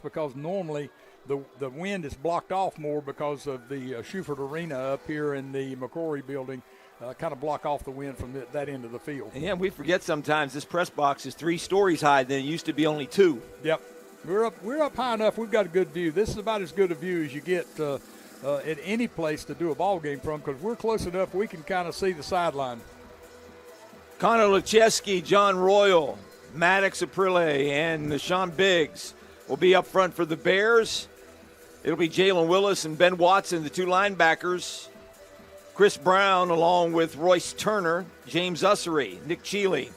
because normally the wind is blocked off more because of the Shuford Arena up here in the McCrory building. Kind of block off the wind from that end of the field. Yeah, we forget sometimes this press box is 3 stories high. Then it used to be only 2. Yep. We're up high enough. We've got a good view. This is about as good a view as you get at any place to do a ball game from, because we're close enough we can kind of see the sideline. Connor Lucheski, John Royal, Maddox Aprile, and Sean Biggs will be up front for the Bears. It'll be Jalen Willis and Ben Watson, the 2 linebackers. Chris Brown, along with Royce Turner, James Ussery, Nick Cheeley,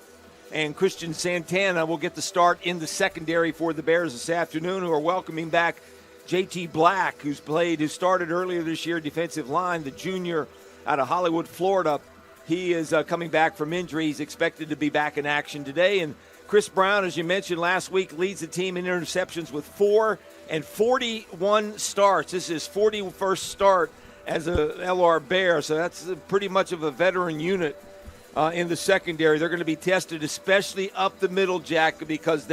and Christian Santana will get the start in the secondary for the Bears this afternoon, who are welcoming back J.T. Black, who started earlier this year, defensive line, the junior out of Hollywood, Florida. He is coming back from injury. He's expected to be back in action today. And Chris Brown, as you mentioned last week, leads the team in interceptions with 4 and 41 starts. This is his 41st start as a LR Bear, so that's pretty much of a veteran unit in the secondary. They're going to be tested, especially up the middle, Jack, because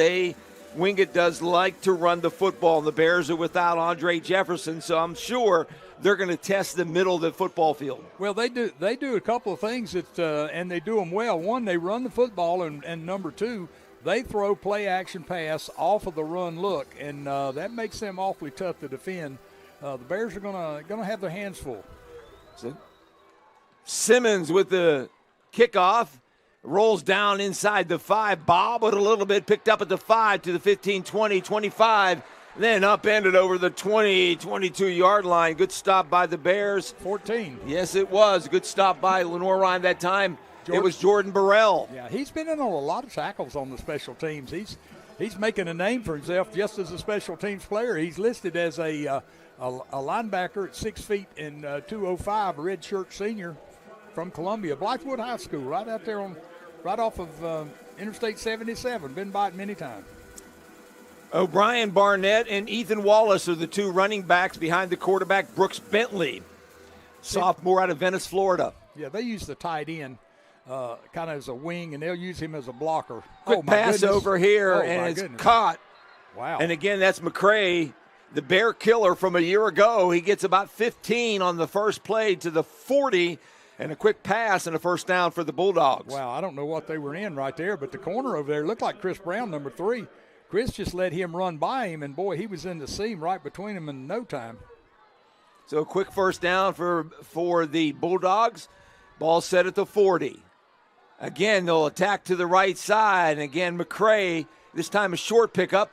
Wingate does like to run the football. The Bears are without Andre Jefferson, so I'm sure they're going to test the middle of the football field. Well, they do a couple of things and they do them well. One, they run the football, and number 2, they throw play-action pass off of the run look, and that makes them awfully tough to defend. The Bears are gonna have their hands full. Simmons with the kickoff, rolls down inside the 5, bobbled a little bit, picked up at the 5 to the 15, 20, 25, then upended over the 20, 22-yard line. Good stop by the Bears. 14. Yes, it was. Good stop by Lenoir-Rhyne that time. It was Jordan Burrell. Yeah, he's been in on a lot of tackles on the special teams. He's making a name for himself just as a special teams player. He's listed as a linebacker at 6 feet and 205, a red shirt senior from Columbia, Blythewood High School, right out there right off of Interstate 77. Been by it many times. O'Brien Barnett and Ethan Wallace are the 2 running backs behind the quarterback, Brooks Bentley, sophomore out of Venice, Florida. Yeah, they use the tight end kind of as a wing, and they'll use him as a blocker. Quick pass over here, and it's caught. Wow. And again, that's McCray, the Bear killer from a year ago. He gets about 15 on the first play to the 40, and a quick pass and a first down for the Bulldogs. Wow, I don't know what they were in right there, but the corner over there looked like Chris Brown, number 3. Chris just let him run by him, and, boy, he was in the seam right between them in no time. So a quick first down for the Bulldogs. Ball set at the 40. Again, they'll attack to the right side. And again, McCray, this time a short pickup.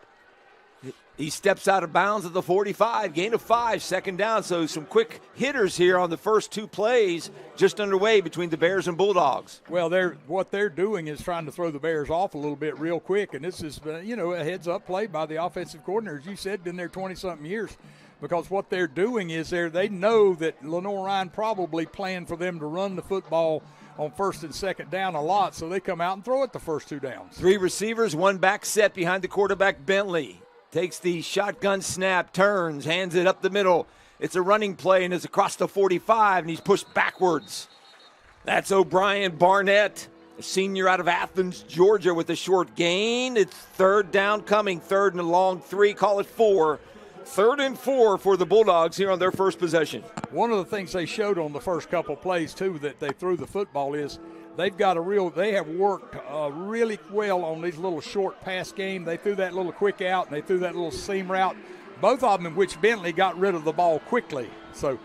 He steps out of bounds at the 45, gain of 5, second down. So some quick hitters here on the first 2 plays just underway between the Bears and Bulldogs. Well, what they're doing is trying to throw the Bears off a little bit real quick. And this is, a heads-up play by the offensive coordinator. As you said, been there 20-something years. Because what they're doing is they know that Lenoir-Rhyne probably planned for them to run the football on first and second down a lot, so they come out and throw it the first 2 downs. 3 receivers, 1 back set behind the quarterback, Bentley. Takes the shotgun snap, turns, hands it up the middle. It's a running play, and it's across the 45, and he's pushed backwards. That's O'Brien Barnett, a senior out of Athens, Georgia, with a short gain. It's 3rd down coming, 3rd and a long 3, call it 4. 3rd and 4 for the Bulldogs here on their first possession. One of the things they showed on the first couple plays, too, that they threw the football is they have worked really well on these little short pass game. They threw that little quick out, and they threw that little seam route, both of them in which Bentley got rid of the ball quickly. So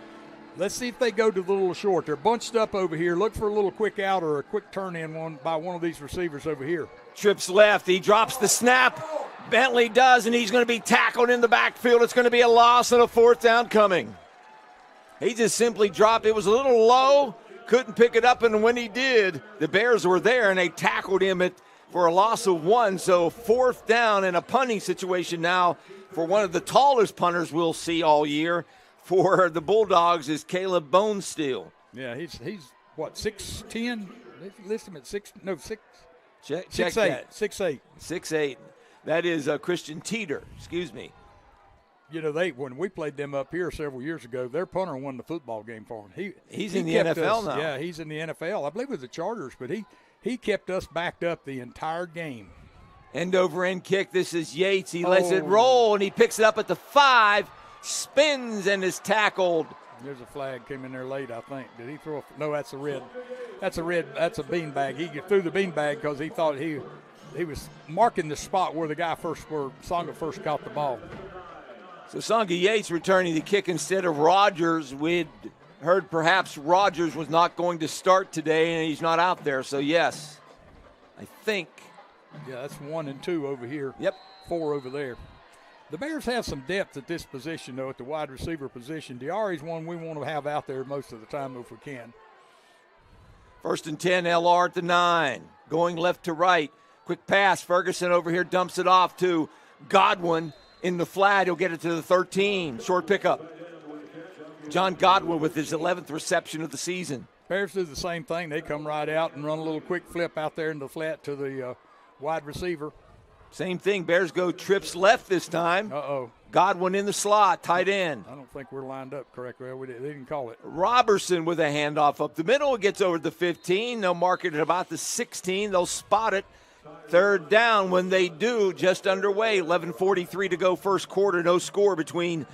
let's see if they go to the little short. They're bunched up over here. Look for a little quick out or a quick turn-in by one of these receivers over here. Trips left. He drops the snap. Bentley does, and he's going to be tackled in the backfield. It's going to be a loss and a 4th down coming. He just simply dropped. It was a little low, couldn't pick it up, and when he did, the Bears were there, and they tackled him for a loss of 1. So 4th down in a punting situation now for one of the tallest punters we'll see all year for the Bulldogs is Caleb Bonesteel. Yeah, he's what, 6'10"? They list him at 6. Check 6'8". that. 6'8". 6'8". That is Christian Teeter. Excuse me. When we played them up here several years ago, their punter won the football game for them. He's in the NFL now. Yeah, he's in the NFL. I believe with the Chargers, but he kept us backed up the entire game. End-over-end kick. This is Yates. He lets it roll, and he picks it up at the 5, spins, and is tackled. There's a flag came in there late, I think. Did he throw no, that's a red. That's a beanbag. He threw the beanbag because he thought he was marking the spot where Songa first caught the ball. So Songa Yates returning the kick instead of Rogers. We'd heard perhaps Rogers was not going to start today, and he's not out there. So, yes, I think. Yeah, that's 1 and 2 over here. Yep. 4 over there. The Bears have some depth at this position, though, at the wide receiver position. Diari's one we want to have out there most of the time if we can. 1st and 10, LR at the 9. Going left to right. Quick pass. Ferguson over here dumps it off to Godwin in the flat. He'll get it to the 13. Short pickup. John Godwin with his 11th reception of the season. Bears do the same thing. They come right out and run a little quick flip out there in the flat to the wide receiver. Same thing. Bears go trips left this time. Uh-oh. Godwin in the slot, tight end. I don't think we're lined up correctly. They didn't call it. Robertson with a handoff up the middle. It gets over the 15. They'll mark it at about the 16. They'll spot it. 3rd down. When they do, just underway. 11:43 to go first quarter. No score between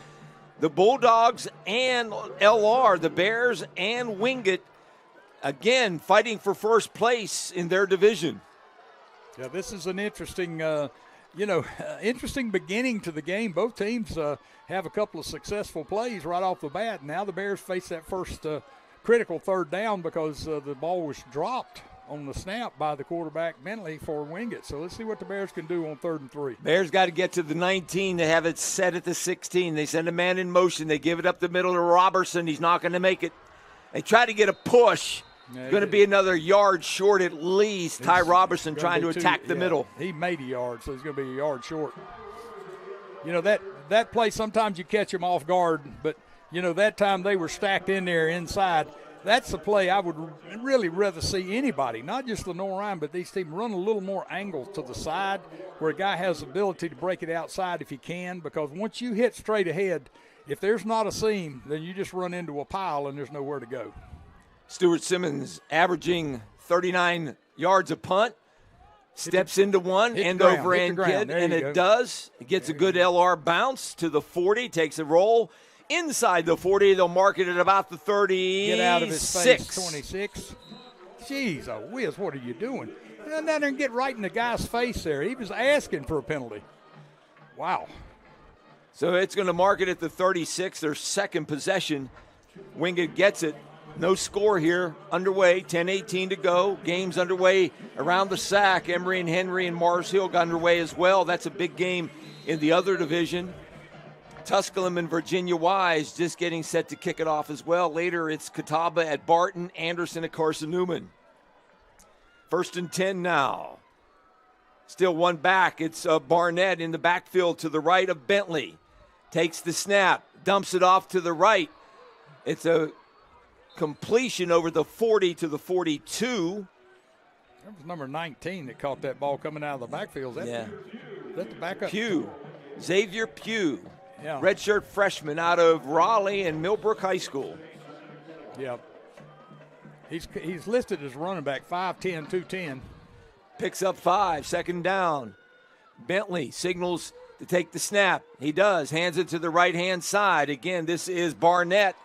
the Bulldogs and LR. The Bears and Wingate, again, fighting for first place in their division. Yeah, this is an interesting, interesting beginning to the game. Both teams have a couple of successful plays right off the bat. Now the Bears face that first critical 3rd down because the ball was dropped on the snap by the quarterback Bentley for Wingate. So let's see what the Bears can do on 3rd and 3. Bears got to get to the 19 to have it set at the 16. They send a man in motion. They give it up the middle to Robertson. He's not going to make it. They try to get a push. Yeah, going to be another yard short at least. Ty Robertson trying to attack the middle. He made a yard, so he's going to be a yard short. You know, that play, sometimes you catch them off guard, but, that time they were stacked in there inside. That's the play I would really rather see anybody, not just Lenoir-Rhyne, but these teams run a little more angle to the side where a guy has the ability to break it outside if he can, because once you hit straight ahead, if there's not a seam, then you just run into a pile and there's nowhere to go. Stuart Simmons averaging 39 yards a punt, steps into one, end over end kid, and it does. It gets a good LR bounce to the 40, takes a roll. Inside the 40, they'll mark it at about the 36. Get out of his face, 26. Jeez, whiz, what are you doing? Run down there and get right in the guy's face there. He was asking for a penalty. Wow. So it's going to mark it at the 36, their second possession. Wingate gets it. No score here. Underway, 10:18 to go. Game's underway around the SAC. Emory and Henry and Mars Hill got underway as well. That's a big game in the other division. Tusculum and Virginia Wise just getting set to kick it off as well. Later, it's Catawba at Barton, Anderson at Carson Newman. 1st and 10 now. Still one back. It's Barnett in the backfield to the right of Bentley. Takes the snap, dumps it off to the right. It's a completion over the 40 to the 42. That was number 19 that caught that ball coming out of the backfield. Is that the backup? Pugh. Xavier Pugh. Yeah. Redshirt freshman out of Raleigh and Millbrook High School. Yeah. He's listed as running back, 5'10", 210. Picks up 5, 2nd down. Bentley signals to take the snap. He does. Hands it to the right-hand side. Again, this is Barnett.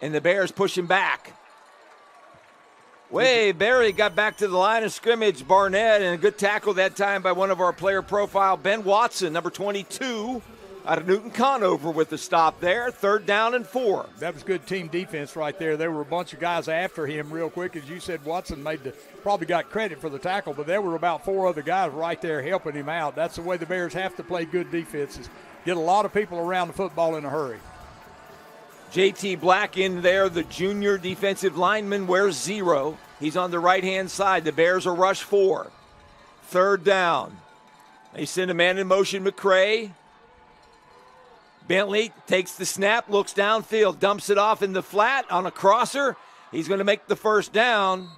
And the Bears push him back. Barry got back to the line of scrimmage. Barnett, and a good tackle that time by one of our player profile, Ben Watson, number 22, out of Newton Conover with the stop there. 3rd down and 4. That was good team defense right there. There were a bunch of guys after him real quick. As you said, Watson probably got credit for the tackle, but there were about 4 other guys right there helping him out. That's the way the Bears have to play good defenses. Get a lot of people around the football in a hurry. J.T. Black in there, the junior defensive lineman, wears 0. He's on the right-hand side. The Bears are rush 4. 3rd down. They send a man in motion, McCray. Bentley takes the snap, looks downfield, dumps it off in the flat on a crosser. He's going to make the 1st down.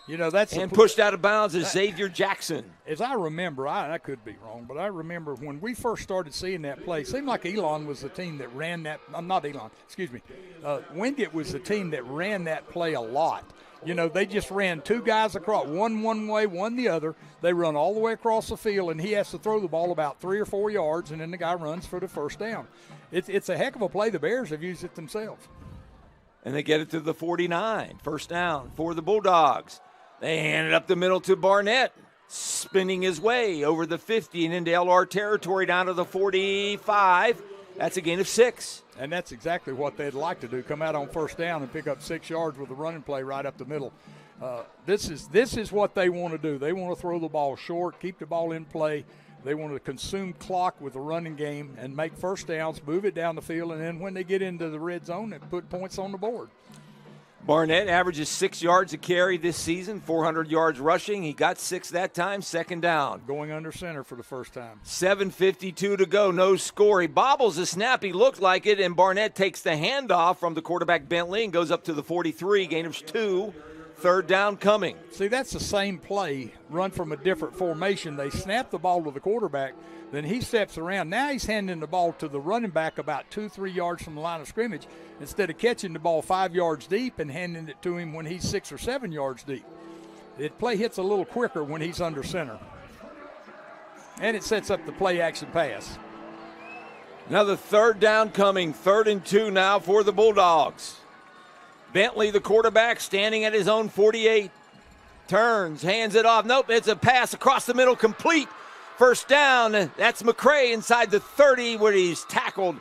And pushed out of bounds is Xavier Jackson. As I remember, I could be wrong, but I remember when we first started seeing that play, it seemed like Elon was the team that ran that. Not Elon, excuse me. Wingate was the team that ran that play a lot. They just ran two guys across, one way, one the other. They run all the way across the field, and he has to throw the ball about 3 or 4 yards, and then the guy runs for the first down. It's a heck of a play. The Bears have used it themselves. And they get it to the 49. First down for the Bulldogs. They hand it up the middle to Barnett, spinning his way over the 50 and into LR territory down to the 45. That's a gain of 6. And that's exactly what they'd like to do, come out on first down and pick up 6 yards with a running play right up the middle. This is what they want to do. They want to throw the ball short, keep the ball in play. They want to consume clock with the running game and make first downs, move it down the field, and then when they get into the red zone, they put points on the board. Barnett averages 6 yards a carry this season, 400 yards rushing. He got 6 that time, second down. Going under center for the first time. 7:52 to go, no score. He bobbles the snap, he looked like it, and Barnett takes the handoff from the quarterback Bentley and goes up to the 43, gain of 2. Third down coming. See, that's the same play, run from a different formation. They snap the ball to the quarterback, then he steps around. Now he's handing the ball to the running back about 2-3 yards from the line of scrimmage instead of catching the ball 5 yards deep and handing it to him when he's 6 or 7 yards deep. The play hits a little quicker when he's under center. And it sets up the play-action pass. Another third down coming, 3rd and 2 now for the Bulldogs. Bentley, the quarterback, standing at his own 48. Turns, hands it off. Nope, it's a pass across the middle, complete. First down, that's McCray inside the 30 where he's tackled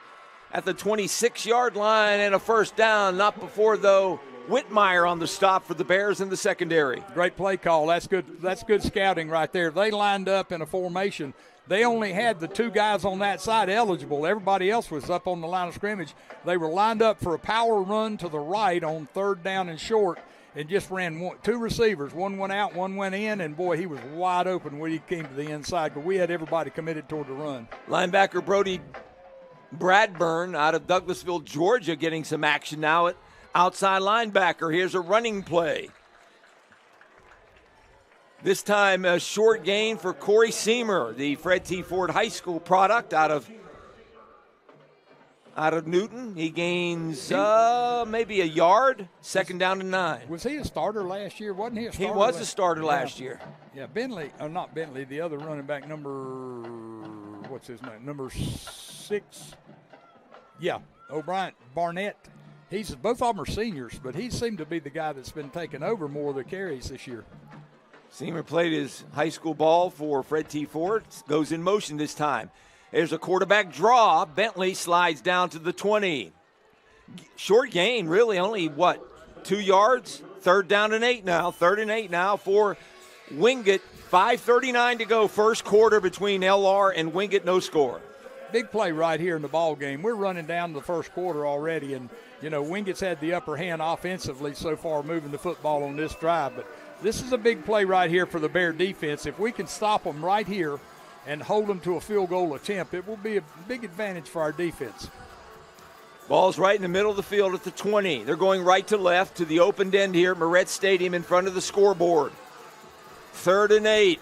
at the 26-yard line, and a first down. Not before, though, Whitmire on the stop for the Bears in the secondary. Great play call. That's good scouting right there. They lined up in a formation. They only had the 2 guys on that side eligible. Everybody else was up on the line of scrimmage. They were lined up for a power run to the right on 3rd down and short and just ran 2 receivers. One went out, one went in, and, boy, he was wide open when he came to the inside. But we had everybody committed toward the run. Linebacker Brody Bradburn out of Douglasville, Georgia, getting some action now at outside linebacker. Here's a running play. This time a short gain for Corey Seamer, the Fred T. Ford High School product out of Newton. He gains maybe a yard, 2nd down and 9. Was he a starter last year? Wasn't he a starter? He was a starter last year. Yeah, Bentley, not Bentley, the other running back, what's his name? Number 6. Yeah, Barnett. Both of them are seniors, but he seemed to be the guy that's been taking over more of the carries this year. Seamer played his high school ball for Fred T. Ford. Goes in motion this time. There's a quarterback draw. Bentley slides down to the 20. Short gain, really, only, 2 yards? 3rd down and 8 now. 3rd and 8 now for Wingate. 5:39 to go, first quarter between LR and Wingate, no score. Big play right here in the ball game. We're running down the first quarter already, and, Wingate's had the upper hand offensively so far moving the football on this drive, but this is a big play right here for the Bear defense. If we can stop them right here and hold them to a field goal attempt, it will be a big advantage for our defense. Ball's right in the middle of the field at the 20. They're going right to left to the opened end here at Moretz Stadium in front of the scoreboard. 3rd and 8.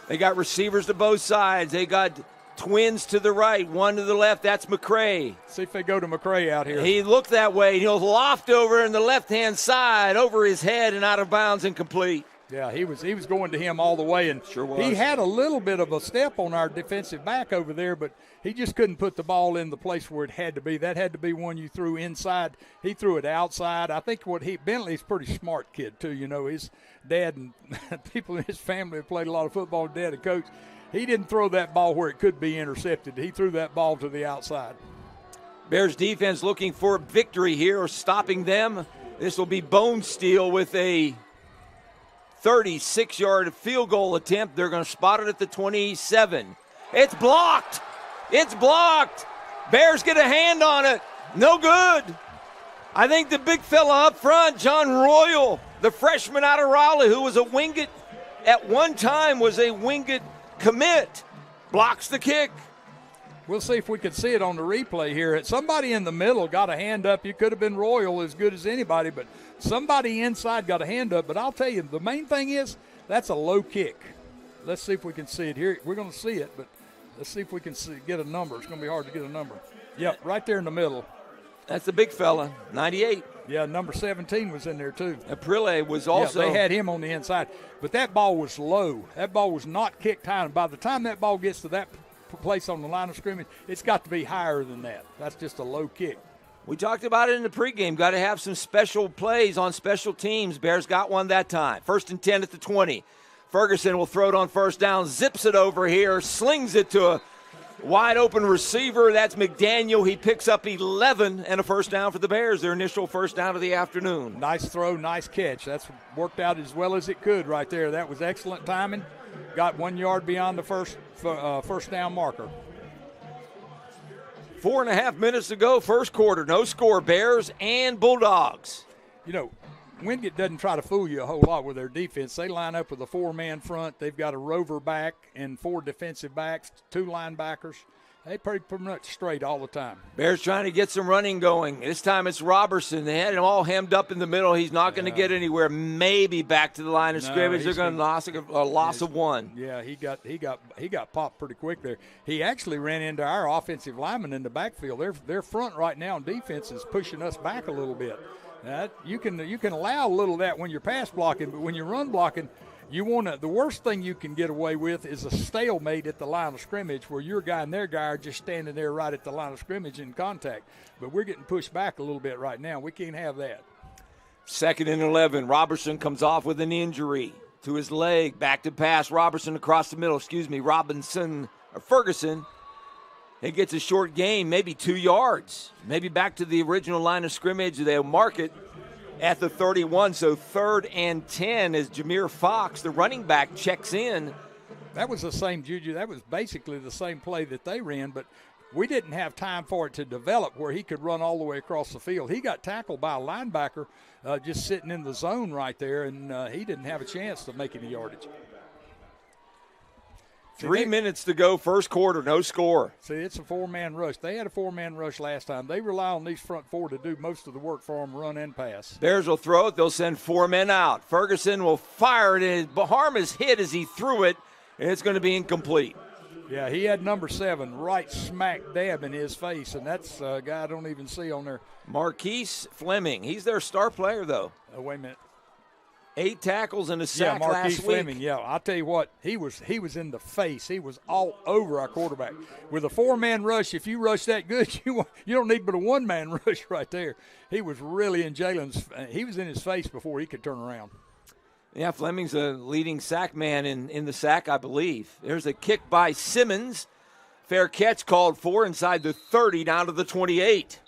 They got receivers to both sides. They got twins to the right, one to the left. That's McCray. See if they go to McCray out here. He looked that way. He'll loft over in the left-hand side, over his head and out of bounds and complete. Yeah, he was going to him all the way, and sure was. He had a little bit of a step on our defensive back over there, but he just couldn't put the ball in the place where it had to be. That had to be one you threw inside. He threw it outside. I think Bentley's a pretty smart kid too. His dad and people in his family have played a lot of football. Dad and coach. He didn't throw that ball where it could be intercepted. He threw that ball to the outside. Bears defense looking for a victory here, or stopping them. This will be Bone Steel with a 36-yard field goal attempt. They're going to spot it at the 27. It's blocked. It's blocked. Bears get a hand on it. No good. I think the big fella up front, John Royal, the freshman out of Raleigh, who was a Wingate at one time, was a Wingate commit, blocks the kick. We'll see if we can see it on the replay here. Somebody in the middle got a hand up. You could have been Royal as good as anybody, but somebody inside got a hand up. But I'll tell you, the main thing is that's a low kick. Let's see if we can see it here. We're going to see it, but let's see if we can get a number. It's going to be hard to get a number. Yep, right there in the middle. That's the big fella, 98. Yeah, number 17 was in there too. Aprile was also. Yeah, they had him on the inside. But that ball was low. That ball was not kicked high. And by the time that ball gets to that place on the line of scrimmage, it's got to be higher than that. That's just a low kick. We talked about it in the pregame. Got to have some special plays on special teams. Bears got one that time. 1st and 10 at the 20. Ferguson will throw it on first down, zips it over here, slings it to a wide open receiver. That's McDaniel. He picks up 11 and a first down for the Bears, their initial first down of the afternoon. Nice throw, nice catch. That's worked out as well as it could right there. That was excellent timing. Got 1 yard beyond the first down marker. 4.5 minutes to go, first quarter. No score, Bears and Bulldogs. You know, Wingate doesn't try to fool you a whole lot with their defense. They line up with a 4-man front. They've got a rover back and 4 defensive backs, 2 linebackers. They pretty much straight all the time. Bears trying to get some running going. This time it's Robertson. They had him all hemmed up in the middle. He's not going to get anywhere. Maybe back to the line of scrimmage. They're going to lose a loss of 1. Yeah, he got popped pretty quick there. He actually ran into our offensive lineman in the backfield. Their front right now in defense is pushing us back a little bit. You can allow a little of that when you're pass blocking, but when you're run blocking, the worst thing you can get away with is a stalemate at the line of scrimmage where your guy and their guy are just standing there right at the line of scrimmage in contact. But we're getting pushed back a little bit right now. We can't have that. 2nd and 11. Robertson comes off with an injury to his leg. Back to pass. Robertson across the middle. Ferguson. He gets a short gain, maybe 2 yards. Maybe back to the original line of scrimmage. They'll mark it at the 31, so 3rd and 10 as Jameer Fox, the running back, checks in. That was the same, Juju. That was basically the same play that they ran, but we didn't have time for it to develop where he could run all the way across the field. He got tackled by a linebacker just sitting in the zone right there, and he didn't have a chance to make any yardage. 3 minutes to go, first quarter, no score. See, it's a 4-man rush. They had a 4-man rush last time. They rely on these front 4 to do most of the work for them, run and pass. Bears will throw it. They'll send 4 men out. Ferguson will fire it, and his arm is hit as he threw it, and it's going to be incomplete. Yeah, he had number 7 right smack dab in his face, and that's a guy I don't even see on there. Marquise Fleming. He's their star player, though. Oh, wait a minute. 8 tackles and a sack last Marquise week. Fleming, yeah. I'll tell you what, he was in the face. He was all over our quarterback. With a 4-man rush, if you rush that good, you don't need but a 1-man rush right there. He was really in Jalen's – he was in his face before he could turn around. Yeah, Fleming's a leading sack man in the sack, I believe. There's a kick by Simmons. Fair catch called for inside the 30 down to the 28.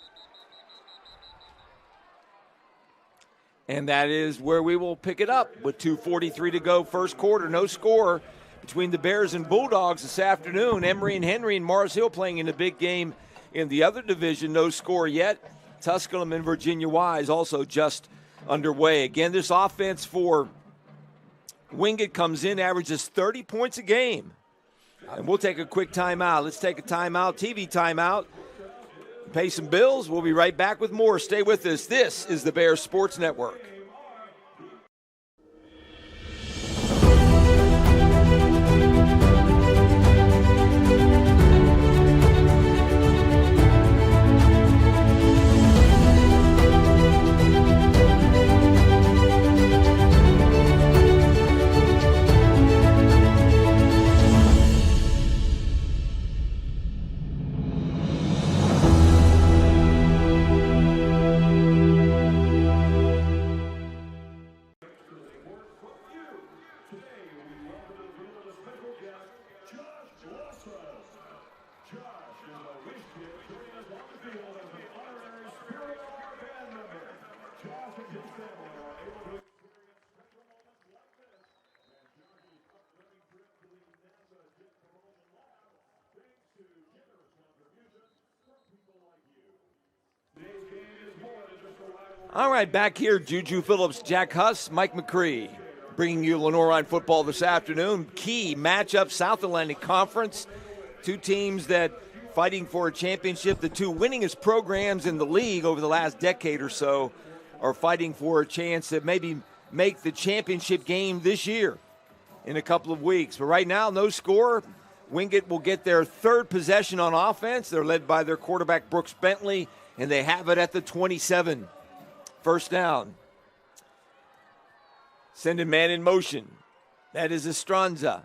And that is where we will pick it up with 2:43 to go, first quarter. No score between the Bears and Bulldogs this afternoon. Emory and Henry and Mars Hill playing in the big game in the other division. No score yet. Tusculum and Virginia Wise also just underway. Again, this offense for Wingate comes in, averages 30 points a game. And we'll take a quick timeout. Let's take a timeout, TV timeout. Pay some bills. We'll be right back with more. Stay with us. This is the Bears Sports Network. All right, back here, Juju Phillips, Jack Huss, Mike McCree, bringing you Lenoir-Rhyne football this afternoon. Key matchup, South Atlantic Conference. 2 teams that fighting for a championship. The 2 winningest programs in the league over the last decade or so are fighting for a chance to maybe make the championship game this year in a couple of weeks. But right now, no score. Wingate will get their 3rd possession on offense. They're led by their quarterback, Brooks Bentley, and they have it at the 27. First down. Sending man in motion. That is Estranza.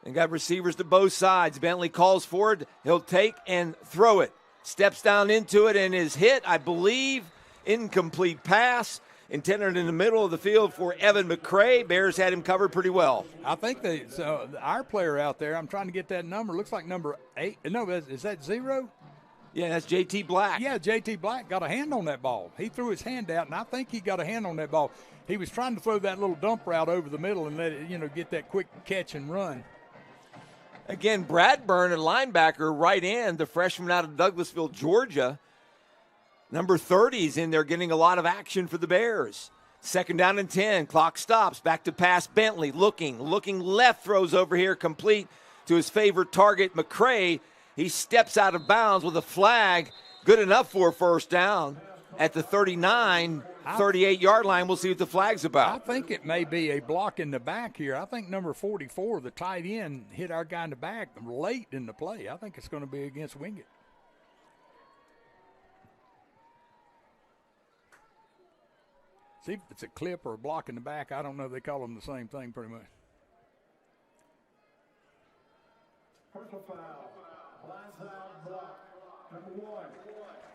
And got receivers to both sides. Bentley calls for it. He'll take and throw it. Steps down into it and is hit, I believe. Incomplete pass. Intended in the middle of the field for Evan McCray. Bears had him covered pretty well. I think our player out there, I'm trying to get that number, looks like number 8. No, is that 0? Yeah, that's J.T. Black. Yeah, J.T. Black got a hand on that ball. He threw his hand out, and I think he got a hand on that ball. He was trying to throw that little dump route over the middle and let it, get that quick catch and run. Again, Bradburn, a linebacker, right end, the freshman out of Douglasville, Georgia. Number 30 is in there getting a lot of action for the Bears. Second down and 10. Clock stops. Back to pass. Bentley looking left, throws over here, complete to his favorite target, McCray. He steps out of bounds with a flag. Good enough for a first down at the 39, 38-yard line. We'll see what the flag's about. I think it may be a block in the back here. I think number 44, the tight end, hit our guy in the back late in the play. I think it's going to be against Wingate. See if it's a clip or a block in the back. I don't know. They call them the same thing pretty much.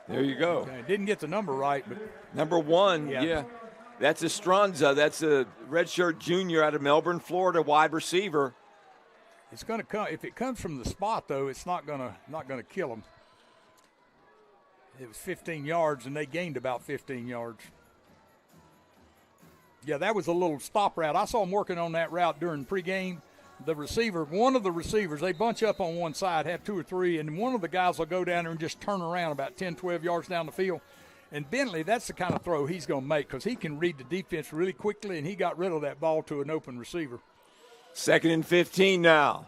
There you go. Okay, didn't get the number right, but number 1, yeah. That's Estranza. That's a redshirt junior out of Melbourne, Florida, wide receiver. It's going to come. If it comes from the spot, though, it's not going to kill them. It was 15 yards, and they gained about 15 yards. Yeah, that was a little stop route. I saw them working on that route during pregame. The receiver, one of the receivers, they bunch up on one side, have 2 or 3, and one of the guys will go down there and just turn around about 10, 12 yards down the field. And Bentley, that's the kind of throw he's going to make because he can read the defense really quickly, and he got rid of that ball to an open receiver. 2nd and 15 now.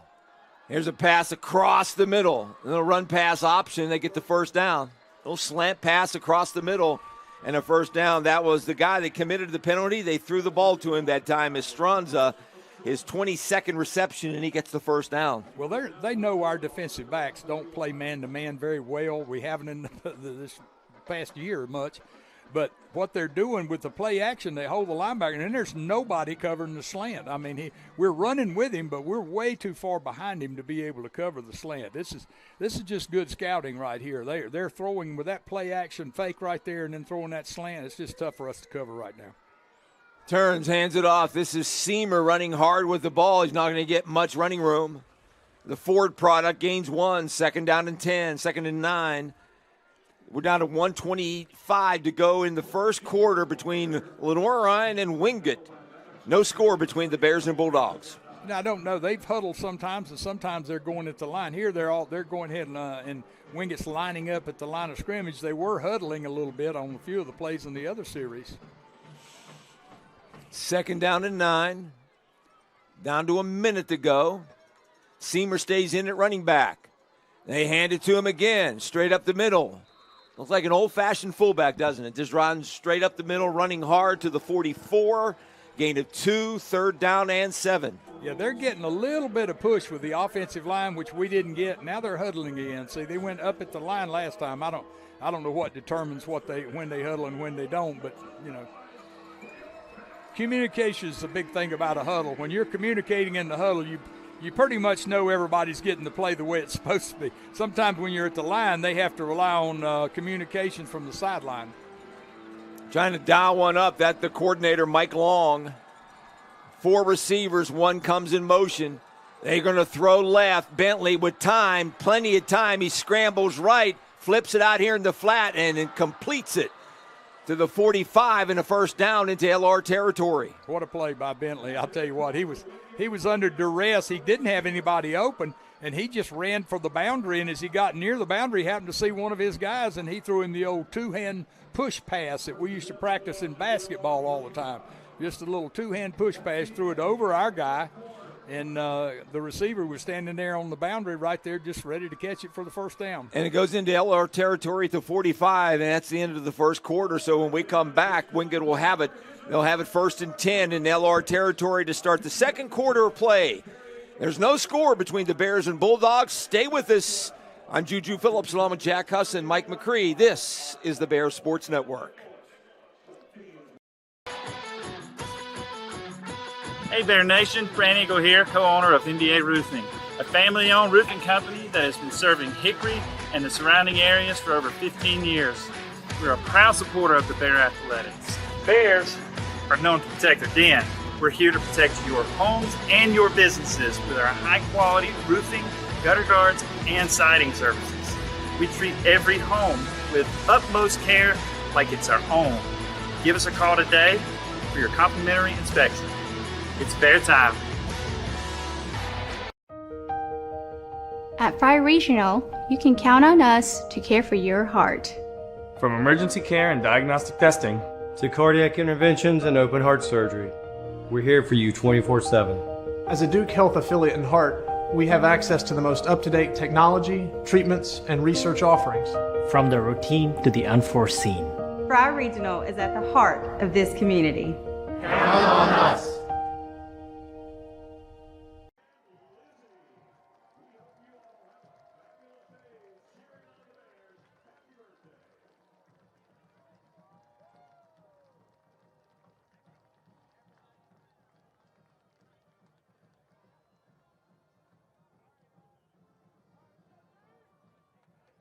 Here's a pass across the middle. A little run pass option. They get the first down. A little slant pass across the middle. And a first down. That was the guy that committed the penalty. They threw the ball to him that time, Estranza. His 22nd reception, and he gets the first down. Well, they know our defensive backs don't play man-to-man very well. We haven't in this past year much. But what they're doing with the play action, they hold the linebacker, and there's nobody covering the slant. I mean, we're running with him, but we're way too far behind him to be able to cover the slant. This is just good scouting right here. They're throwing with that play action fake right there and then throwing that slant. It's just tough for us to cover right now. Turns, hands it off. This is Seamer running hard with the ball. He's not going to get much running room. The Ford product gains 1, 2nd down and 10, 2nd and 9. We're down to 1:25 to go in the first quarter between Lenoir-Rhyne and Wingate. No score between the Bears and Bulldogs. I don't know. They've huddled sometimes, and sometimes they're going at the line. Here they're going ahead and Wingate's lining up at the line of scrimmage. They were huddling a little bit on a few of the plays in the other series. 2nd down and 9. Down to a minute to go. Seamer stays in at running back. They hand it to him again, straight up the middle. Looks like an old-fashioned fullback, doesn't it? Just runs straight up the middle, running hard to the 44. Gain of 2, 3rd down and 7. Yeah, they're getting a little bit of push with the offensive line, which we didn't get. Now they're huddling again. See, they went up at the line last time. I don't know what determines when they huddle and when they don't, but communication is a big thing about a huddle. When you're communicating in the huddle, you pretty much know everybody's getting to play the way it's supposed to be. Sometimes when you're at the line, they have to rely on communication from the sideline. Trying to dial one up. That's the coordinator, Mike Long. 4 receivers, 1 comes in motion. They're going to throw left. Bentley with time, plenty of time. He scrambles right, flips it out here in the flat, and then completes it to the 45 and a first down into LR territory. What a play by Bentley. I'll tell you what, he was under duress. He didn't have anybody open, and he just ran for the boundary, and as he got near the boundary, he happened to see one of his guys, and he threw him the old 2-hand push pass that we used to practice in basketball all the time. Just a little 2-hand push pass, threw it over our guy, and the receiver was standing there on the boundary right there just ready to catch it for the first down. And it goes into LR territory to 45, and that's the end of the first quarter. So when we come back, Wingate will have it. They'll have it 1st and 10 in LR territory to start the second quarter of play. There's no score between the Bears and Bulldogs. Stay with us. I'm Juju Phillips along with Jack Huss and Mike McCree. This is the Bears Sports Network. Hey Bear Nation, Fran Eagle here, co-owner of NBA Roofing, a family-owned roofing company that has been serving Hickory and the surrounding areas for over 15 years. We're a proud supporter of the Bear Athletics. Bears are known to protect their den. We're here to protect your homes and your businesses with our high-quality roofing, gutter guards, and siding services. We treat every home with utmost care like it's our own. Give us a call today for your complimentary inspection. It's Bear time. At Fry Regional, you can count on us to care for your heart. From emergency care and diagnostic testing to cardiac interventions and open heart surgery, we're here for you 24/7. As a Duke Health affiliate in Hart, we have access to the most up-to-date technology, treatments, and research offerings. From the routine to the unforeseen. Fry Regional is at the heart of this community. Count on us.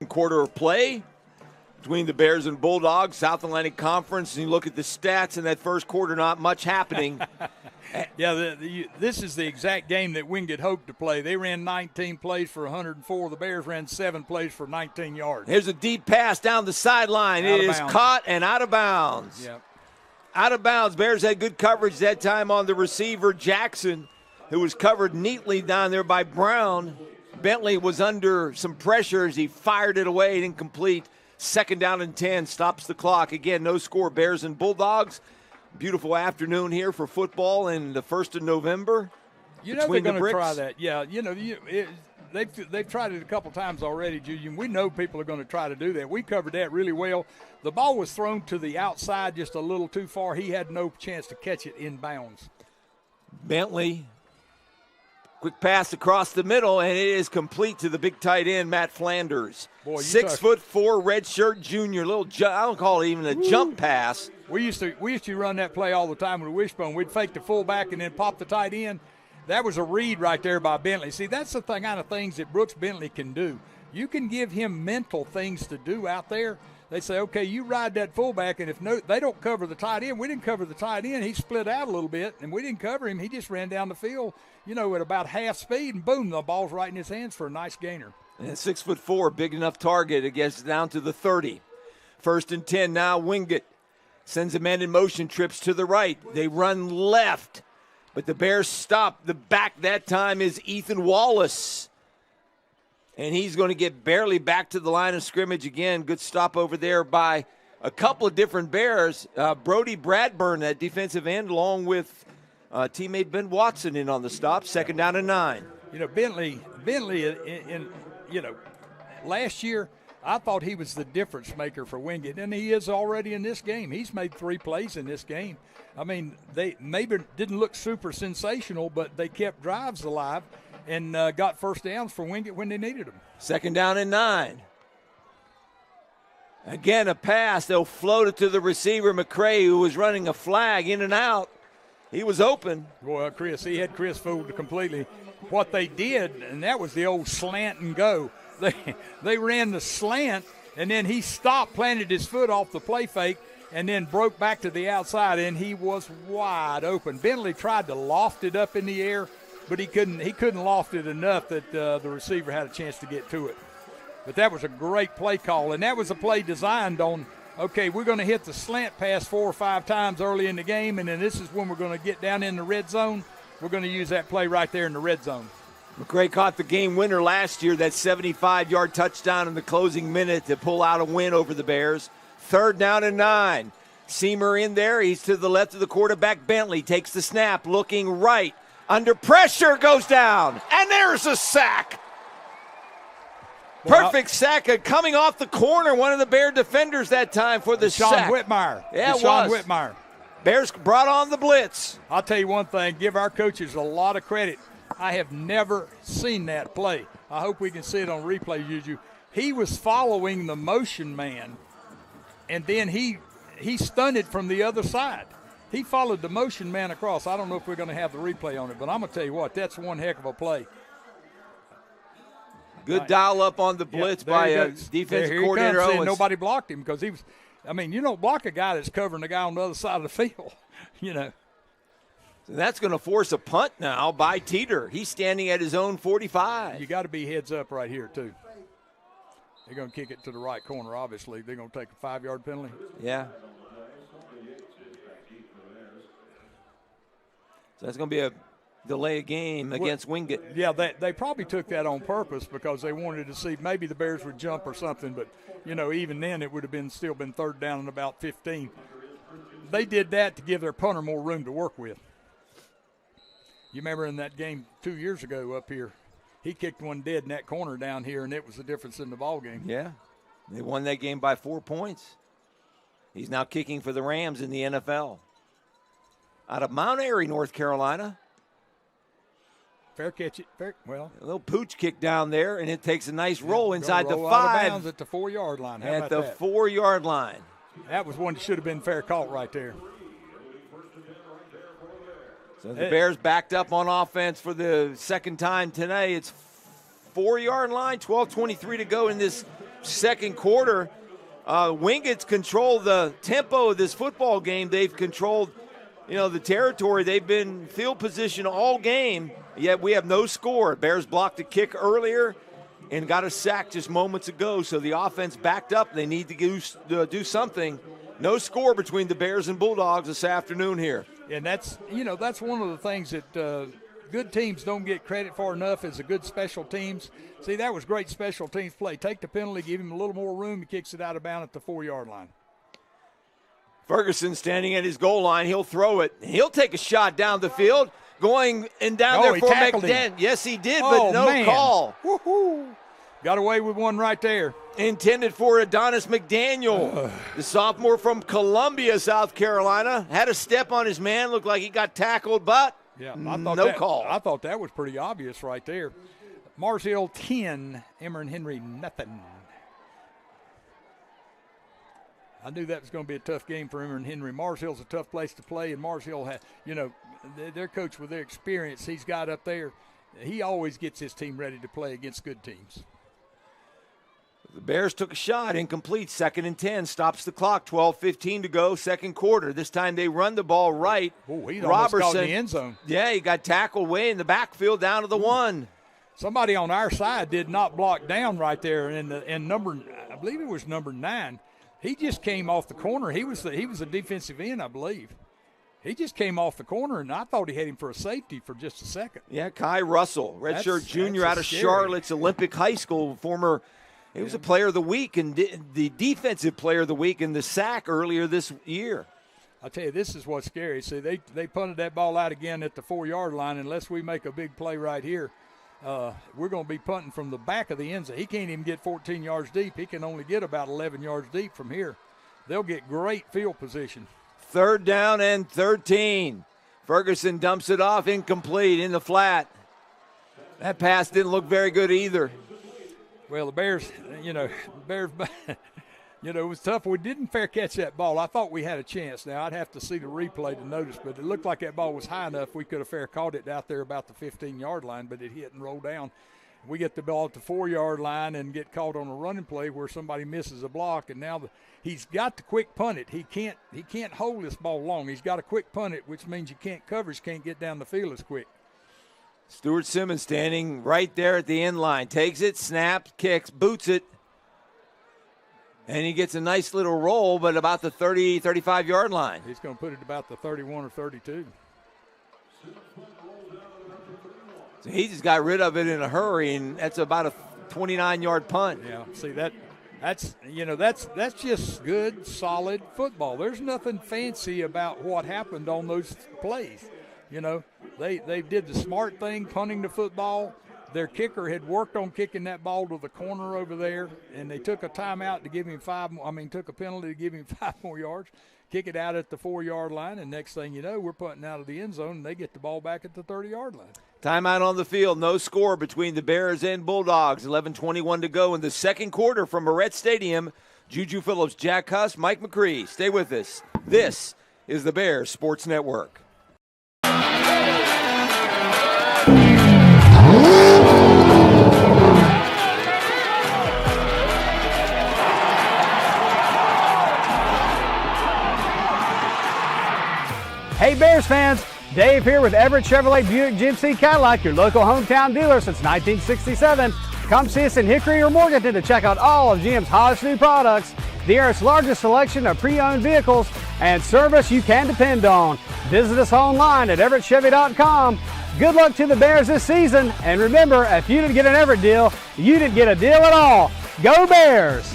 Quarter of play between the Bears and Bulldogs, South Atlantic Conference, and you look at the stats in that first quarter, not much happening. Yeah, this is the exact game that Wingate hoped to play. They ran 19 plays for 104. The Bears ran 7 plays for 19 yards. Here's a deep pass down the sideline. It is caught and out of bounds. Yep. Out of bounds. Bears had good coverage that time on the receiver, Jackson, who was covered neatly down there by Brown. Bentley was under some pressure as he fired it away, incomplete. 2nd down and 10, stops the clock. Again, no score. Bears and Bulldogs. Beautiful afternoon here for football in the 1st of November. You know they're going to try that. Yeah, you know, they've tried it a couple times already, Julian. We know people are going to try to do that. We covered that really well. The ball was thrown to the outside just a little too far. He had no chance to catch it in bounds. Bentley. Quick pass across the middle, and it is complete to the big tight end, Matt Flanders. 6'4", redshirt junior. Little, I don't call it even a jump pass. We used to run that play all the time with Wishbone. We'd fake the fullback and then pop the tight end. That was a read right there by Bentley. See, that's the kind of things that Brooks Bentley can do. You can give him mental things to do out there. They say, okay, you ride that fullback, and if they don't cover the tight end, we didn't cover the tight end. He split out a little bit, and we didn't cover him. He just ran down the field, at about half speed, and boom, the ball's right in his hands for a nice gainer. And 6'4", big enough target. It gets down to the 30. 1st and 10 now. Wingate sends a man in motion, trips to the right. They run left, but the Bears stop. The back that time is Ethan Wallace. And he's going to get barely back to the line of scrimmage again. Good stop over there by a couple of different Bears. Brody Bradburn, that defensive end, along with teammate Ben Watson in on the stop. 2nd down and 9. Bentley, last year I thought he was the difference maker for Wingate, and he is already in this game. He's made 3 plays in this game. I mean, they maybe didn't look super sensational, but they kept drives alive and got first downs for Wingate when they needed them. 2nd down and 9. Again, a pass. They'll float it to the receiver, McCray, who was running a flag in and out. He was open. Boy, he had Chris fooled completely. What they did, and that was the old slant and go. They ran the slant, and then he stopped, planted his foot off the play fake, and then broke back to the outside, and he was wide open. Bentley tried to loft it up in the air, but he couldn't loft it enough that the receiver had a chance to get to it. But that was a great play call, and that was a play designed on, okay, we're going to hit the slant pass 4 or 5 times early in the game, and then this is when we're going to get down in the red zone. We're going to use that play right there in the red zone. McCray caught the game winner last year, that 75-yard touchdown in the closing minute to pull out a win over the Bears. 3rd down and 9. Seamer in there. He's to the left of the quarterback. Bentley takes the snap, looking right. Under pressure, goes down. And there's a sack. Perfect sack coming off the corner. One of the Bear defenders that time for the sack. Sean Whitmire. Yeah, it Sean was. Whitmire. Bears brought on the blitz. I'll tell you one thing. Give our coaches a lot of credit. I have never seen that play. I hope we can see it on replay, Juju. He was following the motion man, and then he stunted from the other side. He followed the motion man across. I don't know if we're going to have the replay on it, but I'm going to tell you what, that's one heck of a play. Good dial up on the blitz by defensive coordinator Owens. And nobody blocked him because he was – I mean, you don't block a guy that's covering the guy on the other side of the field, you know. So that's going to force a punt now by Teeter. He's standing at his own 45. You got to be heads up right here, too. They're going to kick it to the right corner, obviously. They're going to take a 5-yard penalty. Yeah. So that's going to be a delay of game against Wingate. Yeah, they probably took that on purpose because they wanted to see maybe the Bears would jump or something. But, you know, even then it would have still been third down and about 15. They did that to give their punter more room to work with. You remember in that game 2 years ago up here, he kicked one dead in that corner down here, and it was the difference in the ball game. Yeah, they won that game by 4 points. He's now kicking for the Rams in the NFL. Out of Mount Airy, North Carolina. Fair catch it. Well, a little pooch kick down there, and it takes a nice roll inside the 5. Out of bounds at the 4-yard line. How at about the that? 4-yard line. That was one that should have been fair caught right there. So the Bears backed up on offense for the second time today. It's 4-yard line, 12:23 to go in this second quarter. Wingate's controlled the tempo of this football game. They've controlled, the territory. They've been field position all game, yet we have no score. Bears blocked a kick earlier and got a sack just moments ago, so the offense backed up. They need to do something. No score between the Bears and Bulldogs this afternoon here. And that's one of the things that good teams don't get credit for enough is the good special teams. See, that was great special teams play. Take the penalty, give him a little more room. He kicks it out of bounds at the 4-yard line. Ferguson standing at his goal line. He'll throw it. He'll take a shot down the field, going and down there for McDent. Yes, he did, but no call. Woo-hoo. Got away with one right there. Intended for Adonis McDaniel, the sophomore from Columbia, South Carolina. Had a step on his man. Looked like he got tackled, but no call. I thought that was pretty obvious right there. Mars Hill 10, Emory Henry nothing. I knew that was going to be a tough game for Emory Henry. Mars Hill's a tough place to play, and Mars Hill had, their coach with their experience he's got up there, he always gets his team ready to play against good teams. The Bears took a shot, incomplete, 2nd and 10, stops the clock, 12:15 to go, second quarter. This time they run the ball right. Oh, he almost got in the end zone. Yeah, he got tackled way in the backfield down to the 1. Somebody on our side did not block down right there, and I believe it was number 9. He just came off the corner. He was a defensive end, I believe. He just came off the corner, and I thought he had him for a safety for just a second. Yeah, Kai Russell, redshirt junior out of Charlotte's Olympic High School, he was a player of the week and the defensive player of the week in the SAC earlier this year. I'll tell you, this is what's scary. See, they punted that ball out again at the 4-yard line. Unless we make a big play right here, we're going to be punting from the back of the end zone. He can't even get 14 yards deep. He can only get about 11 yards deep from here. They'll get great field position. 3rd down and 13. Ferguson dumps it off, incomplete in the flat. That pass didn't look very good either. Well, the Bears, it was tough. We didn't fair catch that ball. I thought we had a chance. Now, I'd have to see the replay to notice, but it looked like that ball was high enough we could have fair caught it out there about the 15-yard line, but it hit and rolled down. We get the ball at the 4-yard line and get caught on a running play where somebody misses a block, and now he's got to quick punt it. He can't hold this ball long. He's got to quick punt it, which means you can't get down the field as quick. Stuart Simmons standing right there at the end line. Takes it, snaps, kicks, boots it. And he gets a nice little roll, but about the 30, 35-yard line. He's going to put it about the 31 or 32. So he just got rid of it in a hurry, and that's about a 29-yard punt. Yeah, see, that's just good, solid football. There's nothing fancy about what happened on those plays. They did the smart thing, punting the football. Their kicker had worked on kicking that ball to the corner over there, and they took a timeout to give him took a penalty to give him 5 more yards, kick it out at the 4-yard line, and next thing you know, we're punting out of the end zone, and they get the ball back at the 30-yard line. Timeout on the field, no score between the Bears and Bulldogs. 11:21 to go in the second quarter from Moret Stadium. Juju Phillips, Jack Huss, Mike McCree. Stay with us. This is the Bears Sports Network. Hey Bears fans, Dave here with Everett Chevrolet Buick GMC Cadillac, your local hometown dealer since 1967. Come see us in Hickory or Morganton to check out all of GM's hottest new products, the area's largest selection of pre-owned vehicles, and service you can depend on. Visit us online at everettchevy.com. Good luck to the Bears this season, and remember, if you didn't get an Everett deal, you didn't get a deal at all. Go Bears!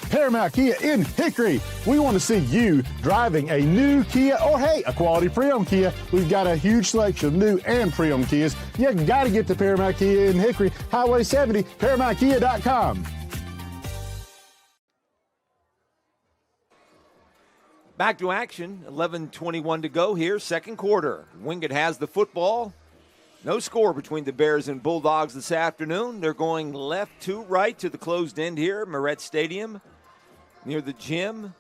Paramount Kia in Hickory. We want to see you driving a new Kia or, hey, a quality pre-owned Kia. We've got a huge selection of new and pre-owned Kias. You got to get to Paramount Kia in Hickory, Highway 70, ParamountKia.com. Back to action, 11:21 to go here, second quarter. Wingate has the football. No score between the Bears and Bulldogs this afternoon. They're going left to right to the closed end here, Moret Stadium. Near the gym,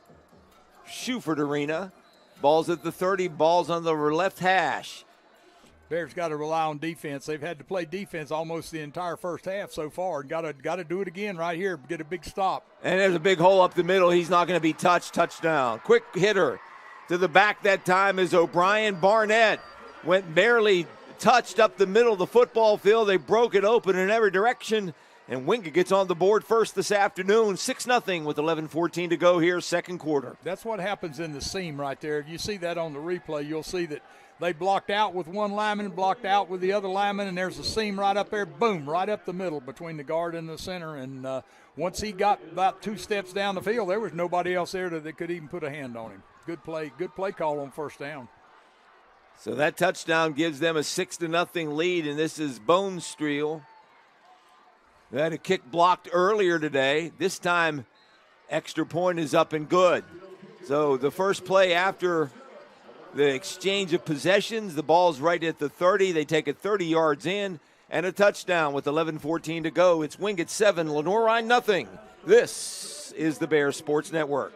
Schufert Arena. Ball's at the 30, ball's on the left hash. Bears got to rely on defense. They've had to play defense almost the entire first half so far. Got to do it again right here, get a big stop. And there's a big hole up the middle. He's not going to be touched. Touchdown. Quick hitter to the back that time is O'Brien. Barnett went barely touched up the middle of the football field. They broke it open in every direction. And Wingate gets on the board first this afternoon, 6-0 with 11:14 to go here, second quarter. That's what happens in the seam right there. If you see that on the replay, you'll see that they blocked out with one lineman, blocked out with the other lineman, and there's a seam right up there, boom, right up the middle between the guard and the center. And once he got about 2 steps down the field, there was nobody else there that could even put a hand on him. Good play call on first down. So that touchdown gives them a 6-0 lead, and this is Bonestreel. They had a kick blocked earlier today. This time, extra point is up and good. So the first play after the exchange of possessions, the ball's right at the 30. They take it 30 yards in, and a touchdown with 11:14 to go. It's Wingate 7, Lenoir-Rhyne nothing. This is the Bears Sports Network.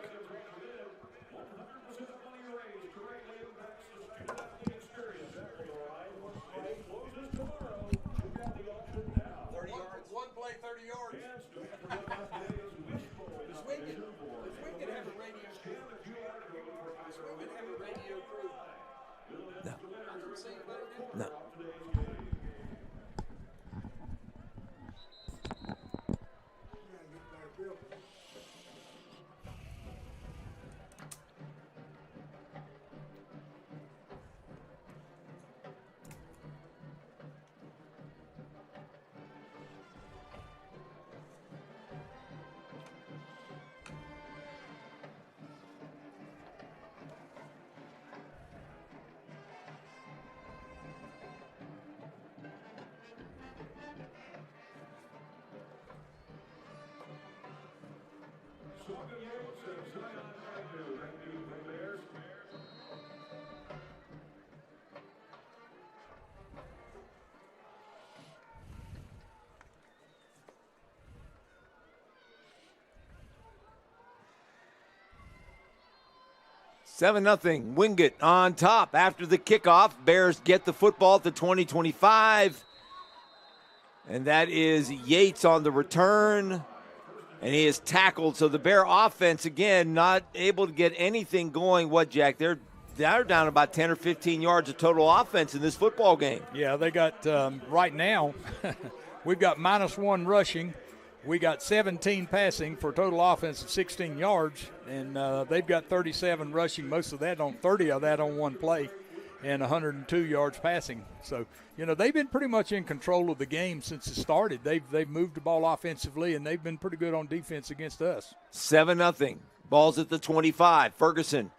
No. Seven 0 Wingate on top after the kickoff. Bears get the football at the 20-25. And that is Yates on the return. And he is tackled. So the Bear offense, again, not able to get anything going. What, Jack? They're down about 10 or 15 yards of total offense in this football game. Yeah, they got, right now, we've got -1 rushing. We got 17 passing for a total offense of 16 yards, and they've got 37 rushing, most of that on 30 of that on one play, and 102 yards passing. So, they've been pretty much in control of the game since it started. They've moved the ball offensively, and they've been pretty good on defense against us. 7-0. Ball's at the 25. Ferguson,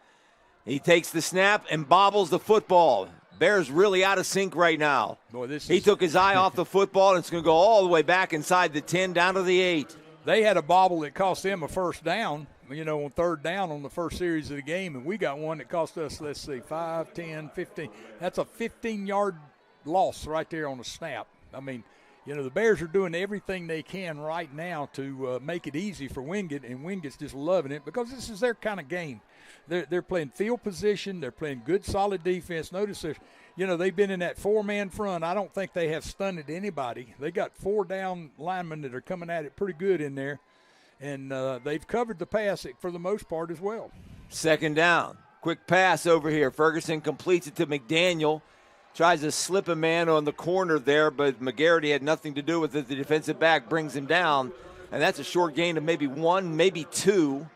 he takes the snap and bobbles the football. Bears really out of sync right now. Boy, he took his eye off the football, and it's going to go all the way back inside the 10 down to the 8. They had a bobble that cost them a first down, on third down on the first series of the game, and we got one that cost us, 5, 10, 15. That's a 15-yard loss right there on the snap. I mean, the Bears are doing everything they can right now to make it easy for Wingate, and Wingate's just loving it because this is their kind of game. They're playing field position. They're playing good, solid defense. Notice they've been in that four-man front. I don't think they have stunted anybody. They got 4 down linemen that are coming at it pretty good in there, and they've covered the pass for the most part as well. Second down. Quick pass over here. Ferguson completes it to McDaniel. Tries to slip a man on the corner there, but McGarity had nothing to do with it. The defensive back brings him down, and that's a short gain of maybe 1, maybe 2.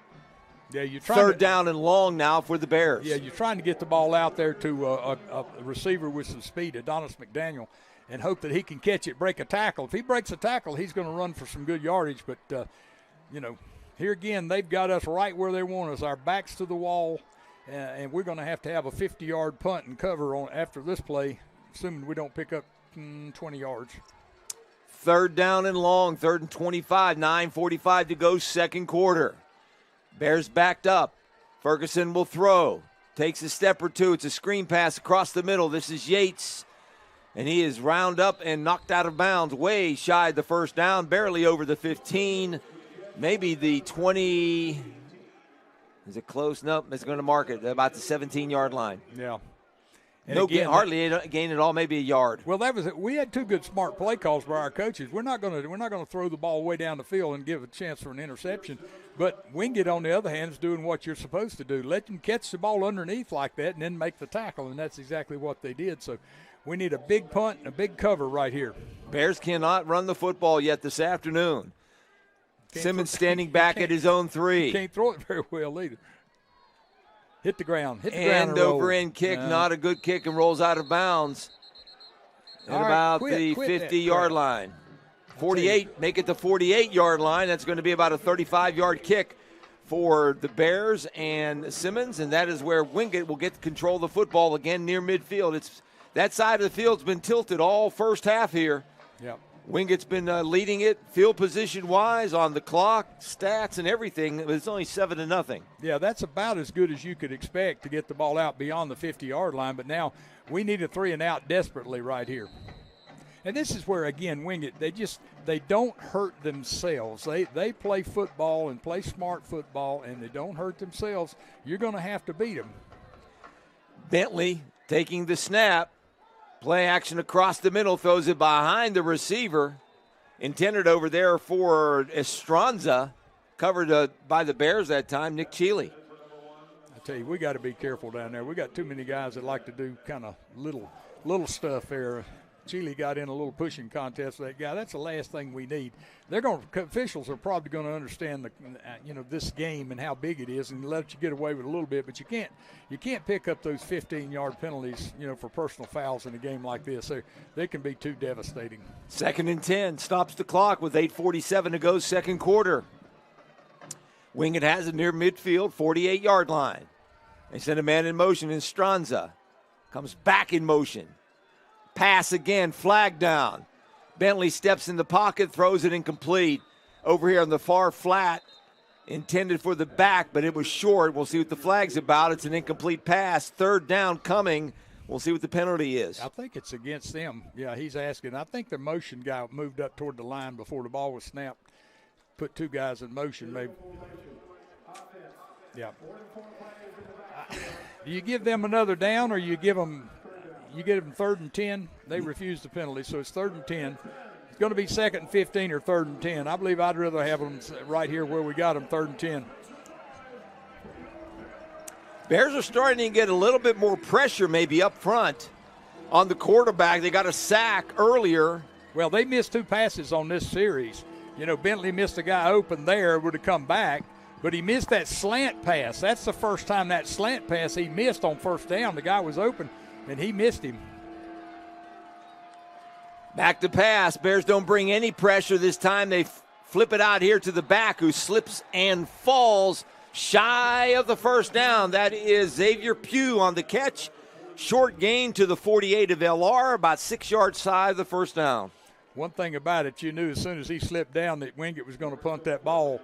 Yeah, you're third down and long now for the Bears. Yeah, you're trying to get the ball out there to a receiver with some speed, Adonis McDaniel, and hope that he can catch it, break a tackle. If he breaks a tackle, he's going to run for some good yardage. But, here again, they've got us right where they want us, our backs to the wall, and we're going to have a 50-yard punt and cover on after this play, assuming we don't pick up 20 yards. Third down and long, 3rd and 25, 9:45 to go, second quarter. Bears backed up. Ferguson will throw. Takes a step or two. It's a screen pass across the middle. This is Yates. And he is round up and knocked out of bounds. Way shy of the first down. Barely over the 15. Maybe the 20. Is it close? Nope. It's going to mark it about the 17-yard line. Yeah. And no gain, hardly a gain at all, maybe a yard. Well, that was it. We had 2 good smart play calls by our coaches. We're not going to throw the ball way down the field and give a chance for an interception. But Wingate, on the other hand, is doing what you're supposed to do. Let them catch the ball underneath like that and then make the tackle, and that's exactly what they did. So we need a big punt and a big cover right here. Bears cannot run the football yet this afternoon. Simmons standing back at his own 3. Can't throw it very well either. Hit the ground. End over end kick, not a good kick, and rolls out of bounds at about the 50-yard line. 48, make it the 48-yard line. That's going to be about a 35-yard kick for the Bears and Simmons, and that is where Wingate will get control of the football again near midfield. That side of the field's been tilted all first half here. Yep. Wingate's been leading it field position-wise on the clock, stats, and everything. But it's only 7-0. Yeah, that's about as good as you could expect to get the ball out beyond the 50-yard line. But now we need a 3-and-out desperately right here. And this is where, again, Wingate, they don't hurt themselves. They play football and play smart football, and they don't hurt themselves. You're going to have to beat them. Bentley taking the snap. Play action across the middle, throws it behind the receiver. Intended over there for Estranza. Covered by the Bears that time, Nick Cheeley. I tell you, we got to be careful down there. We got too many guys that like to do kind of little stuff there. Cheeley got in a little pushing contest with that guy. That's the last thing we need. Officials are probably going to understand this game and how big it is and let you get away with a little bit, but you can't pick up those 15-yard penalties, for personal fouls in a game like this. They can be too devastating. 2nd and 10, stops the clock with 8:47 to go, second quarter. Wingate has it near midfield, 48-yard line. They send a man in motion, and Stranza comes back in motion. Pass again, flag down. Bentley steps in the pocket, throws it incomplete. Over here on the far flat, intended for the back, but it was short. We'll see what the flag's about. It's an incomplete pass. 3rd down coming. We'll see what the penalty is. I think it's against them. Yeah, he's asking. I think the motion guy moved up toward the line before the ball was snapped. Put 2 guys in motion, maybe. Yeah. Do you give them another down, or you get them 3rd and 10? They refuse the penalty, so it's 3rd and 10. It's going to be 2nd and 15 or 3rd and 10. I believe I'd rather have them right here where we got them, 3rd and 10. Bears are starting to get a little bit more pressure maybe up front on the quarterback. They got a sack earlier. Well, they missed 2 passes on this series. Bentley missed a guy open there, would have come back, but he missed that slant pass. That's the first time that slant pass he missed on 1st down. The guy was open, and he missed him. Back to pass. Bears don't bring any pressure this time. They flip it out here to the back, who slips and falls shy of the 1st down. That is Xavier Pugh on the catch. Short gain to the 48 of LR, about 6 yards side of the 1st down. One thing about it, you knew as soon as he slipped down that Wingate was going to punt that ball.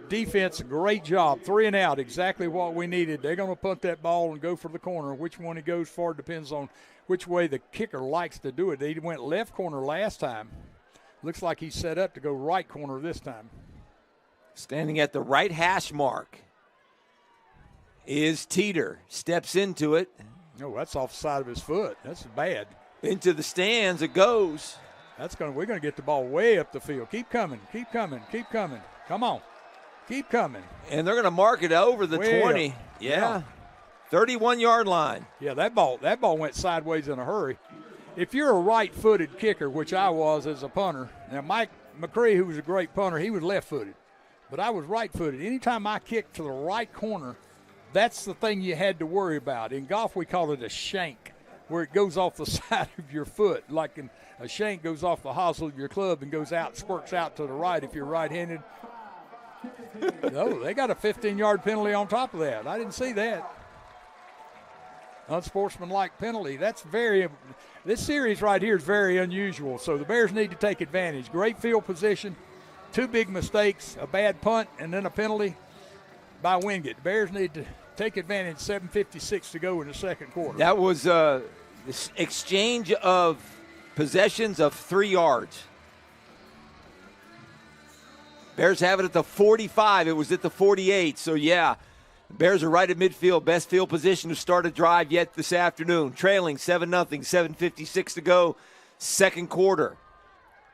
Defense, great job. 3 and out, exactly what we needed. They're going to punt that ball and go for the corner. Which one he goes for depends on which way the kicker likes to do it. He went left corner last time. Looks like he's set up to go right corner this time. Standing at the right hash mark is Teeter. Steps into it. Oh, that's off the side of his foot. That's bad. Into the stands it goes. We're going to get the ball way up the field. Keep coming. Come on. Keep coming. And they're going to mark it over the way 20. Up. Yeah. 31-yard line. Yeah, that ball went sideways in a hurry. If you're a right-footed kicker, which I was as a punter, now Mike McCree, who was a great punter, he was left-footed. But I was right-footed. Anytime I kicked to the right corner, that's the thing you had to worry about. In golf, we call it a shank, where it goes off the side of your foot. Like a shank goes off the hosel of your club and goes out, squirts out to the right if you're right-handed. No, they got a 15-yard penalty on top of that. I didn't see that. Unsportsmanlike penalty. This series right here is very unusual, so the Bears need to take advantage. Great field position, 2 big mistakes, a bad punt, and then a penalty by Wingate. The Bears need to take advantage. 7:56 to go in the second quarter. That was this exchange of possessions of 3 yards. Bears have it at the 45. It was at the 48. So, yeah, Bears are right at midfield. Best field position to start a drive yet this afternoon. Trailing 7-0, 7:56 to go, second quarter.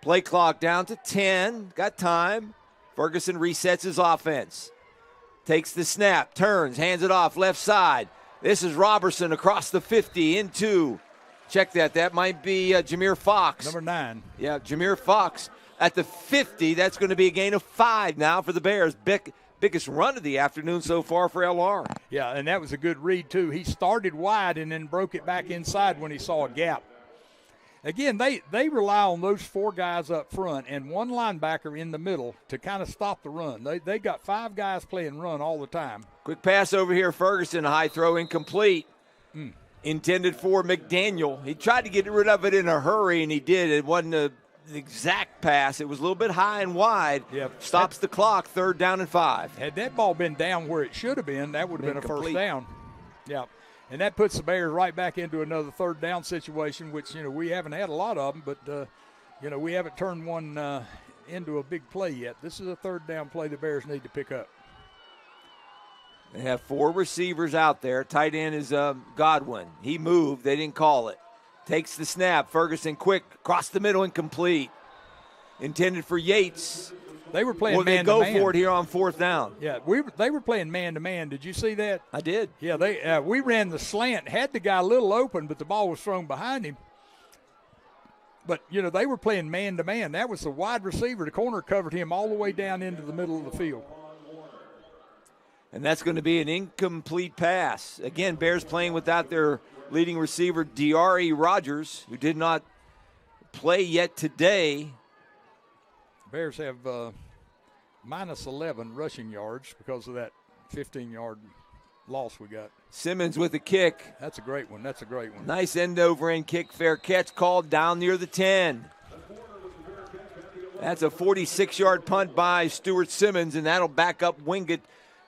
Play clock down to 10. Got time. Ferguson resets his offense. Takes the snap, turns, hands it off left side. This is Robertson across the 50 into, check that. That might be Jameer Fox. Number 9. Yeah, Jameer Fox at the 50. That's going to be a gain of 5 now for the Bears. Biggest run of the afternoon so far for LR. Yeah, and that was a good read, too. He started wide and then broke it back inside when he saw a gap. Again, they rely on those 4 guys up front and 1 linebacker in the middle to kind of stop the run. They got 5 guys playing run all the time. Quick pass over here, Ferguson, high throw incomplete. Intended for McDaniel. He tried to get rid of it in a hurry, and he did. It wasn't the exact pass. It was a little bit high and wide. Yep. Stops the clock, 3rd down and 5. Had that ball been down where it should have been, that would have been a first down. Yeah. And that puts the Bears right back into another 3rd down situation, which, we haven't had a lot of them, but, we haven't turned one into a big play yet. This is a 3rd down play the Bears need to pick up. They have 4 receivers out there. Tight end is Godwin. He moved. They didn't call it. Takes the snap. Ferguson quick. Across the middle, incomplete. Intended for Yates. They were playing man-to-man. Well, they go for it here on 4th down. Yeah, they were playing man-to-man. Did you see that? I did. Yeah, we ran the slant, had the guy a little open, but the ball was thrown behind him. But, they were playing man-to-man. That was the wide receiver. The corner covered him all the way down into the middle of the field. And that's going to be an incomplete pass. Again, Bears playing without their leading receiver, D.R.E. Rogers, who did not play yet today. Bears have minus 11 rushing yards because of that 15-yard loss we got. Simmons with a kick. That's a great one. Nice end-over-end kick, fair catch called down near the 10. That's a 46-yard punt by Stuart Simmons, and that'll back up Wingate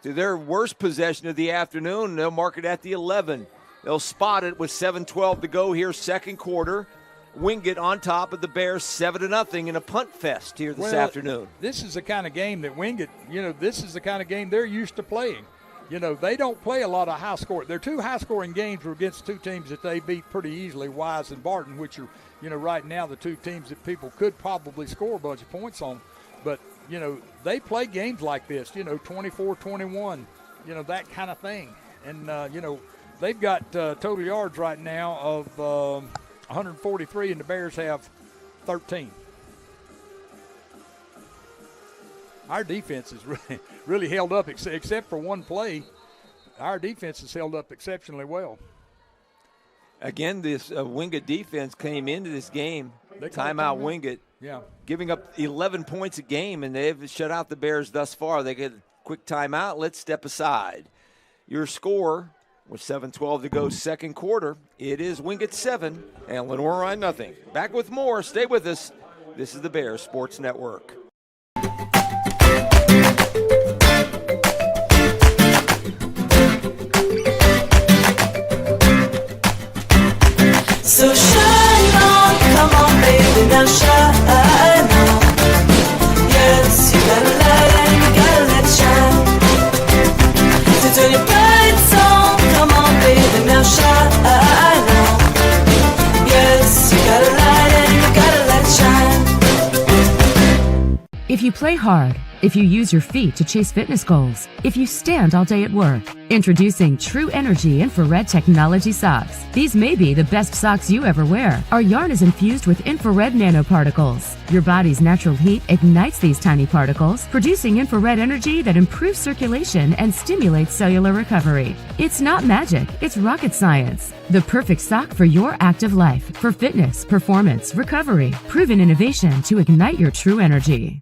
to their worst possession of the afternoon. They'll mark it at the 11. They'll spot it with 7:12 to go here, second quarter. Wingate on top of the Bears 7-0 in a punt fest here this afternoon. This is the kind of game that Wingate, this is the kind of game they're used to playing. They don't play a lot of high score. Their 2 high-scoring games were against 2 teams that they beat pretty easily, Wise and Barton, which are, right now the 2 teams that people could probably score a bunch of points on. But, they play games like this, 24-21, that kind of thing. And, they've got total yards right now of 143, and the Bears have 13. Our defense is really held up, except for one play. Our defense has held up exceptionally well. Again, this Wingate defense came into this game, timeout Wingate, giving up 11 points a game, and they've shut out the Bears thus far. They get a quick timeout. Let's step aside. Your score with 7:12 to go, second quarter. It is Wingate 7 and Lenoir-Rhyne nothing. Back with more. Stay with us. This is the Bears Sports Network. So shine on, come on baby, now shine on. If you play hard, if you use your feet to chase fitness goals, if you stand all day at work. Introducing True Energy Infrared Technology Socks. These may be the best socks you ever wear. Our yarn is infused with infrared nanoparticles. Your body's natural heat ignites these tiny particles, producing infrared energy that improves circulation and stimulates cellular recovery. It's not magic, it's rocket science. The perfect sock for your active life, for fitness, performance, recovery. Proven innovation to ignite your true energy.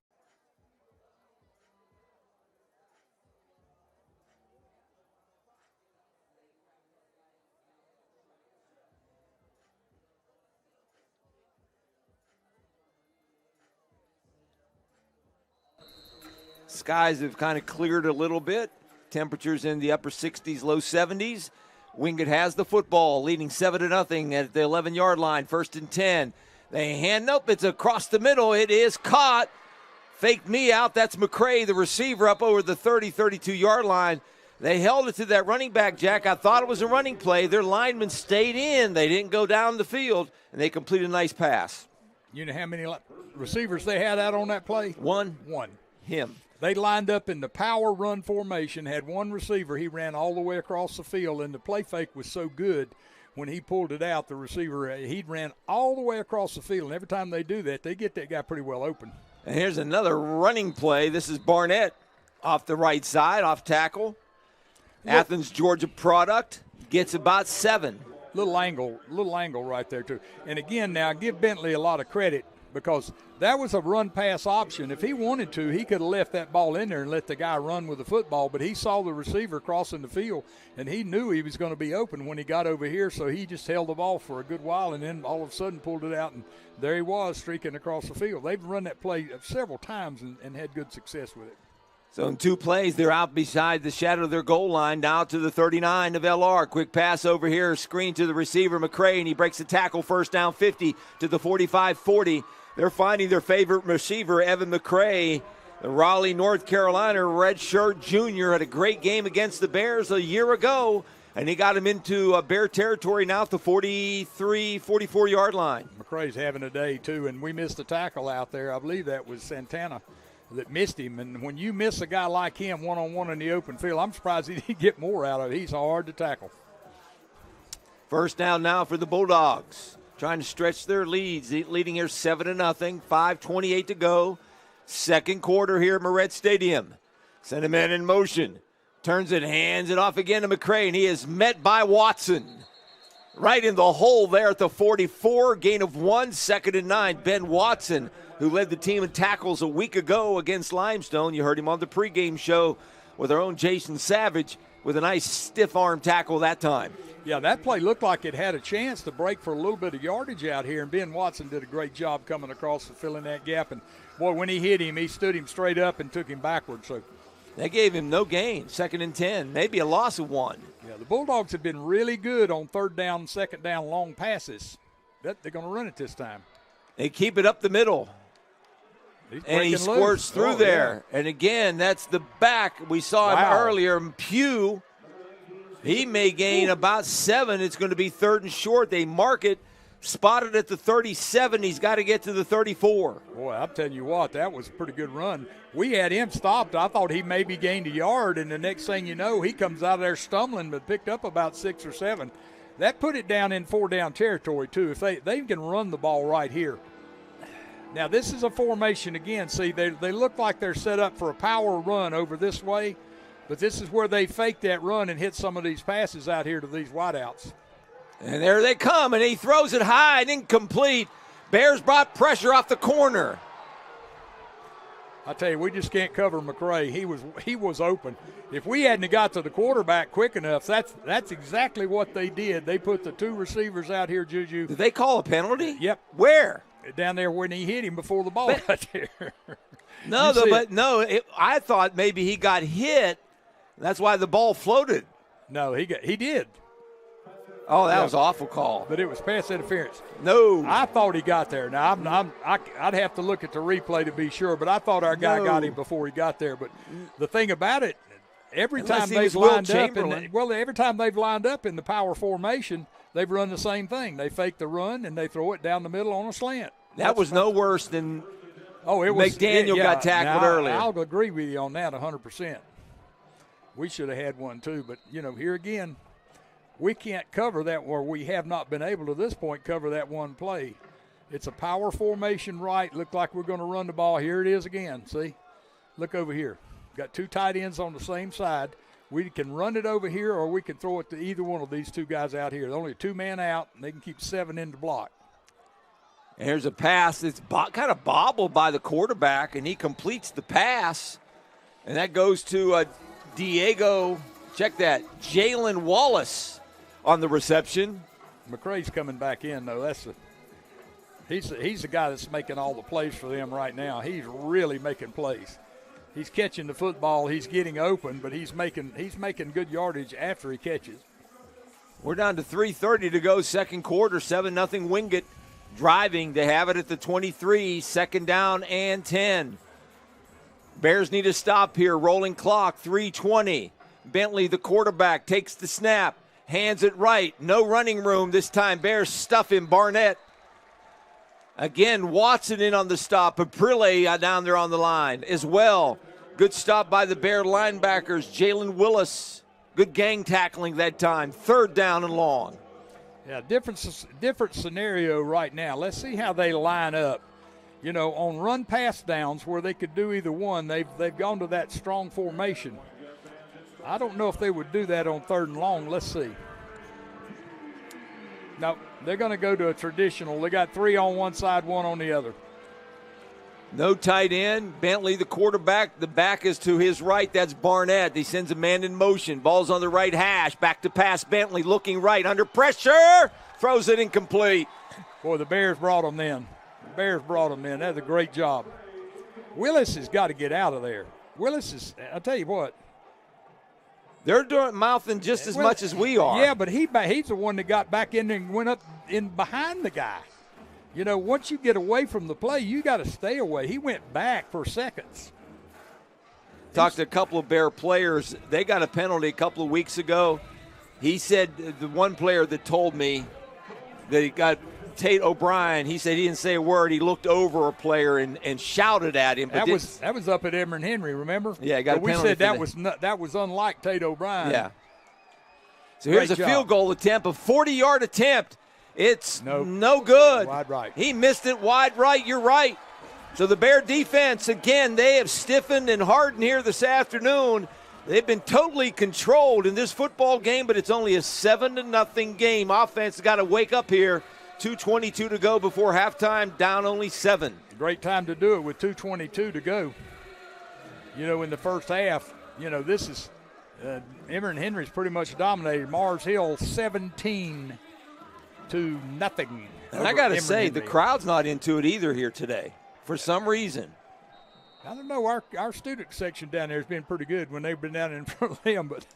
Skies have kind of cleared a little bit. Temperatures in the upper 60s, low 70s. Wingate has the football, leading 7-0 at the 11-yard line. 1st and 10. They hand up. It's across the middle. It is caught. Faked me out. That's McCray, the receiver, up over the 32-yard line. They held it to that running back, Jack. I thought it was a running play. Their linemen stayed in. They didn't go down the field, and they completed a nice pass. You know how many receivers they had out on that play? One. Him. They lined up in the power run formation, had one receiver. He ran all the way across the field, and the play fake was so good when he pulled it out, the receiver, he ran all the way across the field. And every time they do that, they get that guy pretty well open. And here's another running play. This is Barnett off the right side, off tackle. Athens, Georgia product, gets about 7. Little angle right there, too. And, again, now give Bentley a lot of credit because that was a run-pass option. If he wanted to, he could have left that ball in there and let the guy run with the football, but he saw the receiver crossing the field, and he knew he was going to be open when he got over here, so he just held the ball for a good while and then all of a sudden pulled it out, and there he was streaking across the field. They've run that play several times and had good success with it. So in 2 plays, they're out beside the shadow of their goal line, now to the 39 of LR. Quick pass over here, screen to the receiver, McCray, and he breaks the tackle, 1st down 50 to the 45-40. They're finding their favorite receiver, Evan McCray, the Raleigh, North Carolina redshirt junior, had a great game against the Bears a year ago, and he got him into Bear territory now at the 43, 44-yard line. McCray's having a day, too, and we missed a tackle out there. I believe that was Santana that missed him, and when you miss a guy like him one-on-one in the open field, I'm surprised he didn't get more out of it. He's hard to tackle. 1st down now for the Bulldogs. Trying to stretch their leads, leading here 7-0, 5:28 to go. 2nd quarter here at Moret Stadium. Send a man in motion. Turns it, hands it off again to McCray, and he is met by Watson. Right in the hole there at the 44, gain of 1, 2nd and 9. Ben Watson, who led the team in tackles a week ago against Limestone. You heard him on the pregame show with our own Jason Savage with a nice stiff arm tackle that time. Yeah, that play looked like it had a chance to break for a little bit of yardage out here, and Ben Watson did a great job coming across and filling that gap. And, boy, when he hit him, he stood him straight up and took him backwards. So they gave him no gain, 2nd and 10, maybe a loss of 1. Yeah, the Bulldogs have been really good on 3rd down, 2nd down long passes. They're going to run it this time. They keep it up the middle. And he squirts through there. Yeah. And, again, that's the back. We saw him earlier, Pugh. He may gain about 7. It's going to be 3rd and short. They mark it, spotted at the 37. He's got to get to the 34. Boy, I'm telling you what, that was a pretty good run. We had him stopped. I thought he maybe gained a yard, and the next thing you know, he comes out of there stumbling, but picked up about 6 or 7. That put it down in 4-down territory, too. If they can run the ball right here. Now, this is a formation again. See, they look like they're set up for a power run over this way. But this is where they fake that run and hit some of these passes out here to these wideouts. And there they come, and he throws it high and incomplete. Bears brought pressure off the corner. I tell you, we just can't cover McCray. He was open. If we hadn't got to the quarterback quick enough, that's exactly what they did. They put the 2 receivers out here, Juju. Did they call a penalty? Yep. Where? Down there when he hit him before the ball got there. I thought maybe he got hit. That's why the ball floated. No, he did. Oh, that was an awful call. But it was pass interference. No. I thought he got there. Now, I'd have to look at the replay to be sure, but I thought our guy got him before he got there. But the thing about it, every time they've lined up in the power formation, they've run the same thing. They fake the run, and they throw it down the middle on a slant. That was no worse than Oh, it was. McDaniel got tackled earlier. I'll agree with you on that 100%. We should have had one too, but, here again, we can't cover that, or we have not been able to this point cover that one play. It's a power formation right. Looked like we're going to run the ball. Here it is again. See? Look over here. Got two tight ends on the same side. We can run it over here, or we can throw it to either one of these two guys out here. They're only a two-man out, and they can keep 7 in the block. And here's a pass that's kind of bobbled by the quarterback, and he completes the pass. And that goes to Diego, check that, Jalen Wallace on the reception. McCray's coming back in, though. He's the guy that's making all the plays for them right now. He's really making plays. He's catching the football. He's getting open, but he's making good yardage after he catches. We're down to 3:30 to go, second quarter, 7-0 Wingate. Driving to have it at the 23, second down and 10. Bears need a stop here, rolling clock, 3:20. Bentley, the quarterback, takes the snap, hands it right, no running room this time. Bears stuff him, Barnett. Again, Watson in on the stop, Aprile down there on the line as well. Good stop by the Bear linebackers, Jalen Willis. Good gang tackling that time, third down and long. Yeah, different scenario right now. Let's see how they line up. On run pass downs where they could do either one, they've gone to that strong formation. I don't know if they would do that on third and long. Let's see. No, they're going to go to a traditional. They got 3 on one side, 1 on the other. No tight end. Bentley, the quarterback. The back is to his right. That's Barnett. He sends a man in motion. Ball's on the right hash. Back to pass. Bentley looking right. Under pressure. Throws it incomplete. Boy, the Bears brought him in. That's a great job. Willis has got to get out of there. I'll tell you what. They're mouthing just as much as we are. Yeah, but he's the one that got back in there and went up in behind the guy. Once you get away from the play, you got to stay away. He went back for seconds. Talked to a couple of Bear players. They got a penalty a couple of weeks ago. He said, the one player that told me that he got Tate O'Brien, he said he didn't say a word. He looked over a player and shouted at him. But that was up at Emory Henry, remember? Yeah, he got a penalty. We said that was unlike Tate O'Brien. Yeah. So here's a field goal attempt, a 40-yard attempt. It's no good. Wide right. He missed it wide right. You're right. So the Bear defense, again, they have stiffened and hardened here this afternoon. They've been totally controlled in this football game, but it's only a 7-0 game. Offense has got to wake up here. 2:22 to go before halftime, down only 7. Great time to do it with 2:22 to go. In the first half, this is Emory Henry's pretty much dominated. Mars Hill 17-0. And I got to say, the crowd's not into it either here today for some reason. I don't know. Our student section down there has been pretty good when they've been down in front of them. But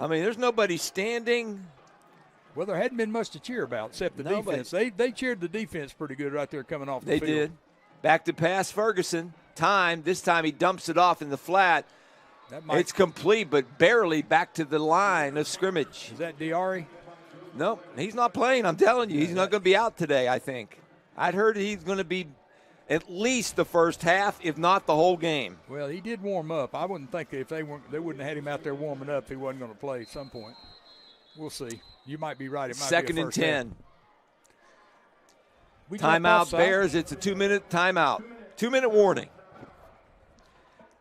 there's nobody standing. Well, there hadn't been much to cheer about except the defense. They cheered the defense pretty good right there coming off the field. They did. Back to pass, Ferguson. This time he dumps it off in the flat. It's complete, but barely back to the line of scrimmage. Is that Diari? Nope, he's not playing. I'm telling you, he's not going to be out today, I think. I'd heard he's going to be at least the first half, if not the whole game. Well, he did warm up. I wouldn't think if they wouldn't have had him out there warming up if he wasn't going to play at some point. We'll see. You might be right. It might Second be and 10. Timeout, Bears. It's a 2-minute timeout. 2-minute warning.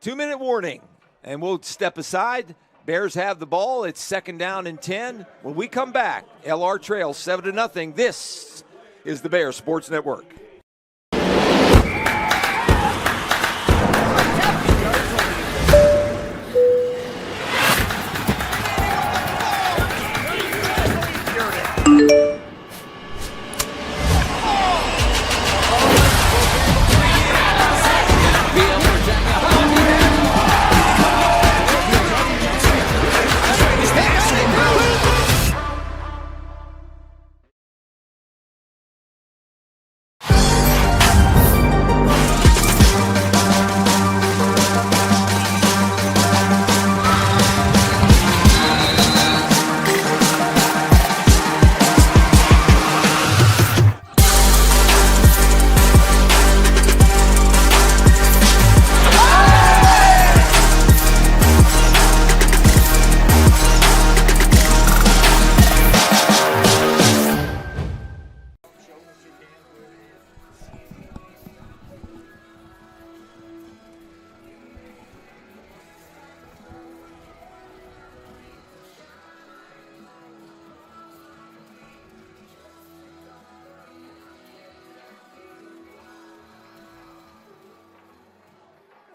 2-minute warning. And we'll step aside. Bears have the ball. It's second down and 10. When we come back, LR trails 7-0. This is the Bears Sports Network.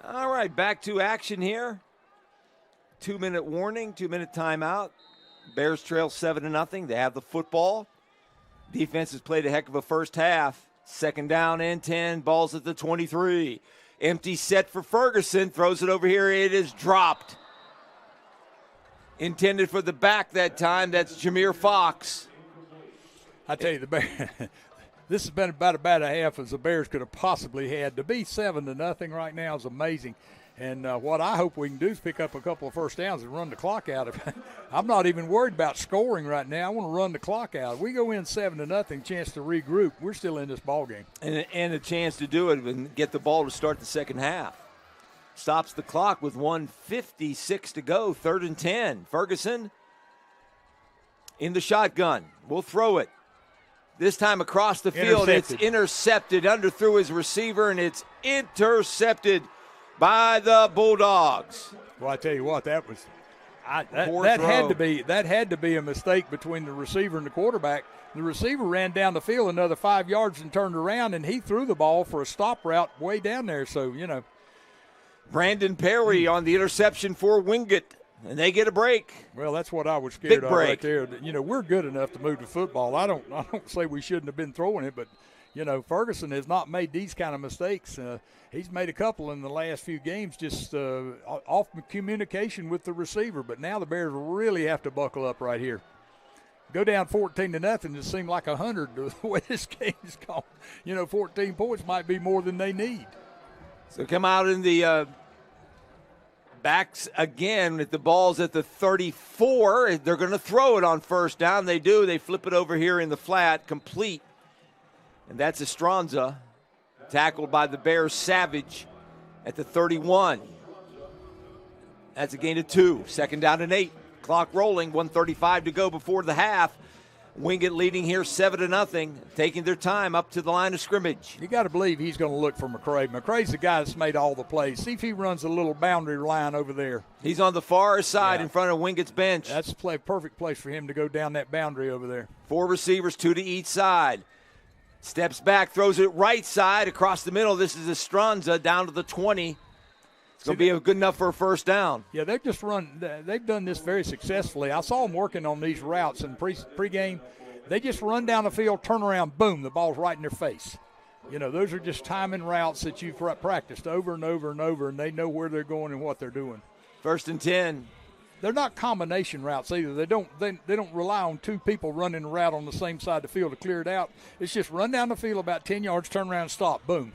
All right, back to action here. 2-minute warning, 2-minute timeout. Bears trail 7-0. They have the football. Defense has played a heck of a first half. 2nd down and 10. Ball's at the 23. Empty set for Ferguson. Throws it over here. It is dropped. Intended for the back that time. That's Jameer Fox. I tell you, the Bears, this has been about a bad half as the Bears could have possibly had. To be 7-0 right now is amazing. And what I hope we can do is pick up a couple of first downs and run the clock out. I'm not even worried about scoring right now. I want to run the clock out. If we go in 7-0, chance to regroup, we're still in this ball game. And a chance to do it and get the ball to start the second half. Stops the clock with 1:56 to go, 3rd and 10. Ferguson in the shotgun. We'll throw it. This time across the field, it's intercepted. Underthrew his receiver, and it's intercepted by the Bulldogs. Well, I tell you what, that had to be a mistake between the receiver and the quarterback. The receiver ran down the field another 5 yards and turned around, and he threw the ball for a stop route way down there. So, Brandon Perry on the interception for Wingate, and they get a break. Well, that's what I was scared of right there. We're good enough to move the football. I don't say we shouldn't have been throwing it, but Ferguson has not made these kind of mistakes. He's made a couple in the last few games, just off communication with the receiver. But now the Bears really have to buckle up right here. Go down 14-0. It seemed like 100 the way this game's gone. 14 points might be more than they need. So come out in the backs again with the ball's at the 34. They're going to throw it on first down. They do. They flip it over here in the flat, complete. And that's Estranza, tackled by the Bears Savage at the 31. That's a gain of 2. 2nd down and 8. Clock rolling, 1:35 to go before the half. Wingate leading here 7-0, taking their time up to the line of scrimmage. You got to believe he's going to look for McCray. McCray's the guy that's made all the plays. See if he runs a little boundary line over there. He's on the far side in front of Wingate's bench. That's a perfect place for him to go down that boundary over there. 4 receivers, 2 to each side. Steps back, throws it right side across the middle. This is Estranza down to the 20. It's going to be good enough for a first down. Yeah, they've done this very successfully. I saw them working on these routes in pregame. They just run down the field, turn around, boom, the ball's right in their face. Those are just timing routes that you've practiced over and over and over, and they know where they're going and what they're doing. 1st and 10. They're not combination routes either. They don't rely on 2 people running a route on the same side of the field to clear it out. It's just run down the field about 10 yards, turn around, stop, boom.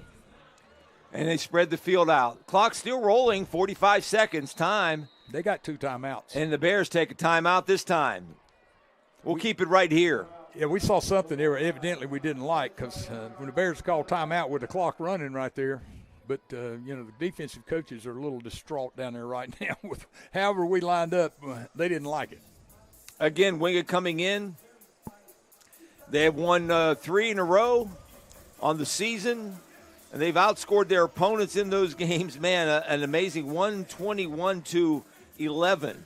And they spread the field out. Clock still rolling, 45 seconds, time. They got 2 timeouts. And the Bears take a timeout this time. We'll keep it right here. Yeah, we saw something there evidently we didn't like because when the Bears called timeout with the clock running right there. But, the defensive coaches are a little distraught down there right now with however we lined up. They didn't like it. Again, Wingate coming in. They have won 3 in a row on the season, and they've outscored their opponents in those games. Man, an amazing 121-11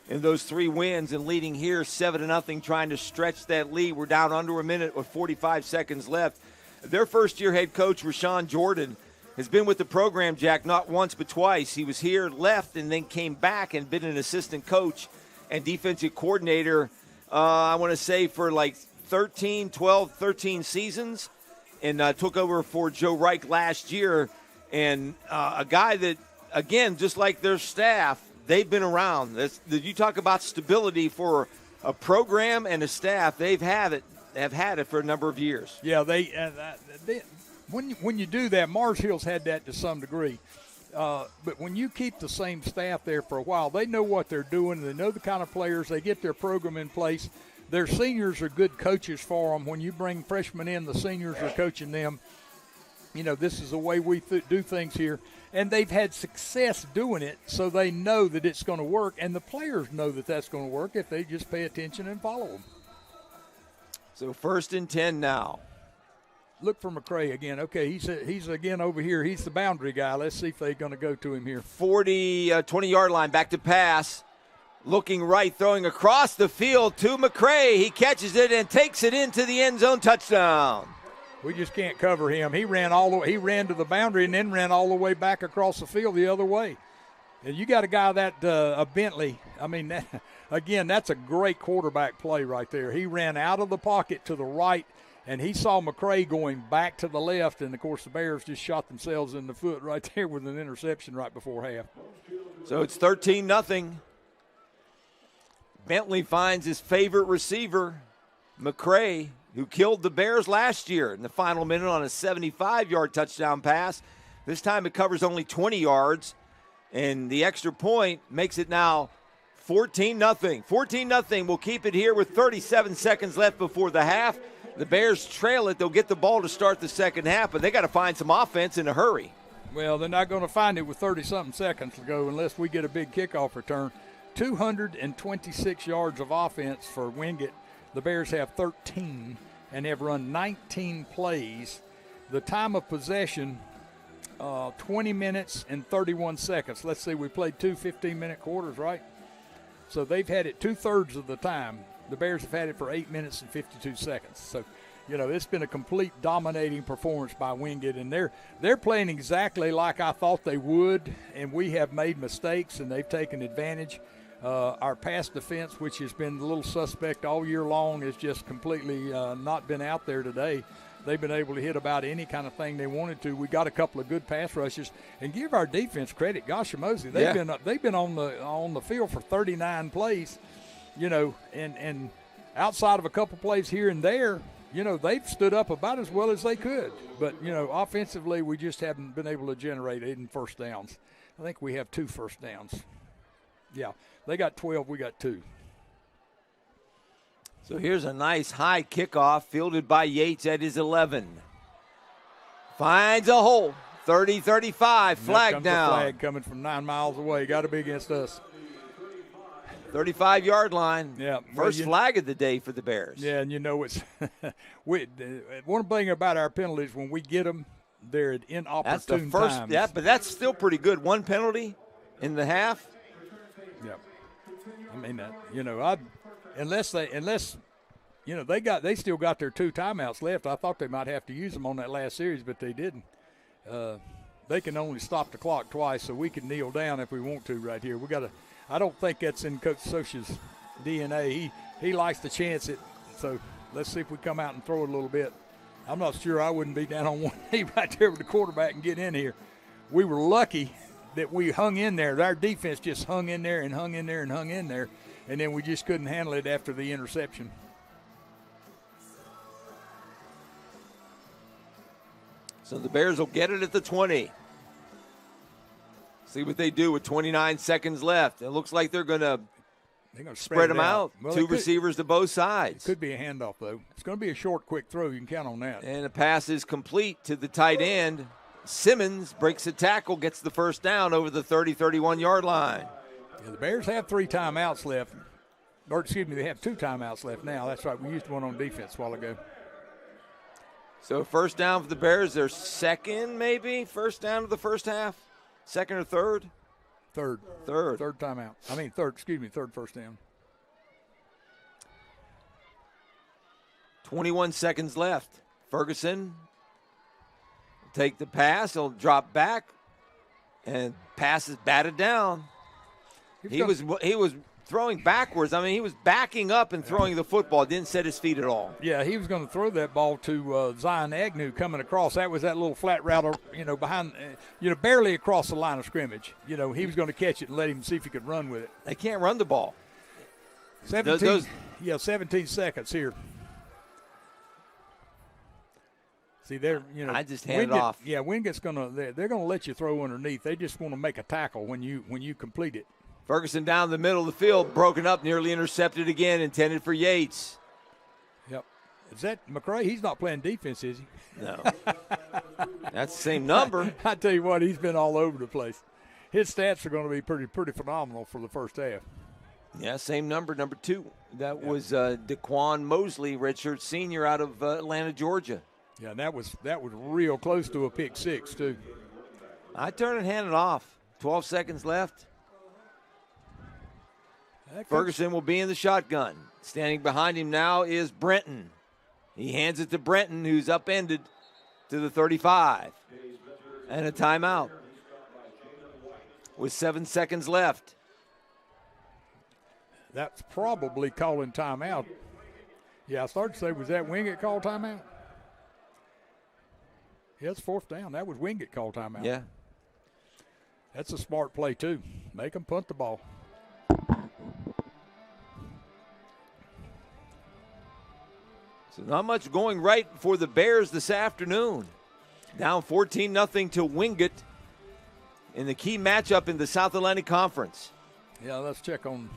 in those 3 wins, and leading here 7-0, trying to stretch that lead. We're down under a minute with 45 seconds left. Their first-year head coach, Rashawn Jordan, has been with the program, Jack, not once but twice. He was here, left, and then came back and been an assistant coach and defensive coordinator, I want to say, for like 13 seasons, and took over for Joe Reich last year. And a guy that, again, just like their staff, they've been around. You talk about stability for a program and a staff. They've had it for a number of years. Yeah, when you do that, Mars Hill's had that to some degree. But when you keep the same staff there for a while, they know what they're doing. They know the kind of players. They get their program in place. Their seniors are good coaches for them. When you bring freshmen in, the seniors are coaching them. This is the way we do things here. And they've had success doing it, so they know that it's going to work. And the players know that that's going to work if they just pay attention and follow them. So 1st and 10 now. Look for McCray again. Okay, he's again over here. He's the boundary guy. Let's see if they're going to go to him here. 20-yard line, back to pass. Looking right, throwing across the field to McCray. He catches it and takes it into the end zone. Touchdown. We just can't cover him. He ran to the boundary and then ran all the way back across the field the other way. And you got a guy that Bentley. I mean, that's a great quarterback play right there. He ran out of the pocket to the right, and he saw McCray going back to the left. And of course, the Bears just shot themselves in the foot right there with an interception right before half. So it's 13-0. Bentley finds his favorite receiver, McCray, who killed the Bears last year in the final minute on a 75-yard touchdown pass. This time it covers only 20 yards, and the extra point makes it now 14-0. 14-0. We'll keep it here with 37 seconds left before the half. The Bears trail it. They'll get the ball to start the second half, but they got to find some offense in a hurry. Well, they're not going to find it with 30-something seconds to go unless we get a big kickoff return. 226 yards of offense for Wingate. The Bears have 13 and have run 19 plays. The time of possession, 20 minutes and 31 seconds. Let's see, we played 2 15-minute quarters, right? So they've had it 2/3 of the time. The Bears have had it for 8 minutes and 52 seconds. So, it's been a complete dominating performance by Wingate, and they're playing exactly like I thought they would, and we have made mistakes, and they've taken advantage. Our pass defense, which has been a little suspect all year long, has just completely not been out there today. They've been able to hit about any kind of thing they wanted to. We got a couple of good pass rushes, and give our defense credit. Gosh, Mosey, they've been on the field for 39 plays, and outside of a couple plays here and there, they've stood up about as well as they could. But offensively, we just haven't been able to generate any first downs. I think we have 2 first downs. Yeah, they got 12, we got 2. So here's a nice high kickoff fielded by Yates at his 11. Finds a hole, 30-35, flag down. The flag coming from 9 miles away, got to be against us. 35-yard line. Yeah, first flag of the day for the Bears. Yeah, and it's one thing about our penalties, when we get them, they're at inopportune That's the first, times. Yeah, but that's still pretty good. 1 penalty in the half. Yeah, I mean, unless they still got their 2 timeouts left. I thought they might have to use them on that last series, but they didn't. They can only stop the clock twice, so we can kneel down if we want to right here. I don't think that's in Coach Socha's DNA. He likes to chance it, so let's see if we come out and throw it a little bit. I'm not sure I wouldn't be down on one knee right there with the quarterback and get in here. We were lucky that we hung in there. Our defense just hung in there and hung in there and hung in there, and then we just couldn't handle it after the interception. So the Bears will get it at the 20. See what they do with 29 seconds left. It looks like they're going to spread them out. Well, 2 receivers to both sides. It could be a handoff, though. It's going to be a short, quick throw. You can count on that. And the pass is complete to the tight end. Simmons breaks a tackle, gets the first down over the 30-31-yard line. Yeah, the Bears have 3 timeouts left. Or, excuse me, they have 2 timeouts left now. That's right. We used one on defense a while ago. So first down for the Bears. Their second, maybe, first down of the first half? Second or third? Third. Third timeout. Third first down. 21 seconds left. Ferguson will take the pass. He'll drop back, and pass is batted down. He was throwing backwards. I mean, he was backing up and throwing the football. Didn't set his feet at all. Yeah, he was going to throw that ball to Zion Agnew coming across. That was that little flat route, behind, barely across the line of scrimmage. He was going to catch it and let him see if he could run with it. They can't run the ball. 17 seconds here. See, I just hand it off. Yeah, Wingate's they're going to let you throw underneath. They just want to make a tackle when you complete it. Ferguson down the middle of the field, broken up, nearly intercepted again, intended for Yates. Yep. Is that McCray? He's not playing defense, is he? No. That's the same number. I tell you what, he's been all over the place. His stats are going to be pretty phenomenal for the first half. Yeah, same number 2. That was Daquan Mosley, redshirt senior out of Atlanta, Georgia. Yeah, and that was real close to a pick 6 too. I turn and hand it off. 12 seconds left. Ferguson will be in the shotgun. Standing behind him now is Brenton. He hands it to Brenton, who's upended to the 35. And a timeout with 7 seconds left. That's probably calling timeout. Yeah, I started to say, was that Wingate call timeout? Yeah, it's 4th down. That was Wingate call timeout. Yeah. That's a smart play, too. Make them punt the ball. So not much going right for the Bears this afternoon. Down 14-0 to Wingate in the key matchup in the South Atlantic Conference. Yeah, let's check on.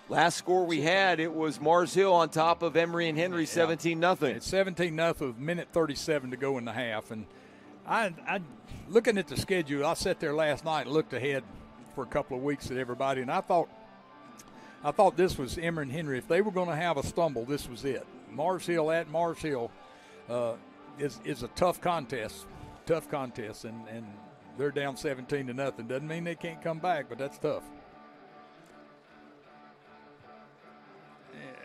Last score we had, it was Mars Hill on top of Emory and Henry, 17-0. It's 17-0 with minute 37 to go in the half. And I looking at the schedule, I sat there last night and looked ahead for a couple of weeks at everybody, and I thought this was Emory and Henry. If they were going to have a stumble, this was it. Mars Hill at Mars Hill is a tough contest, and they're down 17-0. Doesn't mean they can't come back, but that's tough.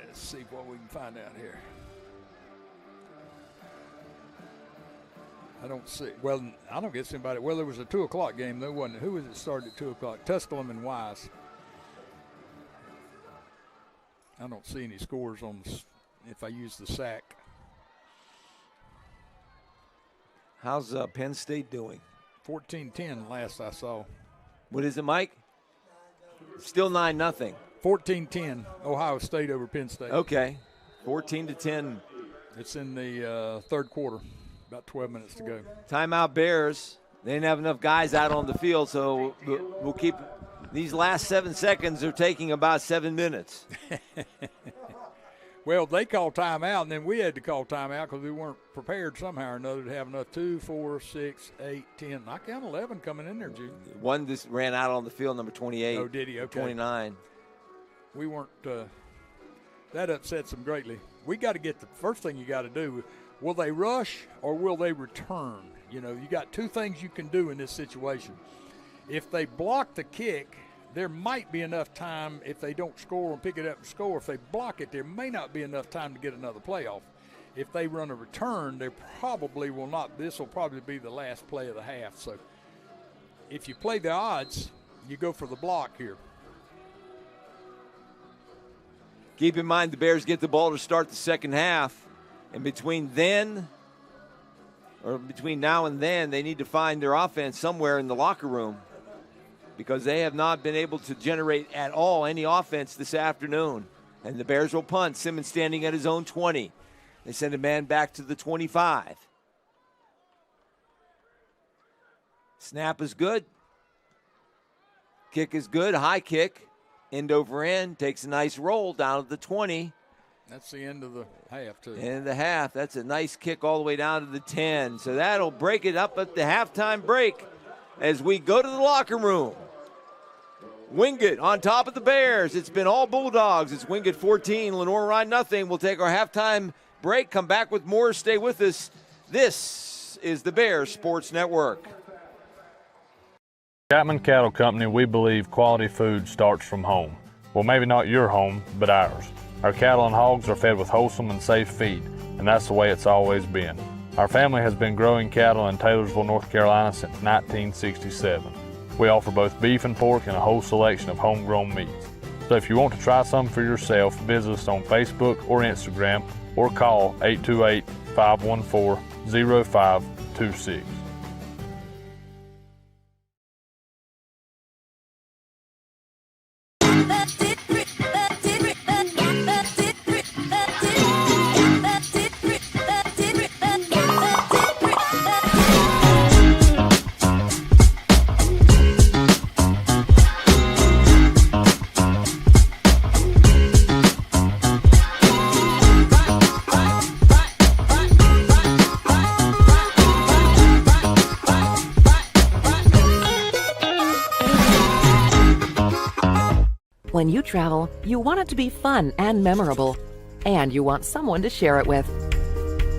Let's see what we can find out here. I don't see. Well, I don't get anybody. Well, there was a 2 o'clock game, though, wasn't it? Who was it started at 2 o'clock? Tusculum and Wise. I don't see any scores on if I use the SAC. How's Penn State doing? 14-10 last I saw. What is it, Mike? Still 9-0. 14-10, Ohio State over Penn State. Okay, 14-10. It's in the third quarter, about 12 minutes to go. Timeout Bears. They didn't have enough guys out on the field, so we'll keep these last 7 seconds are taking about 7 minutes. Well, they called timeout, and then we had to call timeout because we weren't prepared somehow or another to have enough. 2, 4, 6, 8, 10. I count 11 coming in there, Jude. One just ran out on the field, number 28. Oh, did he? Okay. 29. We weren't that upsets them greatly. We got to get the first thing you got to do. Will they rush or will they return? You know, you got 2 things you can do in this situation. If they block the kick, there might be enough time if they don't score and pick it up and score. If they block it, there may not be enough time to get another playoff. If they run a return, they probably will not. This will probably be the last play of the half. So if you play the odds, you go for the block here. Keep in mind the Bears get the ball to start the second half. And between now and then, they need to find their offense somewhere in the locker room because they have not been able to generate at all any offense this afternoon. And the Bears will punt. Simmons standing at his own 20. They send a man back to the 25. Snap is good. Kick is good. High kick. End over end. Takes a nice roll down to the 20. That's the end of the half, too. End of the half. That's a nice kick all the way down to the 10. So that'll break it up at the halftime break as we go to the locker room. Wingate on top of the Bears. It's been all Bulldogs. It's Wingate 14, Lenoir-Rhyne nothing. We'll take our halftime break. Come back with more. Stay with us. This is the Bears Sports Network. Chapman Cattle Company, we believe quality food starts from home. Well, maybe not your home, but ours. Our cattle and hogs are fed with wholesome and safe feed, and that's the way it's always been. Our family has been growing cattle in Taylorsville, North Carolina since 1967. We offer both beef and pork and a whole selection of homegrown meats. So if you want to try some for yourself, visit us on Facebook or Instagram or call 828-514-0526. When you travel, you want it to be fun and memorable, and you want someone to share it with.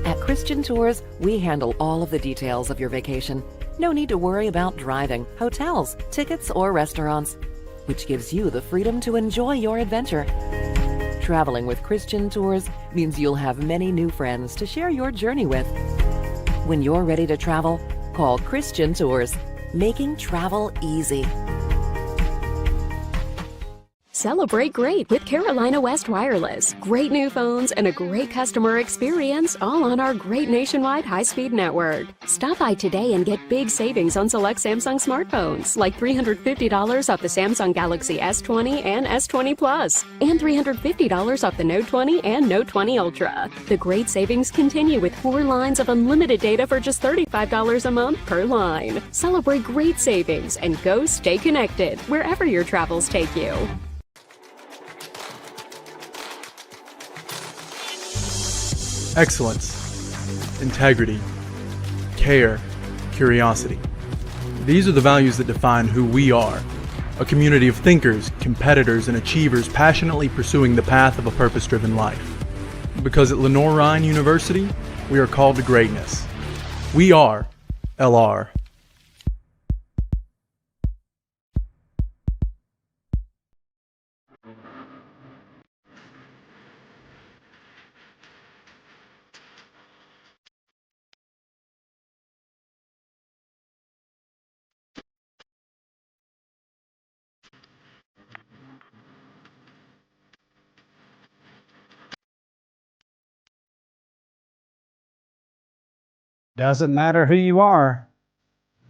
At Christian Tours, we handle all of the details of your vacation. No need to worry about driving, hotels, tickets, or restaurants, which gives you the freedom to enjoy your adventure. Traveling with Christian Tours means you'll have many new friends to share your journey with. When you're ready to travel, call Christian Tours, making travel easy. Celebrate great with Carolina West Wireless. Great new phones and a great customer experience, all on our great nationwide high-speed network. Stop by today and get big savings on select Samsung smartphones, like $350 off the Samsung Galaxy S20 and S20 Plus, and $350 off the Note 20 and Note 20 Ultra. The great savings continue with 4 lines of unlimited data for just $35 a month per line. Celebrate great savings and go stay connected wherever your travels take you. Excellence, integrity, care, curiosity. These are the values that define who we are. A community of thinkers, competitors, and achievers passionately pursuing the path of a purpose-driven life. Because at Lenoir-Rhyne University, we are called to greatness. We are LR. Doesn't matter who you are,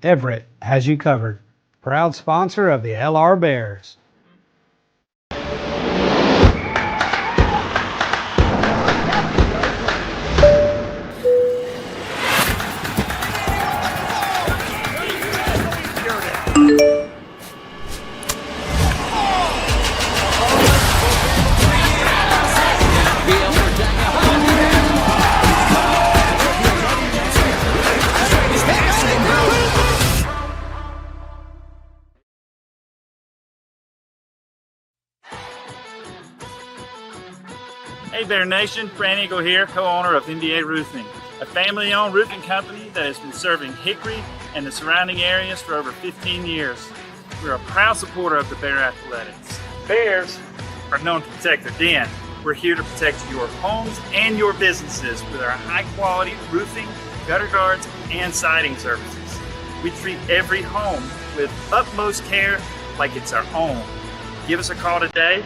Everett has you covered. Proud sponsor of the LR Bears. Hey Bear Nation, Fran Eagle here, co-owner of NBA Roofing, a family-owned roofing company that has been serving Hickory and the surrounding areas for over 15 years. We're a proud supporter of the Bear Athletics. Bears are known to protect their den. We're here to protect your homes and your businesses with our high-quality roofing, gutter guards, and siding services. We treat every home with utmost care like it's our own. Give us a call today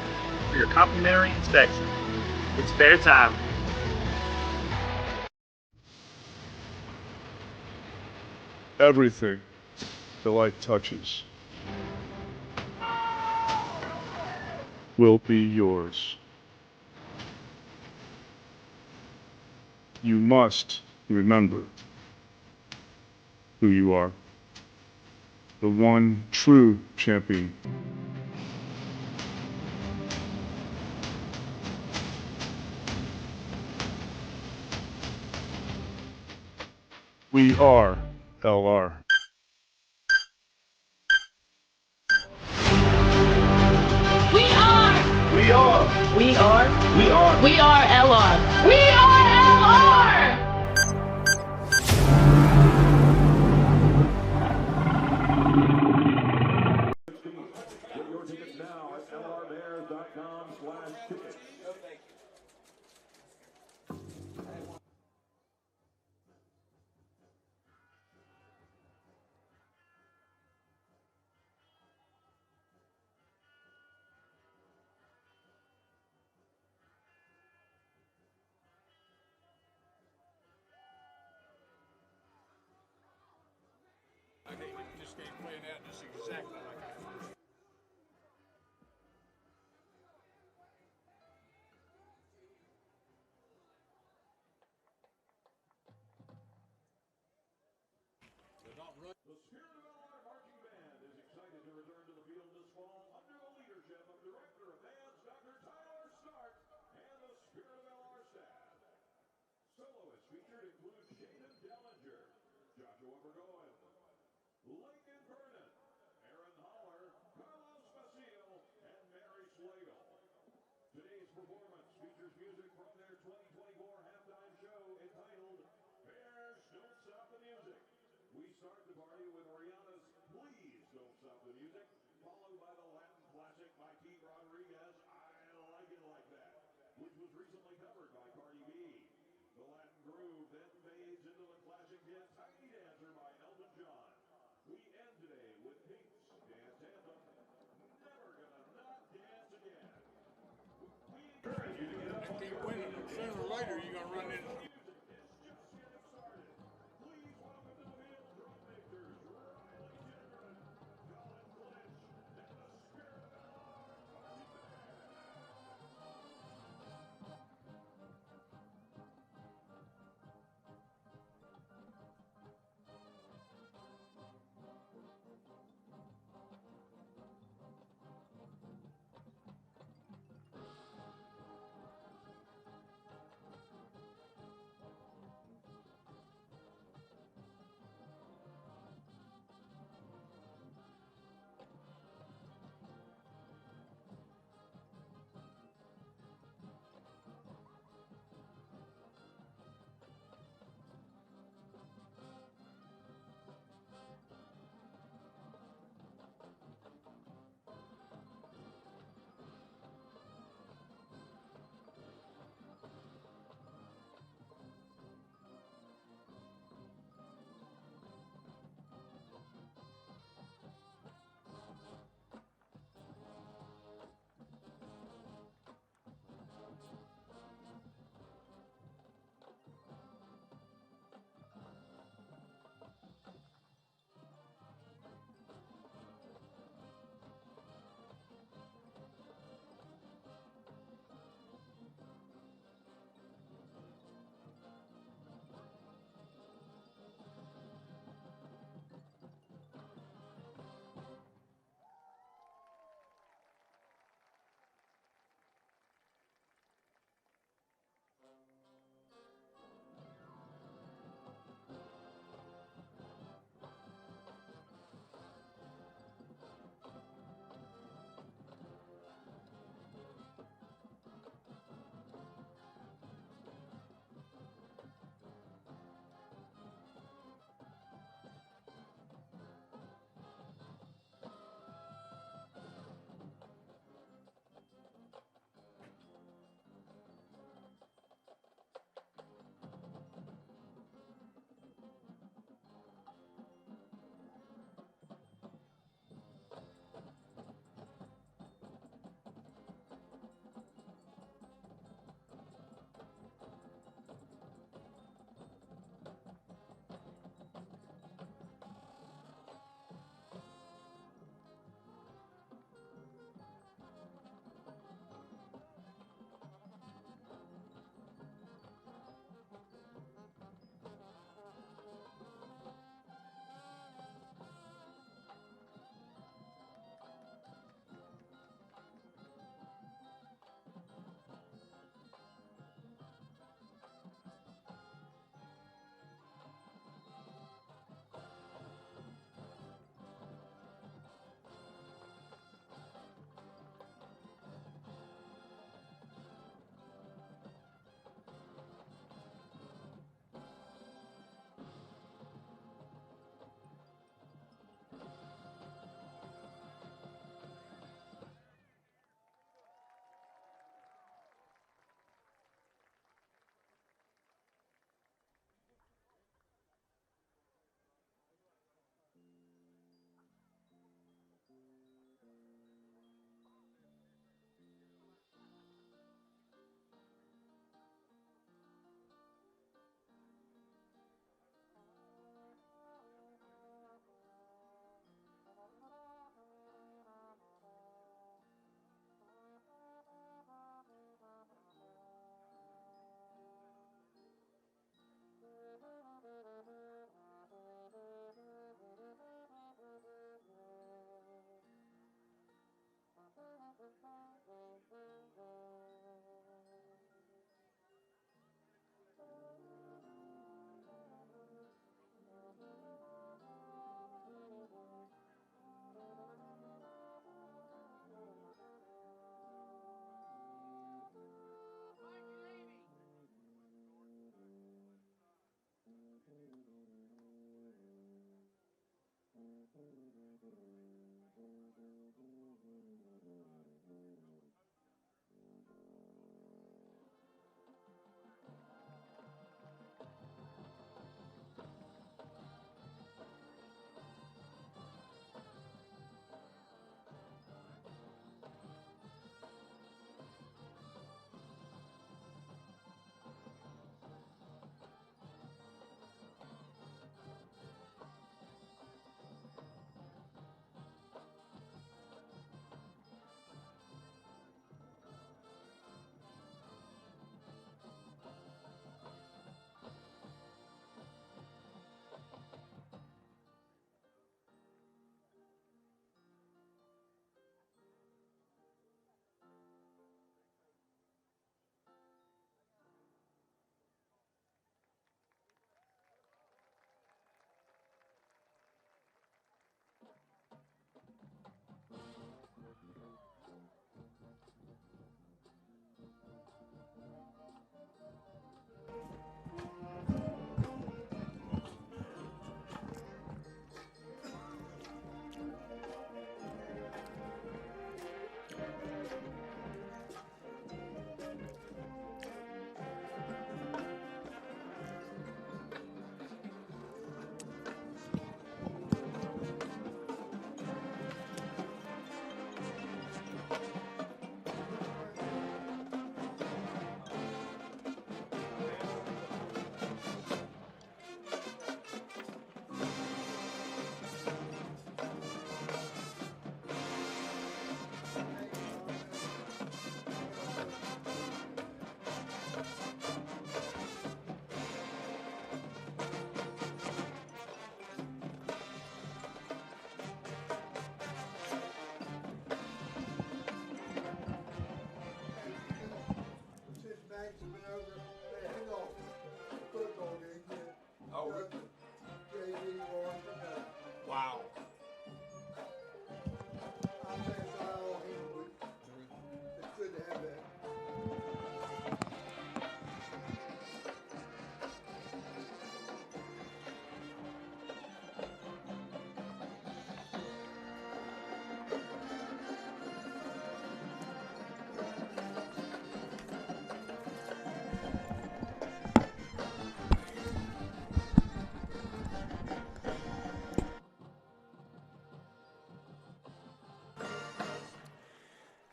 for your complimentary inspection. It's Bear time. Everything the light touches will be yours. You must remember who you are. The one true champion. We are LR. We are. We are. We are. We are. We are LR. We are LR. Get your tickets now at lrbears.com/tickets. This game playing out just exactly like I thought. The Spirit of LR Marching Band is excited to return to the field this fall under the leadership of Director of Bands Dr. Tyler Stark and the Spirit of LR staff. Soloists featured include Shaden Dellinger, Joshua Burgoyne, Lincoln Vernon, Aaron Holler, Carlos Basile, and Mary Slagle. Today's performance features music from their 2024 halftime show entitled Bears Don't Stop the Music. We start the party with Rihanna's Please Don't Stop the Music, followed by the Latin classic by T. Rodriguez, I Like It Like That. which was recently covered by Cardi B. The Latin groove then fades into the classic hit Tiny Dancer by Elton John. We end today with Pink's dance anthem, Never Gonna Not Dance Again. We encourage you to get up on Keep winning. Sooner or later, you're going to run into music is just getting started. Please welcome to the field drum makers, Riley Gingerin, Colin Clinch, and the Spirit of LR Marching Band.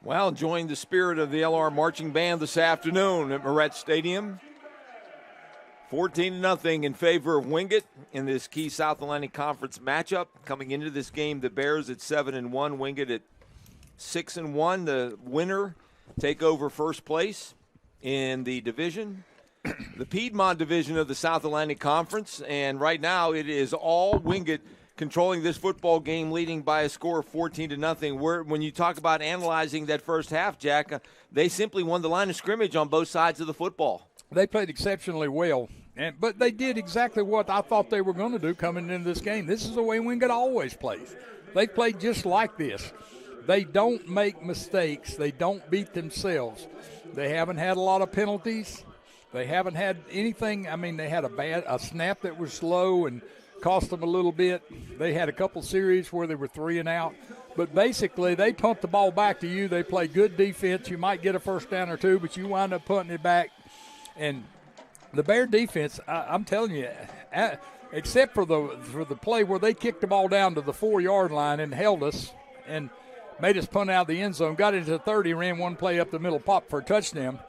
Well, enjoying the spirit of the LR marching band this afternoon at Moret Stadium. 14-0 in favor of Wingate in this key South Atlantic Conference matchup. Coming into this game, the Bears at 7-1, Wingate at 6-1. The winner take over first place in the division, the Piedmont division of the South Atlantic Conference. And right now it is all Wingate controlling this football game, leading by a score of 14-0. When you talk about analyzing that first half, Jack, they simply won the line of scrimmage on both sides of the football. They played exceptionally well, but they did exactly what I thought they were going to do coming into this game. This is the way Wingate always plays. They play just like this. They don't make mistakes. They don't beat themselves. They haven't had a lot of penalties. They haven't had anything. I mean, they had a snap that was slow and cost them a little bit. They had a couple series where they were 3 and out. But basically, they punt the ball back to you. They play good defense. You might get a first down or two, but you wind up punting it back. And the Bear defense, I'm telling you, except for the play where they kicked the ball down to the 4-yard line and held us and made us punt out of the end zone, got into the 30, ran one play up the middle, popped for a touchdown,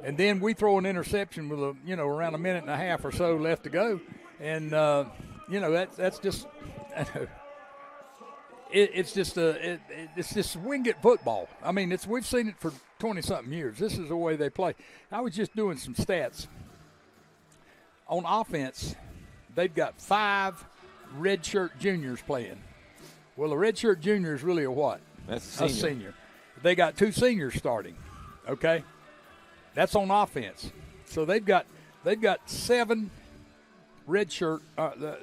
and then we throw an interception with around a minute and a half or so left to go, and that's just it's just Wingate football. I mean, we've seen it for 20-something years. This is the way they play. I was just doing some stats. On offense, they've got 5 redshirt juniors playing. Well, a redshirt junior is really a what? That's a senior. They got 2 seniors starting, okay? That's on offense. So they've got 7 redshirt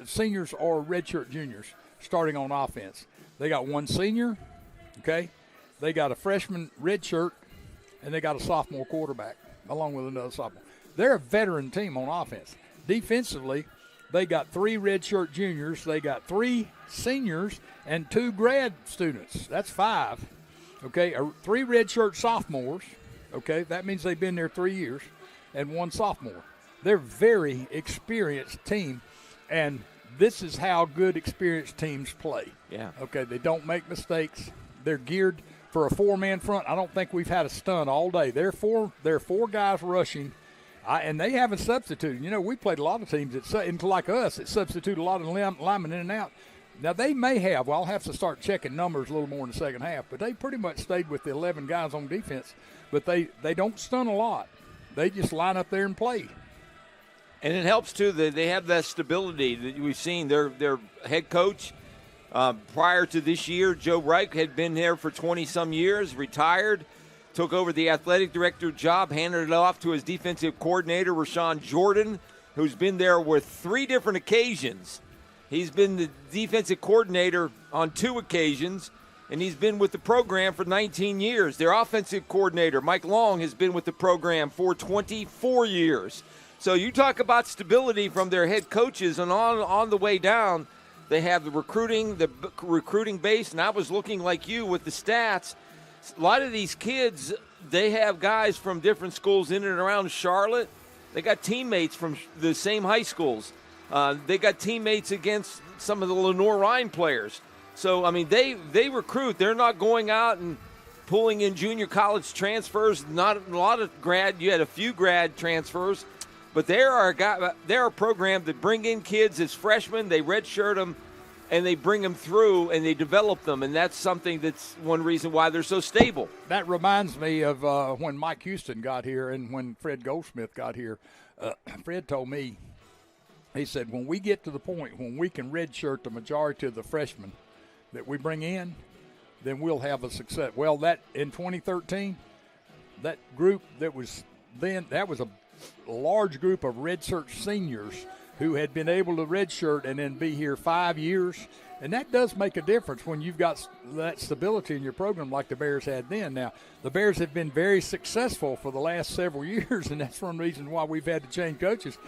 seniors or redshirt juniors starting on offense. They got 1 senior, okay? They got a freshman redshirt, and they got a sophomore quarterback along with another sophomore. They're a veteran team on offense. Defensively, they got 3 redshirt juniors. They got 3 seniors and 2 grad students. That's 5. Okay, 3 redshirt sophomores. Okay, that means they've been there 3 years, and 1 sophomore. They're a very experienced team, and this is how good experienced teams play. Yeah. Okay, they don't make mistakes. They're geared for a 4-man front. I don't think we've had a stunt all day. They're 4 guys rushing. And they haven't substituted. We played a lot of teams that, like us, that substitute a lot of linemen in and out. Now, they may have. Well, I'll have to start checking numbers a little more in the second half. But they pretty much stayed with the 11 guys on defense. But they don't stun a lot. They just line up there and play. And it helps, too, that they have that stability that we've seen. Their head coach, prior to this year, Joe Reich, had been there for 20-some years, retired. Took over the athletic director job, handed it off to his defensive coordinator, Rashawn Jordan, who's been there with 3 different occasions. He's been the defensive coordinator on 2 occasions, and he's been with the program for 19 years. Their offensive coordinator, Mike Long, has been with the program for 24 years. So you talk about stability from their head coaches, and on the way down, they have the recruiting base, and I was looking like you with the stats. A lot of these kids, they have guys from different schools in and around Charlotte. They got teammates from the same high schools. They got teammates against some of the Lenoir-Rhyne players. So, I mean, they recruit. They're not going out and pulling in junior college transfers. Not a lot of grad. You had a few grad transfers. But they're a program that bring in kids as freshmen. They redshirt them. And they bring them through, and they develop them, and that's something that's one reason why they're so stable. That reminds me of when Mike Houston got here and when Fred Goldsmith got here. Fred told me, he said, when we get to the point when we can redshirt the majority of the freshmen that we bring in, then we'll have a success. Well, that in 2013, that group that was a large group of redshirt seniors who had been able to redshirt and then be here 5 years. And that does make a difference when you've got that stability in your program like the Bears had then. Now, the Bears have been very successful for the last several years, and that's one reason why we've had to change coaches.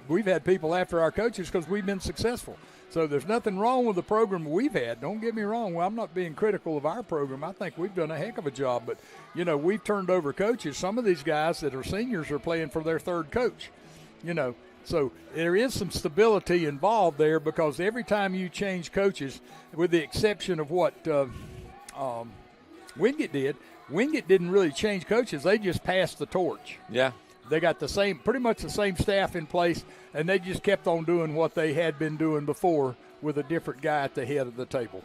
We've had people after our coaches because we've been successful. So there's nothing wrong with the program we've had. Don't get me wrong. Well, I'm not being critical of our program. I think we've done a heck of a job. But, we've turned over coaches. Some of these guys that are seniors are playing for their 3rd coach, So there is some stability involved there because every time you change coaches, with the exception of what Wingate did, Wingate didn't really change coaches. They just passed the torch. Yeah. They got pretty much the same staff in place, and they just kept on doing what they had been doing before with a different guy at the head of the table.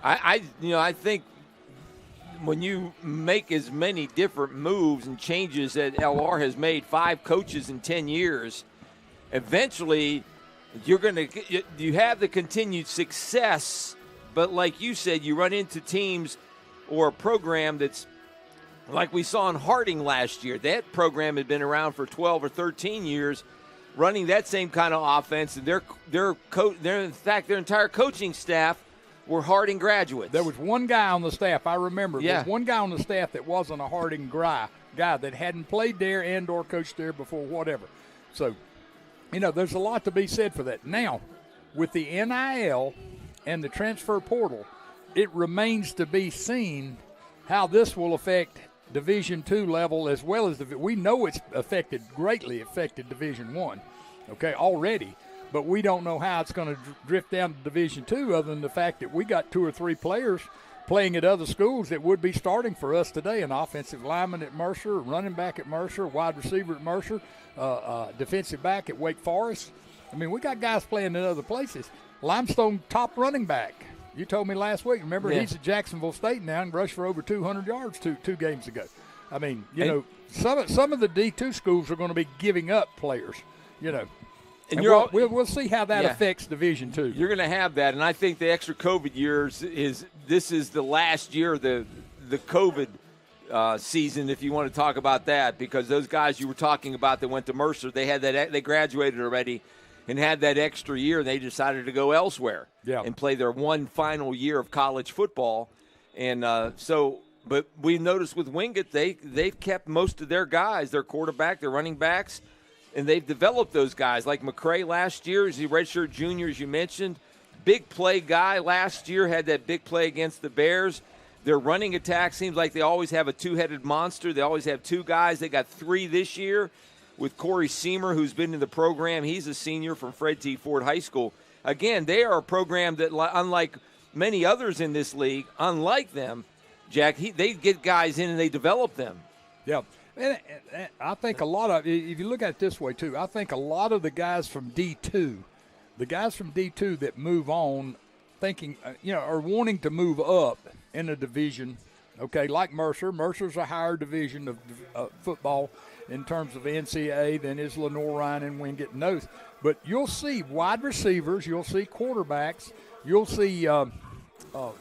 I think when you make as many different moves and changes that LR has made, 5 coaches in 10 years, eventually you have the continued success, but like you said, you run into teams or a program that's like we saw in Harding last year. That program had been around for 12 or 13 years, running that same kind of offense, and their entire coaching staff were Harding graduates. There was one guy on the staff, I remember. Yeah. There was one guy on the staff that wasn't a Harding guy that hadn't played there and or coached there before, whatever. So, there's a lot to be said for that. Now, with the NIL and the transfer portal, it remains to be seen how this will affect Division II level as well as we know it's greatly affected Division I, okay, already. But we don't know how it's going to drift down to Division II other than the fact that we got 2 or 3 players playing at other schools that would be starting for us today, an offensive lineman at Mercer, a running back at Mercer, a wide receiver at Mercer, defensive back at Wake Forest. I mean, we got guys playing in other places. Limestone top running back. You told me last week, remember, he's at Jacksonville State now and rushed for over 200 yards two games ago. I mean, some of the D2 schools are going to be giving up players, And we'll see how that affects Division II. You're going to have that, and I think the extra COVID years this is the last year of the COVID season, if you want to talk about that, because those guys you were talking about that went to Mercer, they graduated already and had that extra year, and they decided to go elsewhere and play their one final year of college football. And but we noticed with Wingate, they've kept most of their guys, their quarterback, their running backs, and they've developed those guys. Like McCray last year, is he redshirt junior, as you mentioned. Big play guy last year, had that big play against the Bears. Their running attack seems like they always have a 2-headed monster. They always have 2 guys. They got 3 this year with Corey Seamer, who's been in the program. He's a senior from Fred T. Ford High School. Again, they are a program that, unlike many others in this league, unlike them, Jack, they get guys in and they develop them. Yeah. And I think a lot of, if you look at it this way too, I think a lot of the guys from D2 that move on thinking, are wanting to move up in a division, okay, like Mercer. Mercer's a higher division of football in terms of NCAA than is Lenoir-Rhyne and Wingate and those. But you'll see wide receivers, you'll see quarterbacks, you'll see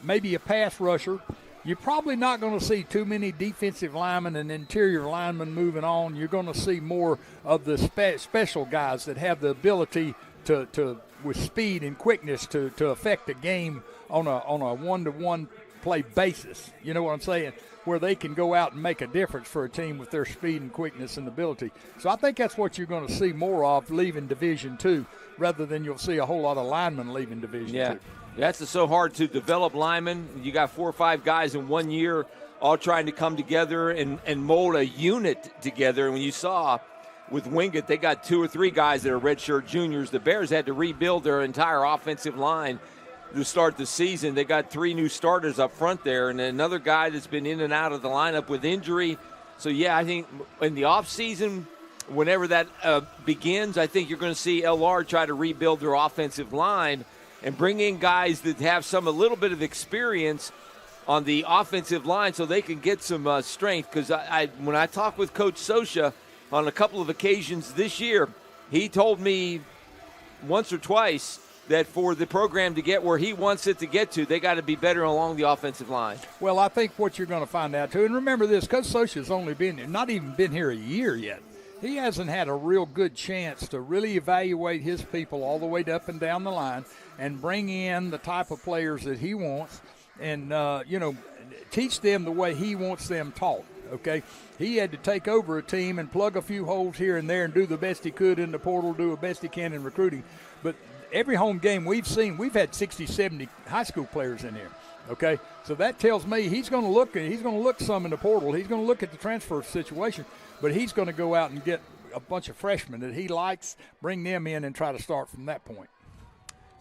maybe a pass rusher. You're probably not going to see too many defensive linemen and interior linemen moving on. You're going to see more of the special guys that have the ability to with speed and quickness to affect a game on a one-to-one play basis. You know what I'm saying? Where they can go out and make a difference for a team with their speed and quickness and ability. So I think that's what you're going to see more of leaving Division II rather than you'll see a whole lot of linemen leaving Division II. That's so hard to develop linemen. You got 4 or 5 guys in 1 year all trying to come together and mold a unit together. And when you saw with Wingate, they got 2 or 3 guys that are redshirt juniors. The Bears had to rebuild their entire offensive line to start the season. They got 3 new starters up front there and another guy that's been in and out of the lineup with injury. So, I think in the offseason, whenever that begins, I think you're going to see LR try to rebuild their offensive line and bring in guys that have a little bit of experience on the offensive line so they can get some strength. Because when I talked with Coach Sosha on a couple of occasions this year, he told me once or twice that for the program to get where he wants it to get to, they got to be better along the offensive line. Well, I think what you're going to find out, too, and remember this, Coach Sosha's only not even been here a year yet. He hasn't had a real good chance to really evaluate his people all the way up and down the line and bring in the type of players that he wants and, teach them the way he wants them taught, okay? He had to take over a team and plug a few holes here and there and do the best he could in the portal, do the best he can in recruiting. But every home game we've seen, we've had 60, 70 high school players in here, okay? So that tells me he's going to look some in the portal. He's going to look at the transfer situation. But he's going to go out and get a bunch of freshmen that he likes, bring them in, and try to start from that point.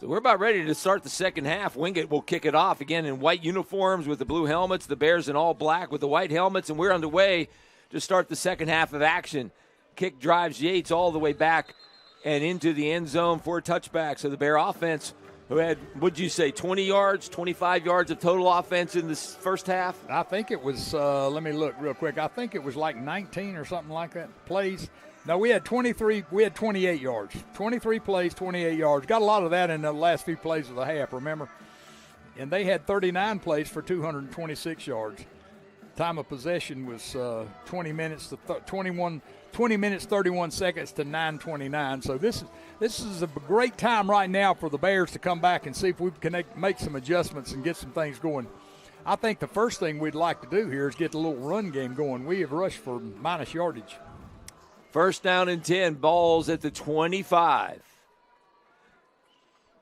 So we're about ready to start the second half. Wingate will kick it off again in white uniforms with the blue helmets. The Bears in all black with the white helmets, and we're underway to start the second half of action. Kick drives Yates all the way back and into the end zone for a touchback. So the Bear offense, who had, would you say, 20 yards, 25 yards of total offense in this first half? I think it was, let me look real quick. I think it was like 19 or something like that plays. No, we had 23. We had 28 yards. 23 plays, 28 yards. Got a lot of that in the last few plays of the half, remember? And they had 39 plays for 226 yards. Time of possession was 20 minutes, 31 seconds to 9:29. So this is a great time right now for the Bears to come back and see if we can make some adjustments and get some things going. I think the first thing we'd like to do here is get the little run game going. We have rushed for minus yardage. First down and 10, balls at the 25.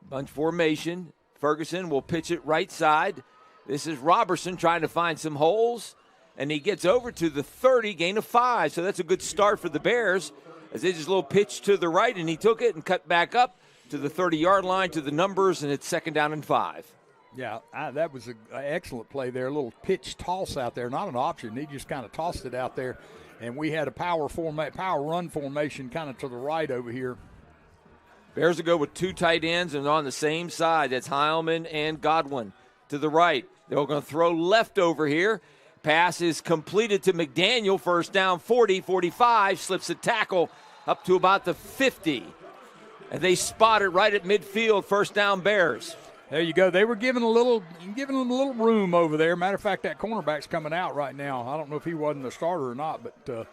Bunch formation. Ferguson will pitch it right side. This is Robertson trying to find some holes, and he gets over to the 30, gain of 5. So that's a good start for the Bears as they just a little pitch to the right, and he took it and cut back up to the 30-yard line to the numbers, and it's second down and 5. Yeah, that was an excellent play there. A little pitch toss out there, not an option. He just kind of tossed it out there. And we had a power run formation kind of to the right over here. Bears will go with two tight ends and on the same side. That's Heilman and Godwin to the right. They're going to throw left over here. Pass is completed to McDaniel. First down, 40, 45. Slips a tackle up to about the 50. And they spot it right at midfield. First down, Bears. There you go. They were giving them a little room over there. Matter of fact, that cornerback's coming out right now. I don't know if he wasn't the starter or not, but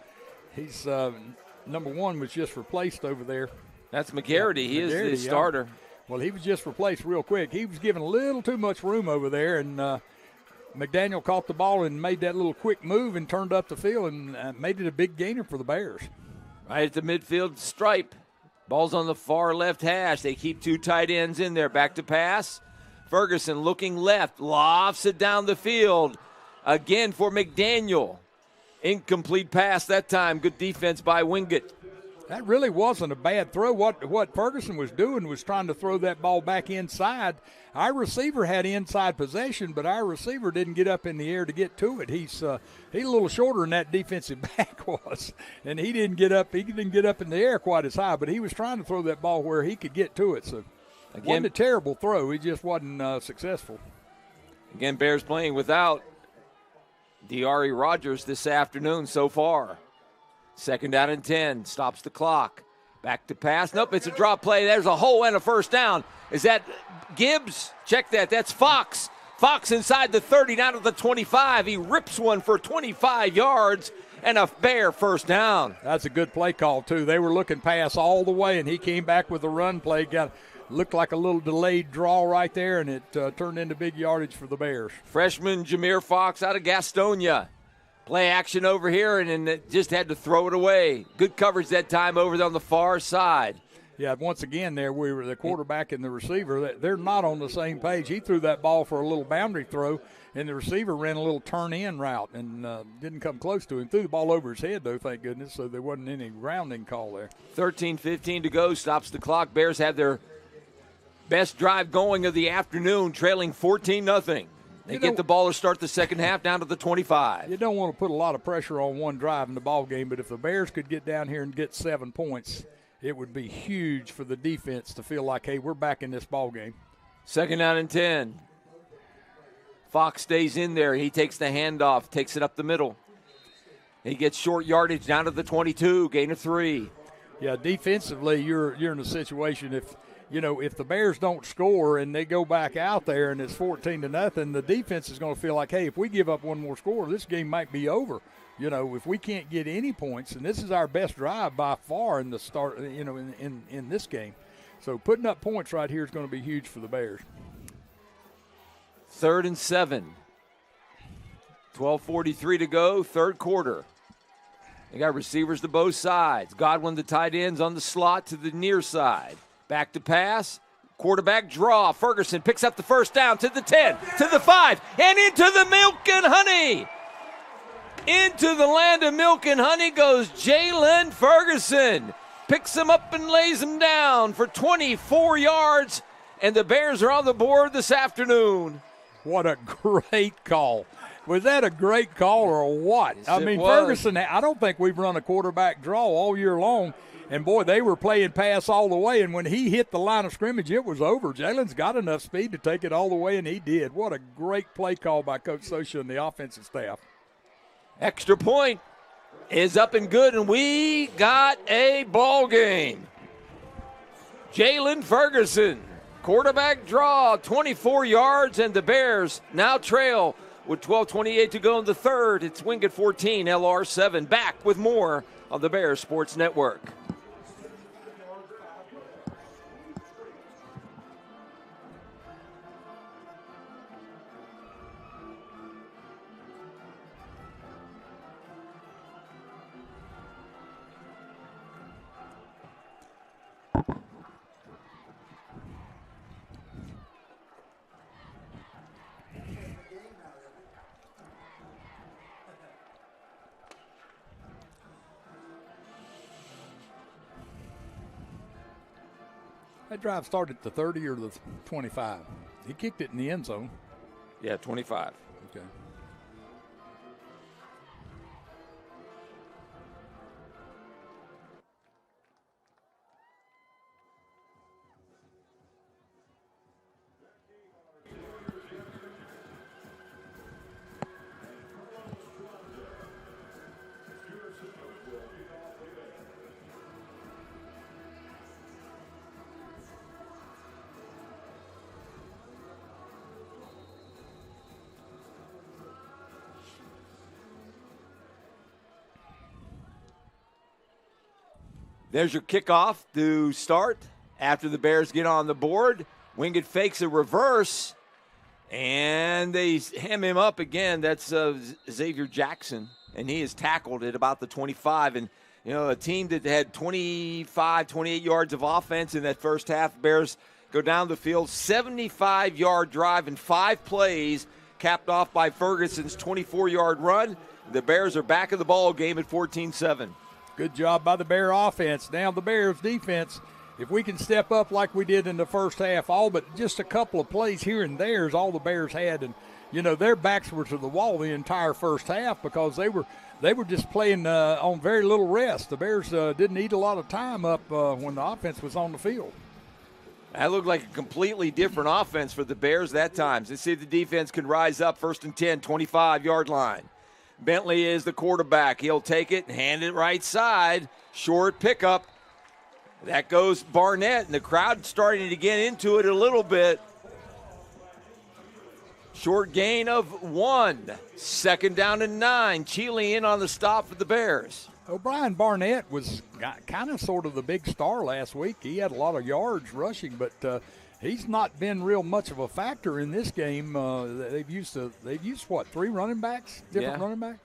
he's number one was just replaced over there. That's McGarity. He is the starter. Well, he was just replaced real quick. He was given a little too much room over there, and McDaniel caught the ball and made that little quick move and turned up the field and made it a big gainer for the Bears. Right at the midfield stripe. Ball's on the far left hash. They keep two tight ends in there. Back to pass. Ferguson looking left, lofts it down the field. Again for McDaniel. Incomplete pass that time. Good defense by Wingate. That really wasn't a bad throw. What Ferguson was doing was trying to throw that ball back inside. Our receiver had inside possession, but our receiver didn't get up in the air to get to it. He's a little shorter than that defensive back was, and he didn't get up. He didn't get up in the air quite as high, but he was trying to throw that ball where he could get to it. So again, wasn't a terrible throw. He just wasn't successful. Again, Bears playing without D'Ari Rogers this afternoon so far. Second down and 10, stops the clock. Back to pass. Nope, it's a drop play. There's a hole and a first down. Is that Gibbs? Check that. That's Fox. Fox inside the 30, down to the 25. He rips one for 25 yards and a Bear first down. That's a good play call, too. They were looking pass all the way, and he came back with a run play. Looked like a little delayed draw right there, and it turned into big yardage for the Bears. Freshman Jameer Fox out of Gastonia. Play action over here, and then just had to throw it away. Good coverage that time over on the far side. Yeah, once again there, we were the quarterback and the receiver. They're not on the same page. He threw that ball for a little boundary throw, and the receiver ran a little turn-in route and didn't come close to him. Threw the ball over his head, though, thank goodness, so there wasn't any rounding call there. 13:15 to go, stops the clock. Bears have their best drive going of the afternoon, trailing 14-0. They get the ball to start the second half down to the 25. You don't want to put a lot of pressure on one drive in the ball game, but if the Bears could get down here and get 7 points, it would be huge for the defense to feel like, hey, we're back in this ball game. Second down and 10. Fox stays in there. He takes the handoff, takes it up the middle. He gets short yardage down to the 22, gain of 3. Yeah, defensively, you're in a situation if the Bears don't score and they go back out there and it's 14-0, the defense is going to feel like, hey, if we give up one more score, this game might be over. If we can't get any points, and this is our best drive by far in the start, in this game. So putting up points right here is going to be huge for the Bears. 3rd and 7. 12:43 to go, third quarter. They got receivers to both sides. Godwin, the tight ends, on the slot to the near side. Back to pass. Quarterback draw. Ferguson picks up the first down to the 10, to the 5, and into the milk and honey. Into the land of milk and honey goes Jalen Ferguson. Picks him up and lays him down for 24 yards and the Bears are on the board this afternoon. What a great call. Was that a great call or what? Yes, I mean, Ferguson, I don't think we've run a quarterback draw all year long. And, boy, they were playing pass all the way. And when he hit the line of scrimmage, it was over. Jalen's got enough speed to take it all the way, and he did. What a great play call by Coach Sosha and the offensive staff. Extra point is up and good, and we got a ball game. Jalen Ferguson, quarterback draw, 24 yards, and the Bears now trail with 12:28 to go in the third. It's Wingate 14, LR 7. Back with more on the Bears Sports Network. That drive started at the 30 or the 25? He kicked it in the end zone. Yeah, 25. Okay. There's your kickoff to start after the Bears get on the board. Wingate fakes a reverse, and they hem him up again. That's Xavier Jackson, and he is tackled at about the 25. And, you know, a team that had 25, 28 yards of offense in that first half, Bears go down the field, 75-yard drive in 5 plays, capped off by Ferguson's 24-yard run. The Bears are back in the ball game at 14-7. Good job by the Bear offense. Now the Bears defense, if we can step up like we did in the first half, all but just a couple of plays here and there is all the Bears had. And, you know, their backs were to the wall the entire first half because they were just playing on very little rest. The Bears didn't need a lot of time up when the offense was on the field. That looked like a completely different offense for the Bears that time. Let's see if the defense can rise up. 1st and 10, 25-yard line. Bentley is the quarterback. He'll take it and hand it right side. Short pickup. That goes Barnett, and the crowd starting to get into it a little bit. Short gain of 1. 2nd down and 9. Cheeley in on the stop for the Bears. O'Brien Barnett was kind of sort of the big star last week. He had a lot of yards rushing, but he's not been real much of a factor in this game. They've used what, 3 running backs? Different running backs?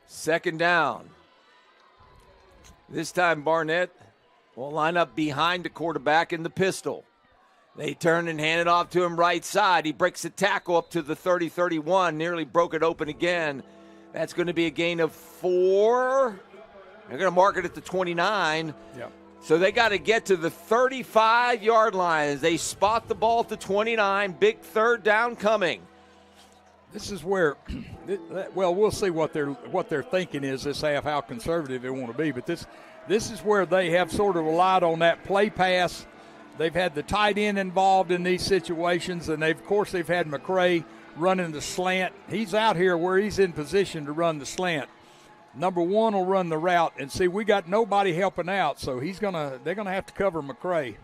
2nd down. This time Barnett will line up behind the quarterback in the pistol. They turn and hand it off to him right side. He breaks the tackle up to the 30-31, nearly broke it open again. That's going to be a gain of 4. They're going to mark it at the 29. Yep. So they got to get to the 35-yard line as they spot the ball at the 29. Big 3rd down coming. This is where, well, we'll see what they're thinking is this half, how conservative they want to be. But this is where they have sort of relied on that play pass. They've had the tight end involved in these situations, and of course they've had McCray running the slant. He's out here where he's in position to run the slant. Number 1 will run the route, and see, we got nobody helping out, so they're gonna have to cover McCray.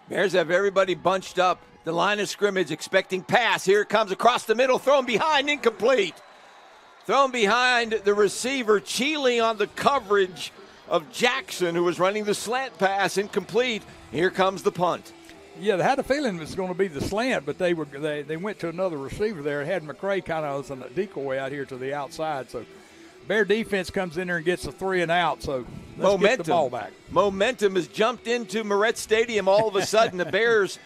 Bears have everybody bunched up. The line of scrimmage expecting pass. Here it comes across the middle, thrown behind, incomplete. Thrown behind the receiver, Cheeley on the coverage of Jackson, who was running the slant pass, incomplete. Here comes the punt. Yeah, they had a feeling it was going to be the slant, but they went to another receiver there and had McCray kind of as a decoy out here to the outside. So Bear defense comes in there and gets a 3 and out. So let's get the ball back. Momentum has jumped into Moretz Stadium all of a sudden. The Bears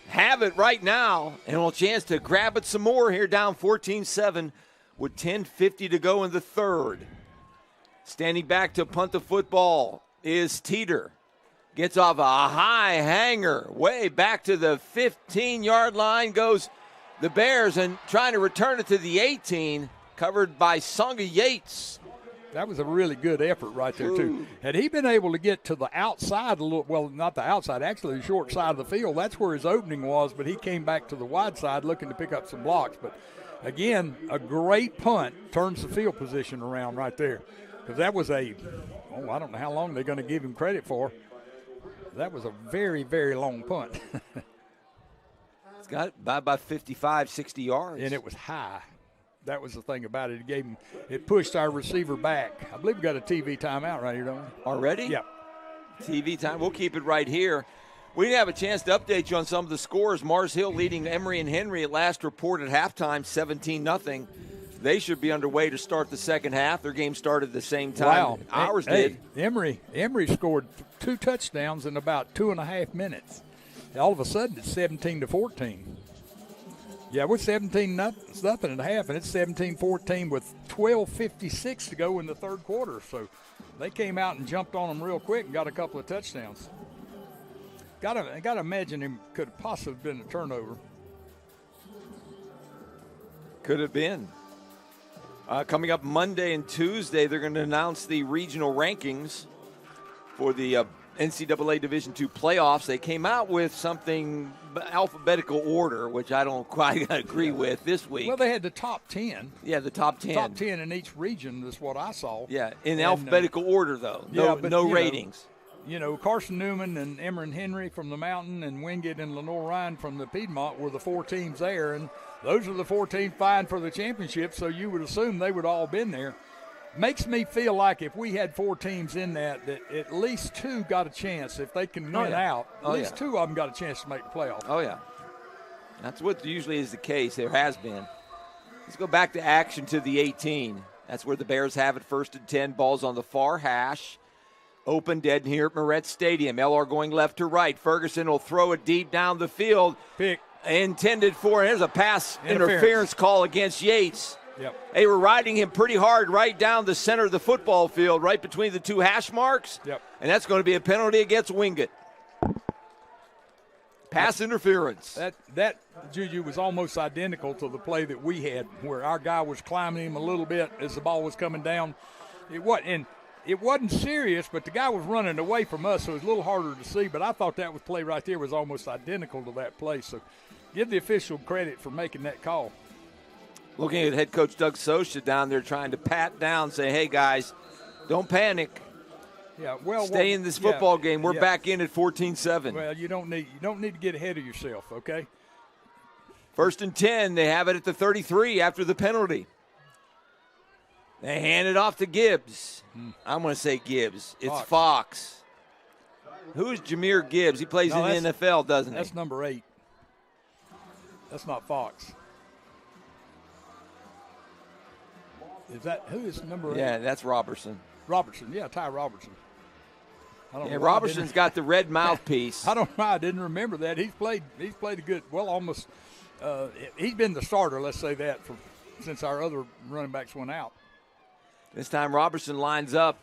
have it right now and a chance to grab it some more here, down 14-7 with 10:50 to go in the third. Standing back to punt the football is Teeter. Gets off a high hanger. Way back to the 15-yard line goes the Bears, and trying to return it to the 18, covered by Songa Yates. That was a really good effort right there, too. Had he been able to get to the outside, well, not the outside, actually the short side of the field, that's where his opening was, but he came back to the wide side looking to pick up some blocks. But, again, a great punt turns the field position around right there. Because that was I don't know how long they're going to give him credit for. That was a very, very long punt. It's got by 55, 60 yards. And it was high. That was the thing about it. It pushed our receiver back. I believe we got a TV timeout right here, don't we? Already? Yeah. TV time. We'll keep it right here. We didn't have a chance to update you on some of the scores. Mars Hill leading Emory and Henry at last report at halftime, 17-0. They should be underway to start the second half. Their game started at the same time. Wow. Ours did. Emory scored 2 touchdowns in about 2.5 minutes. All of a sudden, it's 17-14. Yeah, we're 17-0 at half, and it's 17-14 with 12:56 to go in the third quarter. So they came out and jumped on them real quick and got a couple of touchdowns. Got to imagine him could have possibly been a turnover. Could have been. Coming up Monday and Tuesday, they're going to announce the regional rankings for the NCAA Division II playoffs. They came out with something alphabetical order, which I don't quite agree with this week. Well, they had the top 10. Yeah, the top 10. Top 10 in each region is what I saw. Yeah, in alphabetical order, though. No ratings. Carson Newman and Emory and Henry from the Mountain and Wingate and Lenoir-Rhyne from the Piedmont were the 4 teams there, and those are the 4 teams vying for the championship, so you would assume they would all been there. Makes me feel like if we had 4 teams in that at least 2 got a chance. If they can win out, at least 2 of them got a chance to make the playoff. Oh, yeah. That's what usually is the case. There has been. Let's go back to action to the 18. That's where the Bears have it, 1st and 10. Ball's on the far hash. Open dead here at Moretz Stadium. LR going left to right. Ferguson will throw it deep down the field. Pick. Intended for, and there's a pass interference call against Yates. Yep. They were riding him pretty hard right down the center of the football field, right between the 2 hash marks. Yep. And that's going to be a penalty against Wingate. Pass interference. That Juju was almost identical to the play that we had, where our guy was climbing him a little bit as the ball was coming down. It wasn't serious, but the guy was running away from us, so it was a little harder to see. But I thought that play right there was almost identical to that play. So give the official credit for making that call. Looking at head coach Doug Sosha down there trying to pat down, say, hey, guys, don't panic. Yeah, well, stay in this football game. We're back in at 14-7. Well, you don't need to get ahead of yourself, okay? 1st and 10. They have it at the 33 after the penalty. They hand it off to Gibbs. I'm going to say Gibbs. It's Fox. Who's Jameer Gibbs? He plays in the NFL, doesn't he? That's number 8. That's not Fox. Who is number 8? Yeah, that's Robertson. Robertson, yeah, Ty Robertson. Robertson's got the red mouthpiece. I didn't remember that. He's played a good, almost. He's been the starter, let's say that, since our other running backs went out. This time Robertson lines up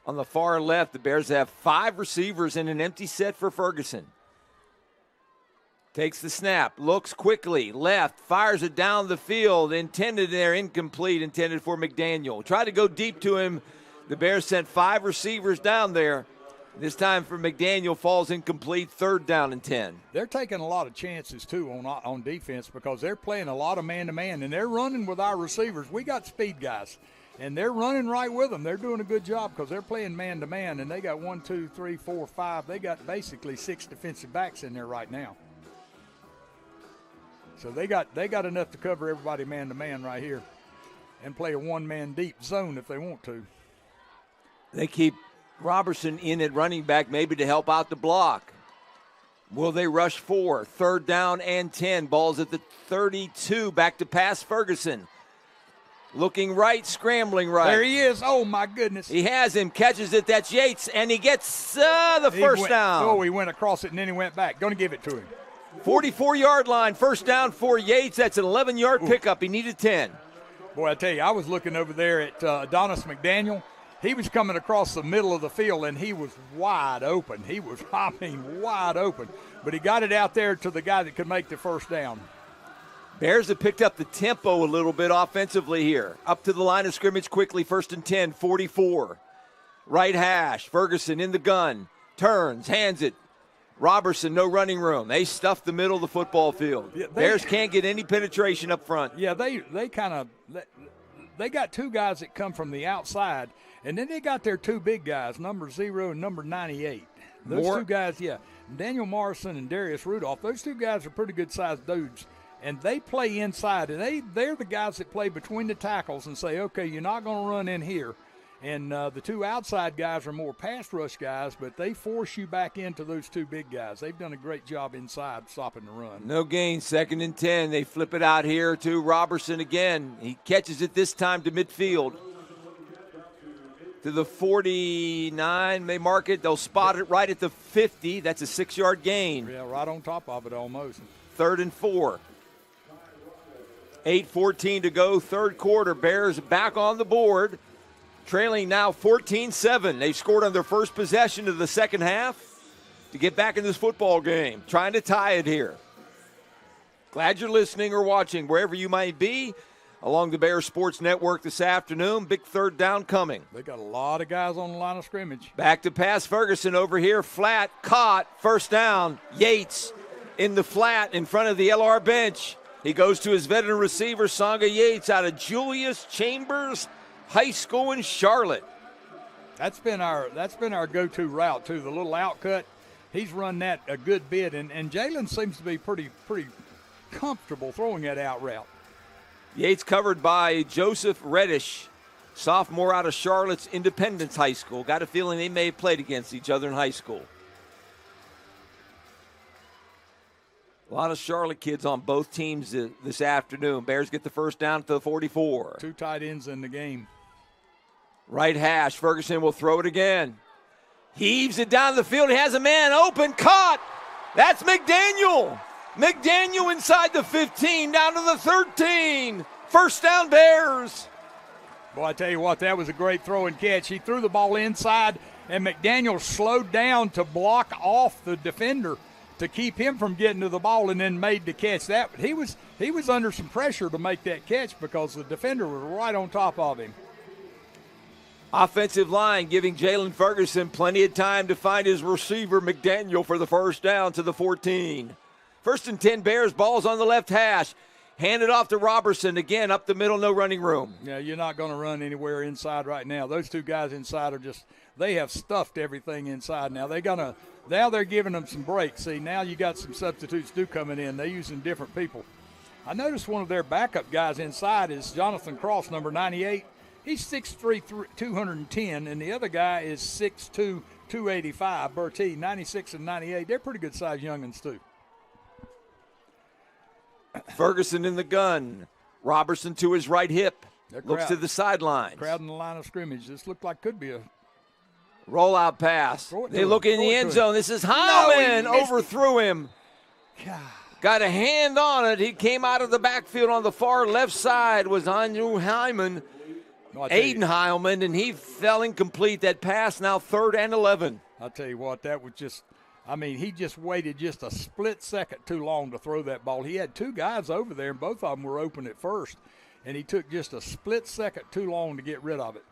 on the far left. The Bears have 5 receivers in an empty set for Ferguson. Takes the snap, looks quickly, left, fires it down the field, intended there, incomplete, intended for McDaniel. Tried to go deep to him. The Bears sent 5 receivers down there. This time for McDaniel, falls incomplete, 3rd down and 10. They're taking a lot of chances, too, on defense because they're playing a lot of man-to-man, and they're running with our receivers. We got speed guys, and they're running right with them. They're doing a good job because they're playing man-to-man, and they got 1, 2, 3, 4, 5. They got basically 6 defensive backs in there right now. So they got enough to cover everybody man-to-man right here and play a one-man deep zone if they want to. They keep Robertson in at running back maybe to help out the block. Will they rush 4? 3rd down and 10. Ball's at the 32. Back to pass Ferguson. Looking right, scrambling right. There he is. Oh, my goodness. He has him, catches it. That's Yates, and he gets the first down. Oh, he went across it, and then he went back. Going to give it to him. 44-yard line, 1st down for Yates. That's an 11-yard pickup. He needed 10. Boy, I tell you, I was looking over there at Adonis McDaniel. he was coming across the middle of the field, and he was wide open. He was, wide open. But he got it out there to the guy that could make the first down. Bears have picked up the tempo a little bit offensively here. Up to the line of scrimmage quickly, 1st and 10, 44. Right hash, Ferguson in the gun, turns, hands it. Robertson, no running room. They stuffed the middle of the football field. Yeah, Bears can't get any penetration up front. Yeah, they got two guys that come from the outside, and then they got their two big guys, number 0 and number 98. Those two guys, Daniel Morrison and Darius Rudolph, those two guys are pretty good-sized dudes, and they play inside, and they're the guys that play between the tackles and say, okay, you're not going to run in here. And the two outside guys are more pass rush guys, but they force you back into those two big guys. They've done a great job inside stopping the run. No gain, 2nd and 10. They flip it out here to Robertson again. He catches it this time to midfield. To the 49, they mark it. They'll spot it right at the 50. That's a 6-yard gain. Yeah, right on top of it almost. 3rd and 4. 8:14 to go, third quarter. Bears back on the board. Trailing now 14-7. They've scored on their first possession of the second half to get back in this football game. Trying to tie it here. Glad you're listening or watching wherever you might be along the Bears Sports Network this afternoon. Big third down coming. They got a lot of guys on the line of scrimmage. Back to pass. Ferguson over here. Flat. Caught. First down. Yates in the flat in front of the LR bench. He goes to his veteran receiver, Songa Yates, out of Julius Chambers High School in Charlotte. That's been our go-to route too. The little out cut, he's run that a good bit, and Jalen seems to be pretty comfortable throwing that out route. Yates covered by Joseph Reddish, sophomore out of Charlotte's Independence High School. Got a feeling they may have played against each other in high school. A lot of Charlotte kids on both teams this afternoon. Bears get the first down to the 44. Two tight ends in the game. Right hash. Ferguson will throw it again. Heaves it down the field. He has a man open. Caught. That's McDaniel. McDaniel inside the 15, down to the 13. First down, Bears. Boy, I tell you what, that was a great throw and catch. He threw the ball inside, and McDaniel slowed down to block off the defender to keep him from getting to the ball, and then made the catch. That he was under some pressure to make that catch because the defender was right on top of him. Offensive line giving Jalen Ferguson plenty of time to find his receiver, McDaniel, for the first down to the 14. 1st and 10 Bears, ball's on the left hash. Hand it off to Robertson. Again, up the middle, no running room. Yeah, you're not going to run anywhere inside right now. Those two guys inside are they have stuffed everything inside now. Now they're giving them some breaks. See, now you got some substitutes coming in. They're using different people. I noticed one of their backup guys inside is Jonathan Cross, number 98. He's 6'3", 210, and the other guy is 6'2", 285. Bertie, 96 and 98. They're pretty good-sized youngins, too. Ferguson in the gun. Robertson to his right hip. Looks to the sidelines. Crowding the line of scrimmage. This looked like could be a rollout pass. They look in the end zone. This is Heilman. overthrew him. God. Got a hand on it. He came out of the backfield on the far left side was Andrew Heilman. Aiden Heilman, and he fell incomplete. That pass now 3rd and 11. I'll tell you what, that was he just waited just a split second too long to throw that ball. He had two guys over there, and both of them were open at first, and he took just a split second too long to get rid of it.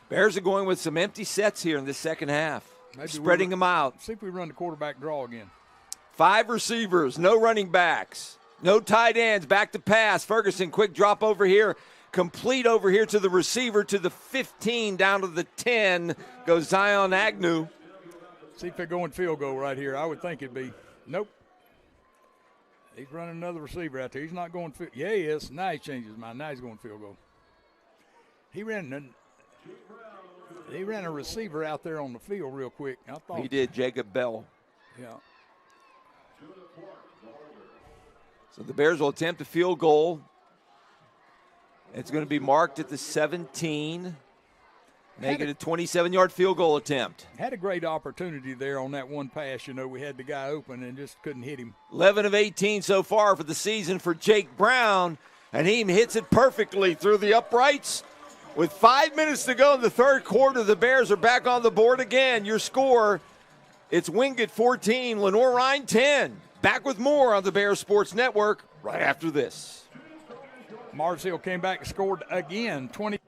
Bears are going with some empty sets here in the second half, spreading them out. See if we run the quarterback draw again. 5 receivers, no running backs, no tight ends, back to pass. Ferguson, quick drop over here. Complete over here to the receiver to the 15, down to the 10 goes Zion Agnew. See if they're going field goal right here. I would think it'd be. Nope. He's running another receiver out there. He's not going field. Yeah, he is. Now he changes his mind. Now he's going field goal. He ran a receiver out there on the field real quick. I thought he did. Jacob Bell. Yeah. So the Bears will attempt a field goal. It's going to be marked at the 17. Make it a 27-yard field goal attempt. Had a great opportunity there on that one pass. We had the guy open and just couldn't hit him. 11 of 18 so far for the season for Jake Brown, and he hits it perfectly through the uprights With 5 minutes to go in the third quarter, the Bears are back on the board again. Your score, it's Wingate 14, Lenoir-Rhyne 10. Back with more on the Bears Sports Network right after this. Mars Hill came back and scored again, 20.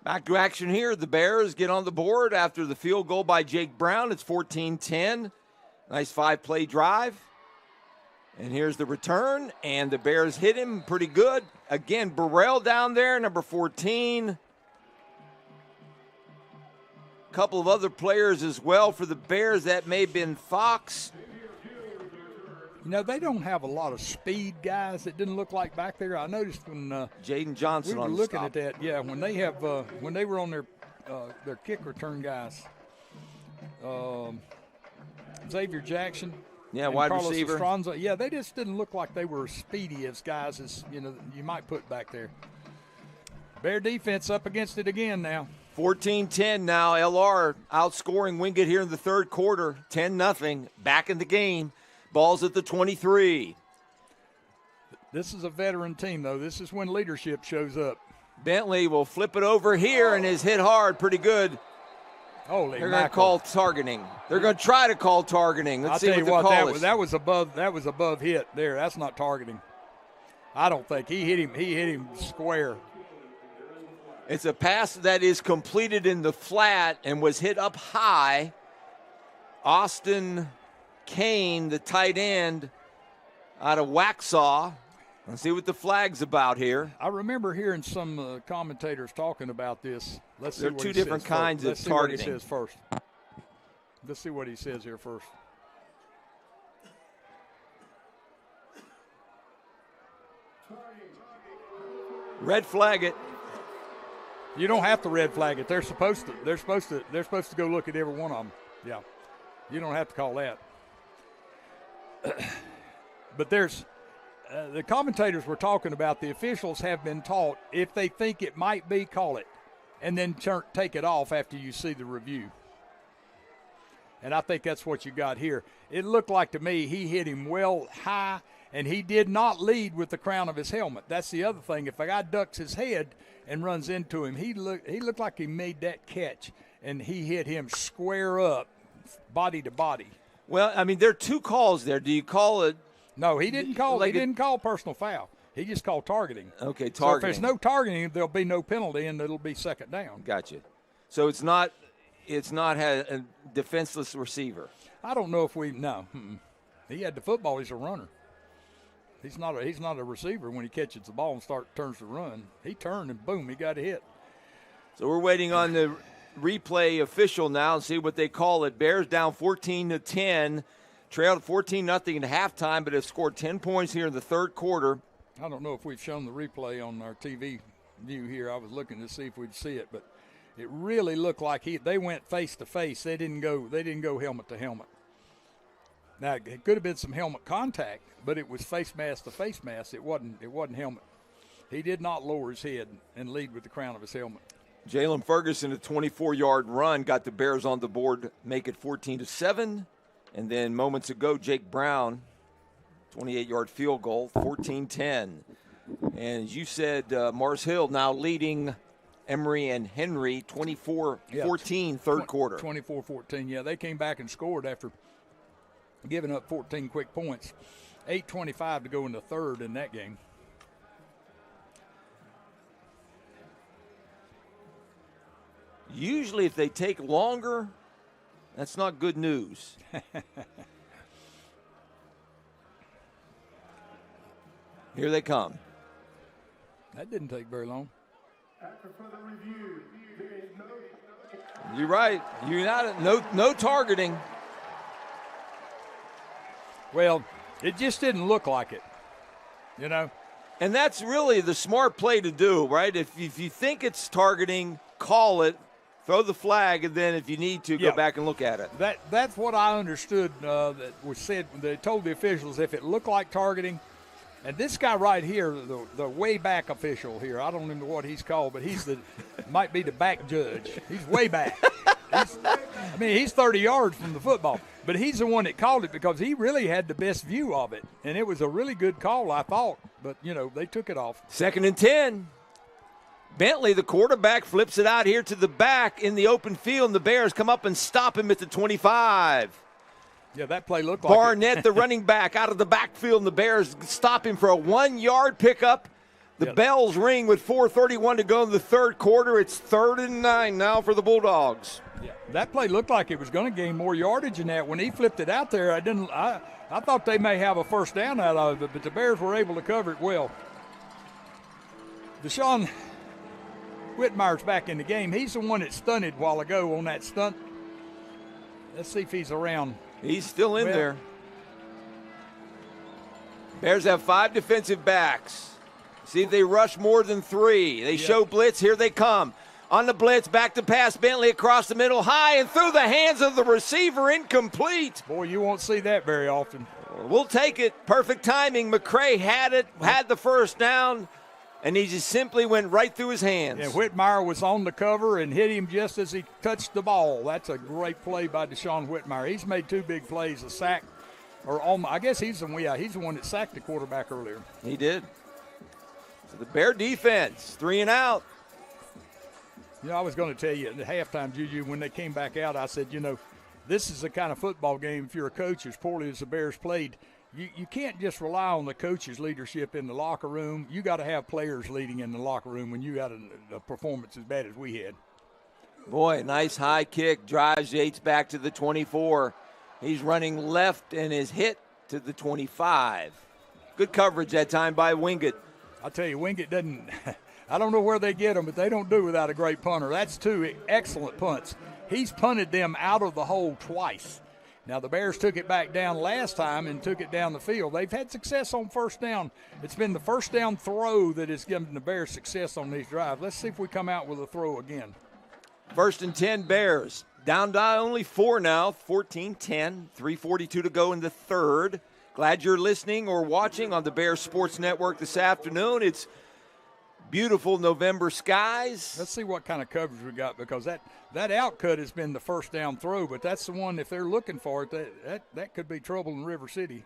Back to action here. The Bears get on the board after the field goal by Jake Brown. It's 14-10. Nice 5-play drive. And here's the return, and the Bears hit him pretty good. Again, Burrell down there, number 14. A couple of other players as well for the Bears. That may have been Fox. You know, they don't have a lot of speed guys. It didn't look like back there. I noticed when Jaden Johnson we were on the looking stop. at that. Yeah, when they have when they were on their kick return guys, Xavier Jackson. Yeah, and wide Carlos receiver. Estranza. Yeah, they just didn't look like they were as speedy as guys as you might put back there. Bear defense up against it again now. 14-10 now. LR outscoring Wingate here in the third quarter. 10-0. Back in the game. Ball's at the 23. This is a veteran team, though. This is when leadership shows up. Bentley will flip it over here and is hit hard pretty good. Holy They're going to call targeting. They're going to try to call targeting. Let's see what the call is. That was above hit there. That's not targeting. I don't think he hit him square. It's a pass that is completed in the flat and was hit up high. Austin Kane, the tight end out of Waxhaw. Let's see what the flag's about here. I remember hearing some commentators talking about this. Let's see there are what two he different says kinds first. of targeting. Let's see what he says first. Let's see what he says here first. Red flag it. You don't have to red flag it. They're supposed to. They're supposed to go look at every one of them. Yeah. You don't have to call that. But there's the commentators were talking about the officials have been taught if they think it might be, call it, and then take it off after you see the review. And I think that's what you got here. It looked like to me he hit him well high, and he did not lead with the crown of his helmet. That's the other thing. If a guy ducks his head and runs into him, he looked like he made that catch, and he hit him square up, body to body. Well, I mean, there are two calls there. Do you call it? No, he didn't call. He didn't call personal foul. He just called targeting. Okay, targeting. So if there's no targeting, there'll be no penalty, and it'll be second down. Gotcha. So it's not a defenseless receiver. I don't know if no. He had the football. He's a runner. He's not a receiver when he catches the ball and turns to run. He turned and boom, he got a hit. So we're waiting on the replay official now and see what they call it. Bears down 14-10, trailed 14-0 at halftime, but have scored 10 points here in the third quarter. I don't know if we've shown the replay on our TV view here. I was looking to see if we'd see it, but it really looked like they went face to face. They didn't go helmet to helmet. Now it could have been some helmet contact, but it was face mask to face mask. It wasn't helmet. He did not lower his head and lead with the crown of his helmet. Jalen Ferguson, a 24-yard run, got the Bears on the board, make it 14-7. And then moments ago, Jake Brown, 28-yard field goal, 14-10. And as you said, Mars Hill now leading Emory and Henry 24-14 third quarter. 24-14, yeah. They came back and scored after giving up 14 quick points. 8:25 to go in the third in that game. Usually if they take longer, that's not good news. Here they come. That didn't take very long. After further review, there is You're right. No targeting. Well, it just didn't look like it, you know. And that's really the smart play to do, right? If you think it's targeting, call it, throw the flag, and then if you need to, go back and look at it. That's what I understood that was said. They told the officials if it looked like targeting. And this guy right here, the way back official here, I don't even know what he's called, but he's might be the back judge. He's way back. He's 30 yards from the football. But he's the one that called it because he really had the best view of it. And it was a really good call, I thought. But, they took it off. 2nd and 10. Bentley, the quarterback, flips it out here to the back in the open field, and the Bears come up and stop him at the 25. Yeah, that play looked like Barnett, the running back, out of the backfield, and the Bears stop him for a 1-yard pickup. The bells ring with 4:31 to go in the third quarter. It's 3rd and 9 now for the Bulldogs. Yeah, that play looked like it was going to gain more yardage than that. When he flipped it out there, I thought they may have a first down out of it, but the Bears were able to cover it well. Deshaun Whitmire's back in the game. He's the one that stunted a while ago on that stunt. Let's see if he's around. He's still in there. Bears have 5 defensive backs. See if they rush more than 3. They show blitz. Here they come. On the blitz, back to pass. Bentley across the middle, high and through the hands of the receiver, incomplete. Boy, you won't see that very often. We'll take it. Perfect timing. McCray had the first down, and he just simply went right through his hands. Yeah, Whitmire was on the cover and hit him just as he touched the ball. That's a great play by Deshaun Whitmire. He's made 2 big plays, a sack, I guess he's the one that sacked the quarterback earlier. He did. So the Bear defense, 3 and out. I was going to tell you at the halftime, Juju, when they came back out, I said, this is the kind of football game, if you're a coach, as poorly as the Bears played, you can't just rely on the coach's leadership in the locker room. You got to have players leading in the locker room when you got a performance as bad as we had. Boy, nice high kick, drives Yates back to the 24. He's running left and is hit to the 25. Good coverage that time by Wingate. I'll tell you, Wingate doesn't – I don't know where they get them, but they don't do without a great punter. That's 2 excellent punts. He's punted them out of the hole twice. Now, the Bears took it back down last time and took it down the field. They've had success on first down. It's been the first down throw that has given the Bears success on these drives. Let's see if we come out with a throw again. 1st and 10 Bears. Down by only 4 now, 14-10, 3:42 to go in the third. Glad you're listening or watching on the Bears Sports Network this afternoon. It's beautiful November skies. Let's see what kind of coverage we got, because that outcut has been the first down throw, but that's the one, if they're looking for it, that could be trouble in River City.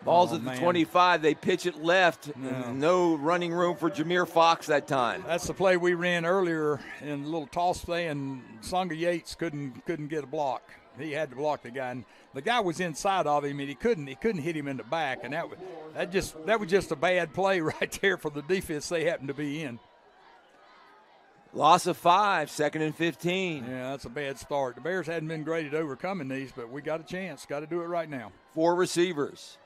Ball's at the 25. They pitch it left. No running room for Jameer Fox that time. That's the play we ran earlier in a little toss play, and Songa Yates couldn't get a block. He had to block the guy, and the guy was inside of him, and he couldn't hit him in the back, and that was just a bad play right there for the defense they happened to be in. Loss of 5, 2nd and 15. Yeah, that's a bad start. The Bears hadn't been great at overcoming these, but we got a chance. Got to do it right now. 4 receivers.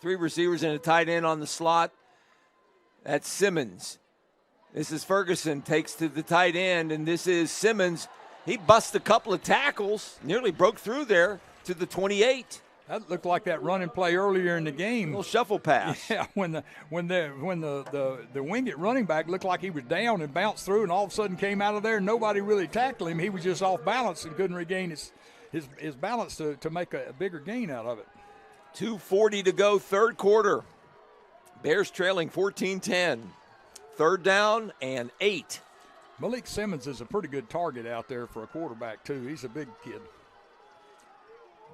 3 receivers and a tight end on the slot. That's Simmons. This is Ferguson, takes to the tight end, and this is Simmons. He busts a couple of tackles, nearly broke through there to the 28. That looked like that running play earlier in the game. A little shuffle pass. Yeah, when the Wingate running back looked like he was down and bounced through, and all of a sudden came out of there, and nobody really tackled him. He was just off balance and couldn't regain his balance to make a bigger gain out of it. 2:40 to go, third quarter. Bears trailing 14-10. 3rd down and 8. Malik Simmons is a pretty good target out there for a quarterback, too. He's a big kid.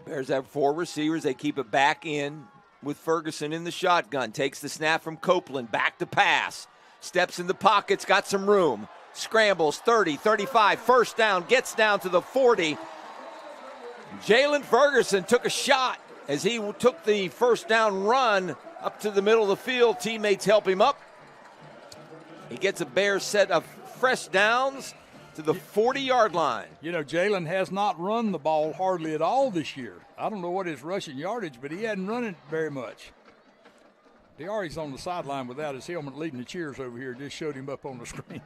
Bears have 4 receivers. They keep it back in with Ferguson in the shotgun. Takes the snap from Copeland. Back to pass. Steps in the pockets. Got some room. Scrambles. 30, 35. First down. Gets down to the 40. Jalen Ferguson took a shot as he took the first down run up to the middle of the field. Teammates help him up. He gets a Bears set of fresh downs to the 40-yard line. You know, Jalen has not run the ball hardly at all this year. I don't know what his rushing yardage, but he hadn't run it very much. Diari's on the sideline without his helmet leading the cheers over here. Just showed him up on the screen.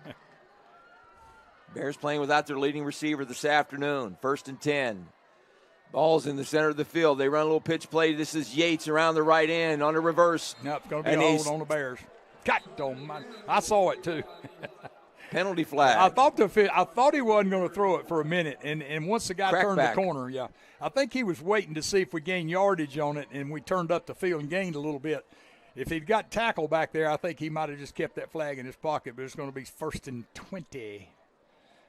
Bears playing without their leading receiver this afternoon. 1st and 10. Ball's in the center of the field. They run a little pitch play. This is Yates around the right end on a reverse. Now it's going to be a hold on the Bears. God, I saw it too. Penalty flag. I thought he wasn't going to throw it for a minute, and once the guy turned the corner, yeah, I think he was waiting to see if we gained yardage on it, and we turned up the field and gained a little bit. If he'd got tackled back there, I think he might have just kept that flag in his pocket, but it's going to be 1st and 20.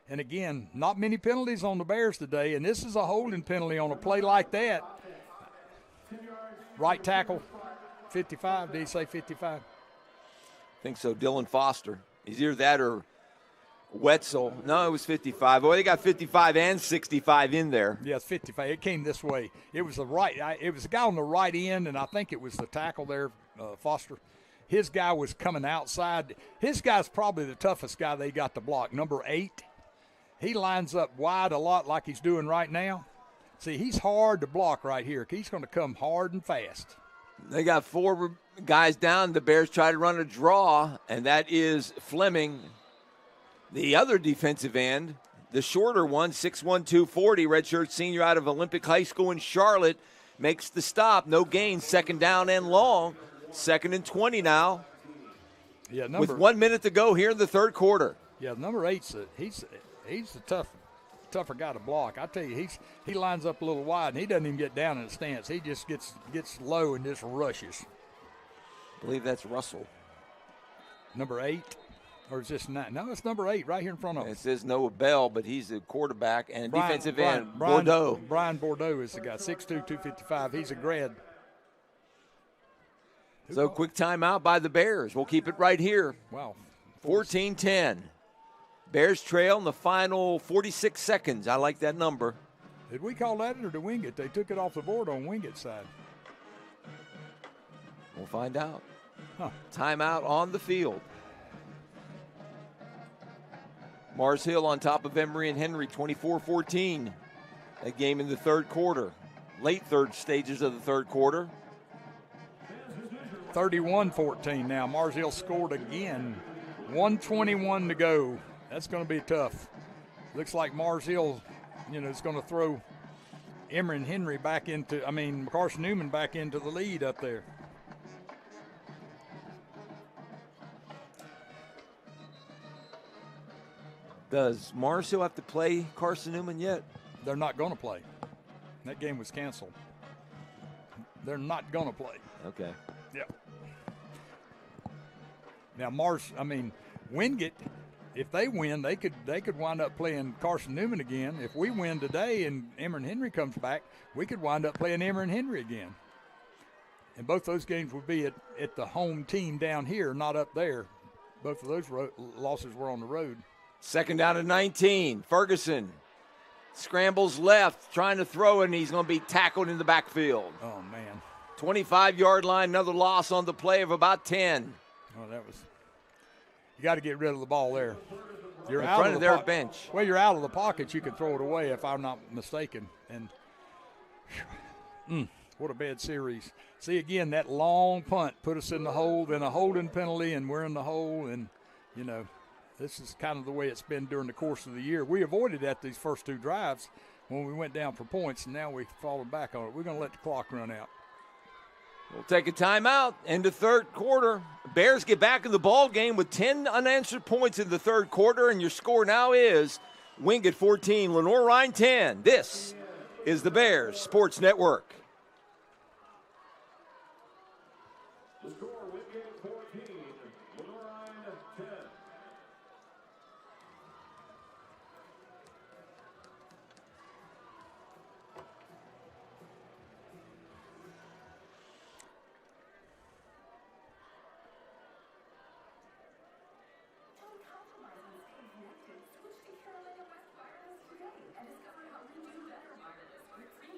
And again, not many penalties on the Bears today, and this is a holding penalty on a play like that. Right tackle, 55. Did he say 55? I think so. Dylan Foster. He's either that or Wetzel. No, it was 55. Boy, they got 55 and 65 in there. Yeah, it's 55. It came this way. It was it was the guy on the right end, and I think it was the tackle there, Foster. His guy was coming outside. His guy's probably the toughest guy they got to block, number 8. He lines up wide a lot like he's doing right now. See, he's hard to block right here. He's going to come hard and fast. They got 4 guys down. The Bears try to run a draw, and that is Fleming. The other defensive end, the shorter one, 6'1", 240, redshirt senior out of Olympic High School in Charlotte, makes the stop. No gain, 2nd down and long. 2nd and 20 now. Yeah, with 1 minute to go here in the 3rd quarter. Yeah, number 8's he's the tougher guy to block. I tell you, he lines up a little wide, and he doesn't even get down in the stance. He just gets low and just rushes. I believe that's Russell. Number 8, or is this 9? No, it's number 8 right here in front of us. It says Noah Bell, but he's a quarterback and defensive end. Bordeaux. Brian Bordeaux is the guy, 6'2", 255. He's a grad. So quick timeout by the Bears. We'll keep it right here. Wow. 14-10. Bears trail in the final 46 seconds. I like that number. Did we call that or did Wingate? They took it off the board on Wingate's side. We'll find out. Huh. Timeout on the field. Mars Hill on top of Emory and Henry, 24-14. A game in the 3rd quarter. Late 3rd stages of the 3rd quarter. 31-14 now. Mars Hill scored again. 1:21 to go. That's going to be tough. Looks like Mars Hill, is going to throw Emory and Henry Carson Newman back into the lead up there. Does Mars Hill have to play Carson Newman yet? They're not going to play. That game was canceled. They're not going to play. Okay. Yeah. Now Wingate, if they win, they could wind up playing Carson Newman again. If we win today and Emory and Henry comes back, we could wind up playing Emory and Henry again. And both those games would be at the home team down here, not up there. Both of those losses were on the road. 2nd down and 19. Ferguson scrambles left, trying to throw, and he's going to be tackled in the backfield. Oh, man. 25-yard line, another loss on the play of about 10. Oh, you got to get rid of the ball there. You're in out front of of their pocket. bench. Well, you're out of the pocket. You can throw it away if I'm not mistaken. And what a bad series. See, again, that long punt put us in the hole, then a holding penalty, and we're in the hole. And, this is kind of the way it's been during the course of the year. We avoided that these first 2 drives when we went down for points, and now we've fallen back on it. We're going to let the clock run out. We'll take a timeout. End of 3rd quarter. Bears get back in the ball game with 10 unanswered points in the 3rd quarter, and your score now is Wingate 14, Lenoir-Rhyne 10. This is the Bears Sports Network. The score, Wingate 14, Lenoir-Rhyne 10. Switch to Carolina West Wireless today and discover how we do better wireless with 3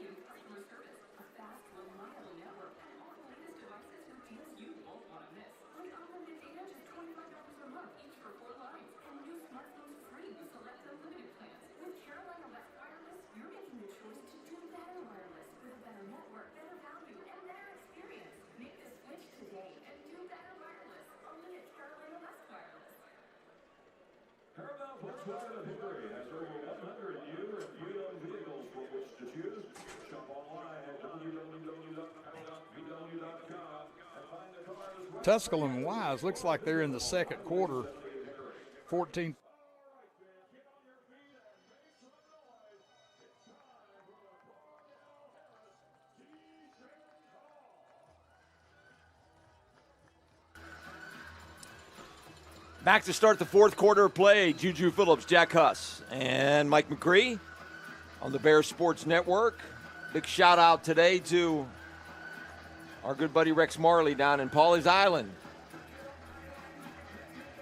Tusculum Wise looks like they're in the second quarter. 14. Back to start the fourth quarter of play. Juju Phillips, Jack Huss, and Mike McCree on the Bears Sports Network. Big shout out today to our good buddy Rex Marley down in Pawleys Island.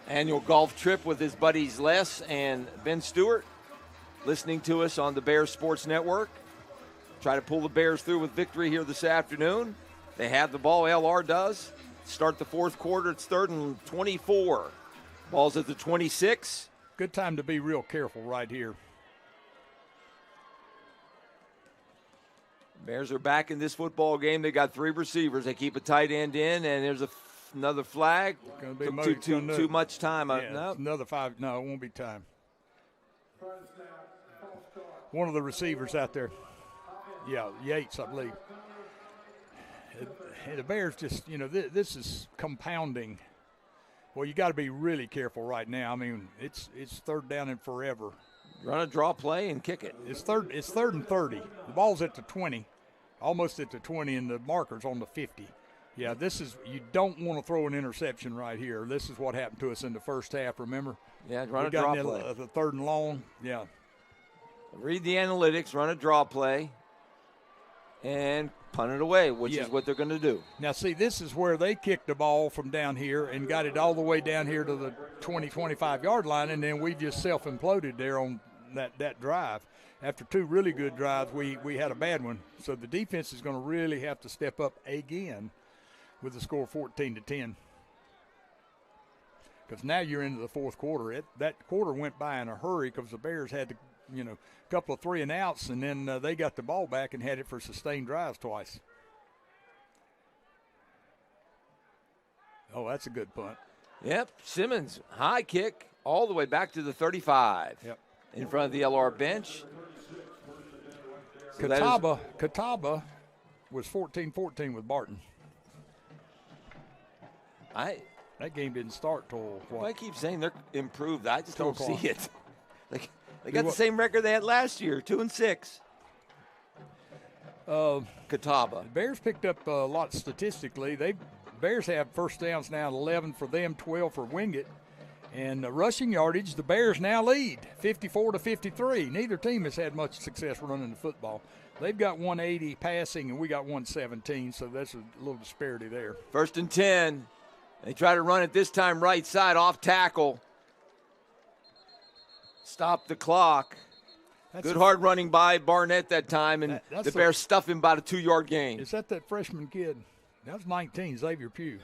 Annual golf trip with his buddies Les and Ben Stewart, listening to us on the Bears Sports Network. Try to pull the Bears through with victory here this afternoon. They have the ball, LR does. Start the fourth quarter, it's 3rd and 24. Ball's at the 26. Good time to be real careful right here. Bears are back in this football game. They got 3 receivers. They keep a tight end in, and there's another flag. Took too much time. Yeah, no. Another 5. No, it won't be time. One of the receivers out there. Yeah, Yates, I believe. The Bears just, this is compounding. Well, you got to be really careful right now. I mean, it's 3rd down and forever. Run a draw play and kick it. It's 3rd and 30. The ball's at the 20, almost at the 20, and the marker's on the 50. Yeah, you don't want to throw an interception right here. This is what happened to us in the first half, remember? Yeah, run a draw play. The 3rd and long, yeah. Read the analytics, run a draw play, and punt it away, which is what they're going to do. Now, see, this is where they kicked the ball from down here and got it all the way down here to the 20, 25-yard line, and then we just self-imploded there on that drive. After 2 really good drives, we had a bad one. So the defense is going to really have to step up again with the score 14-10. Because now you're into the fourth quarter. That quarter went by in a hurry because the Bears had a couple of 3 and outs, and then they got the ball back and had it for sustained drives twice. Oh, that's a good punt. Yep, Simmons, high kick all the way back to the 35. Yep. In front of the LR bench. So Catawba was 14-14 with Barton. That game didn't start till what? I keep saying they're improved. I just don't see it. They got what? The same record they had last year, 2-6. Catawba. The Bears picked up a lot statistically. Bears have first downs now 11 for them, 12 for Wingate. And rushing yardage, the Bears now lead 54-53. Neither team has had much success running the football. They've got 180 passing, and we got 117, so that's a little disparity there. 1st and 10. They try to run it this time right side, off tackle. Stop the clock. Good hard running by Barnett that time, and the Bears stuff him about a 2-yard gain. Is that freshman kid? That was 19, Xavier Pugh.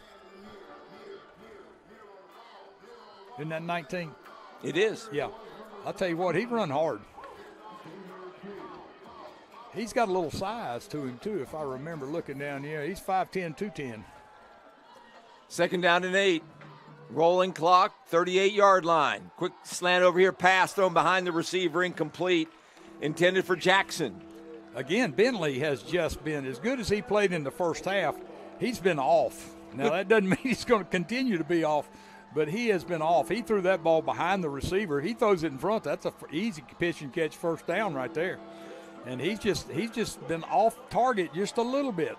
Isn't that 19? It is. Yeah. I'll tell you what, he'd run hard. He's got a little size to him, too, if I remember looking down here. He's 5'10", 210. 2nd down and 8. Rolling clock, 38-yard line. Quick slant over here, pass thrown behind the receiver, incomplete. Intended for Jackson. Again, Bentley has just been, as good as he played in the first half, he's been off. Now, that doesn't mean he's going to continue to be off, but he has been off. He threw that ball behind the receiver. He throws it in front. That's an easy pitch and catch first down right there. And he's just been off target just a little bit.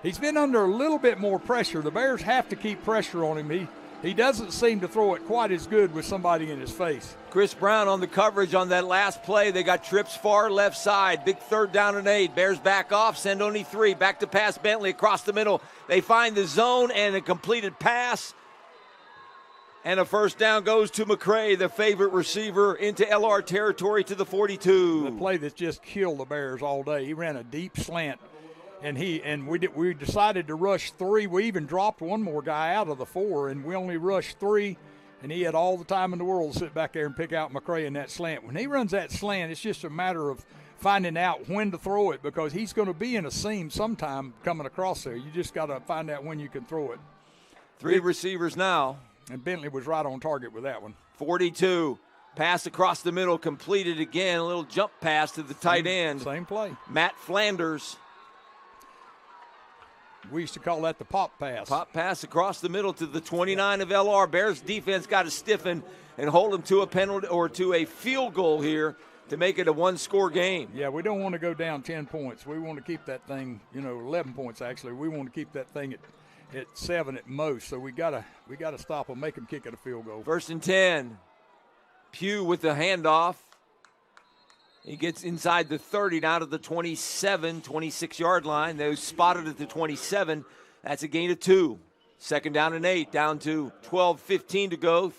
He's been under a little bit more pressure. The Bears have to keep pressure on him. He doesn't seem to throw it quite as good with somebody in his face. Chris Brown on the coverage on that last play. They got trips far left side. Big 3rd down and 8. Bears back off, send only 3. Back to pass Bentley across the middle. They find the zone and a completed pass. And a first down goes to McCray, the favorite receiver, into LR territory to the 42. The play that just killed the Bears all day. He ran a deep slant. And we decided to rush 3. We even dropped one more guy out of the 4, and we only rushed 3. And he had all the time in the world to sit back there and pick out McCray in that slant. When he runs that slant, it's just a matter of finding out when to throw it, because he's going to be in a seam sometime coming across there. You just got to find out when you can throw it. 3 receivers now. And Bentley was right on target with that one. 42. Pass across the middle, completed again. A little jump pass to the tight end. Same play. Matt Flanders. We used to call that the pop pass. Pop pass across the middle to the 29 of LR. Bears defense got to stiffen and hold them to a penalty or to a field goal here to make it a one-score game. Yeah, we don't want to go down 10 points. We want to keep that thing, 11 points actually. We want to keep that thing at 7 at most. So we gotta stop them, make them kick at a field goal. 1st and 10. Pugh with the handoff. He gets inside the 30, down to the 27, 26-yard line. They spotted at the 27. That's a gain of 2. 2nd down and 8, down to 12:15 to go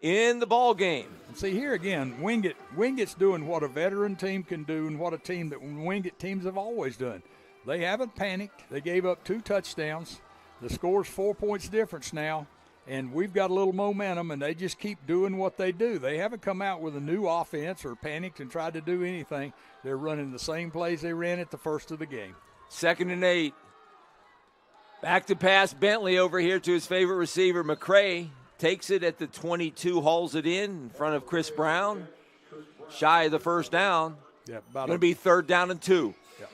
in the ball game. And see, here again, Wingate's doing what a veteran team can do and what a team that Wingate teams have always done. They haven't panicked. They gave up 2 touchdowns. The score's 4 points difference now. And we've got a little momentum, and they just keep doing what they do. They haven't come out with a new offense or panicked and tried to do anything. They're running the same plays they ran at the first of the game. 2nd and 8. Back to pass. Bentley over here to his favorite receiver, McCray. Takes it at the 22, hauls it in front of Chris Brown. Shy of the first down. Yeah, going to be 3rd down and 2. Yeah.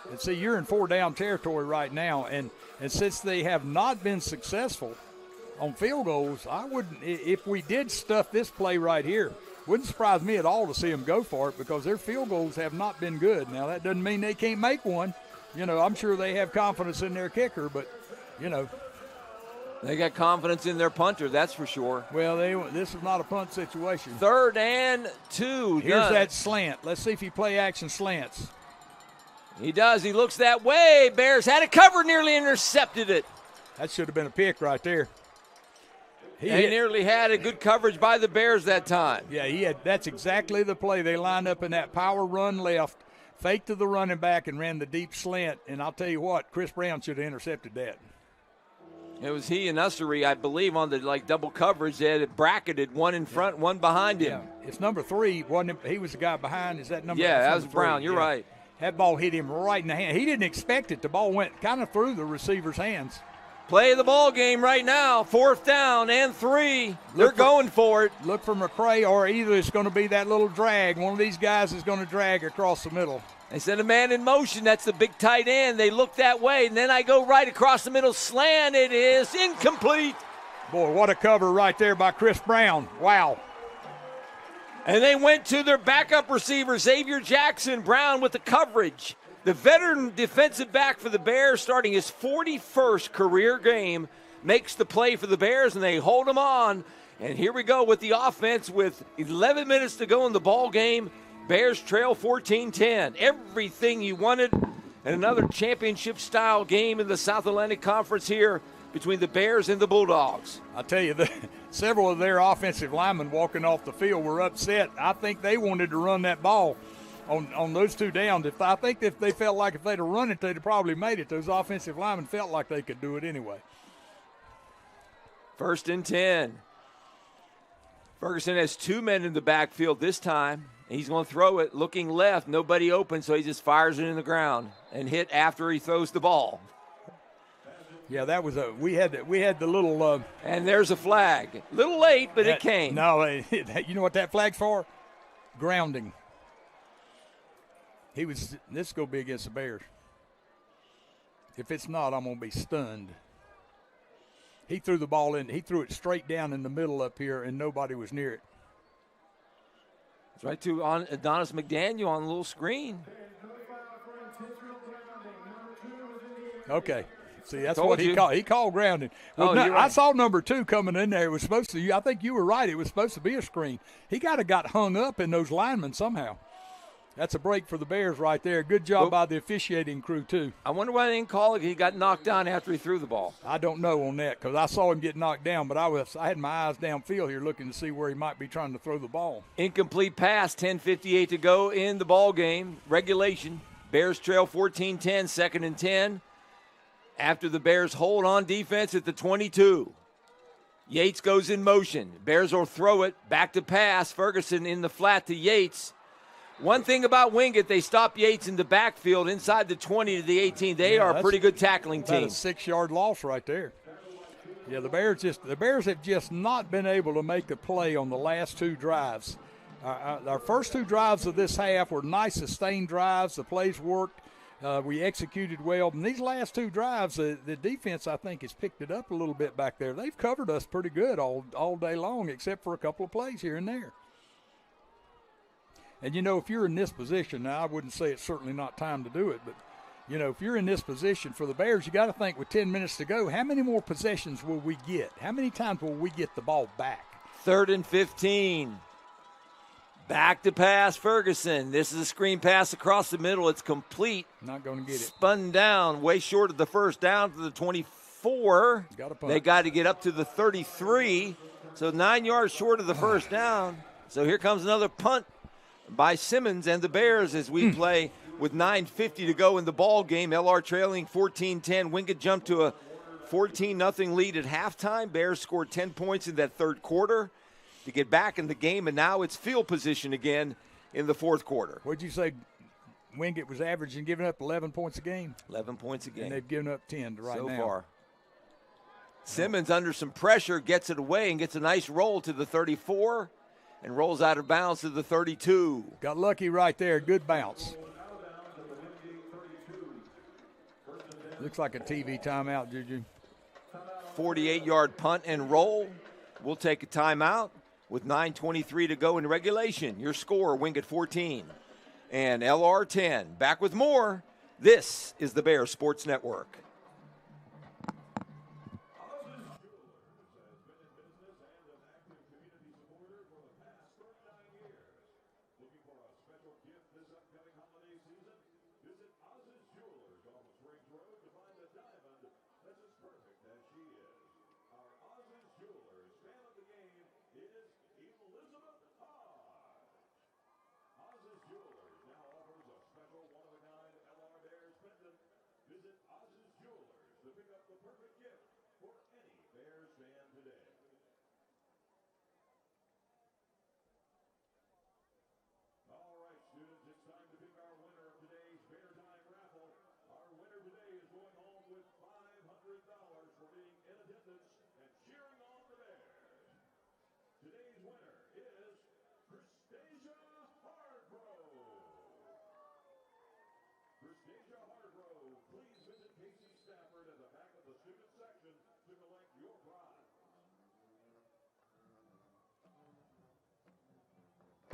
And see, you're in 4-down territory right now, and since they have not been successful on field goals, I wouldn't, if we did stuff this play right here, wouldn't surprise me at all to see them go for it because their field goals have not been good. Now, that doesn't mean they can't make one. I'm sure they have confidence in their kicker, but, They got confidence in their punter, that's for sure. Well, this is not a punt situation. 3rd and 2. Here's that slant. Let's see if he play action slants. He does. He looks that way. Bears had it covered, nearly intercepted it. That should have been a pick right there. He nearly had a good coverage by the Bears that time. Yeah, that's exactly the play. They lined up in that power run left, faked to the running back, and ran the deep slant. And I'll tell you what, Chris Brown should have intercepted that. It was he and Ussery, I believe, on the double coverage. They had it bracketed, one in front, one behind him. Yeah, it's number 3. He was the guy behind. Is that number? Yeah, that was number Brown. 3. You're right. That ball hit him right in the hand. He didn't expect it. The ball went kind of through the receiver's hands. Play of the ball game right now. 4th down and 3. They're going for it. Look for McCray, or either it's going to be that little drag. One of these guys is going to drag across the middle. They send a man in motion. That's the big tight end. They look that way, and then I go right across the middle. Slant. It is incomplete. Boy, what a cover right there by Chris Brown. Wow. And they went to their backup receiver, Xavier Jackson. Brown with the coverage. The veteran defensive back for the Bears, starting his 41st career game, makes the play for the Bears, and they hold him on. And here we go with the offense with 11 minutes to go in the ball game. Bears trail 14-10. Everything you wanted, and another championship-style game in the South Atlantic Conference here between the Bears and the Bulldogs. I tell you, several of their offensive linemen walking off the field were upset. I think they wanted to run that ball on those 2 downs. I think if they felt like if they'd have run it, they'd have probably made it. Those offensive linemen felt like they could do it anyway. 1st and 10. Ferguson has 2 men in the backfield this time. He's going to throw it looking left. Nobody open, so he just fires it in the ground and hit after he throws the ball. Yeah, that was we had the little and there's a flag. A little late, but it came. No, you know what that flag's for? Grounding. This is going to be against the Bears. If it's not, I'm going to be stunned. He threw the ball in. He threw it straight down in the middle up here, and nobody was near it. It's right to Adonis McDaniel on the little screen. Okay. See, that's what he called. He called grounding. Well, right. I saw number 2 coming in there. It was supposed to. I think you were right. It was supposed to be a screen. He got hung up in those linemen somehow. That's a break for the Bears right there. Good job by the officiating crew, too. I wonder why they didn't call it. He got knocked down after he threw the ball. I don't know on that because I saw him get knocked down, but I had my eyes downfield here looking to see where he might be trying to throw the ball. Incomplete pass, 10:58 to go in the ball game. Regulation. Bears trail 14-10, 2nd and 10. After the Bears hold on defense at the 22. Yates goes in motion. Bears will throw it. Back to pass. Ferguson in the flat to Yates. One thing about Wingate, they stop Yates in the backfield inside the 20 to the 18. They are a pretty good tackling team. That's a 6-yard loss right there. Yeah, the Bears have just not been able to make the play on the last 2 drives. Our first 2 drives of this half were nice sustained drives. The plays worked. We executed well. And these last two drives, the defense, I think, has picked it up a little bit back there. They've covered us pretty good all day long, except for a couple of plays here and there. And, if you're in this position, now I wouldn't say it's certainly not time to do it, but, if you're in this position for the Bears, you got to think with 10 minutes to go, how many more possessions will we get? How many times will we get the ball back? 3rd and 15. Back to pass, Ferguson. This is a screen pass across the middle. It's complete. Not going to get it. Spun down, way short of the first down to the 24. They got to get up to the 33. So 9 yards short of the first down. So here comes another punt by Simmons and the Bears as we play with 9:50 to go in the ball game. LR trailing 14-10. Wingate jumped to a 14-0 lead at halftime. Bears scored 10 points in that third quarter to get back in the game, and now it's field position again in the fourth quarter. What'd you say Wingate was averaging giving up 11 points a game? 11 points a game. And they've given up 10 right now. So far. Simmons under some pressure gets it away and gets a nice roll to the 34 and rolls out of bounds to the 32. Got lucky right there. Good bounce. Looks like a TV timeout, Juju. 48-yard punt and roll. We'll take a timeout with 9:23 to go in regulation. Your score, Wingate 14 and LR 10. Back with more. This is the Bears Sports Network.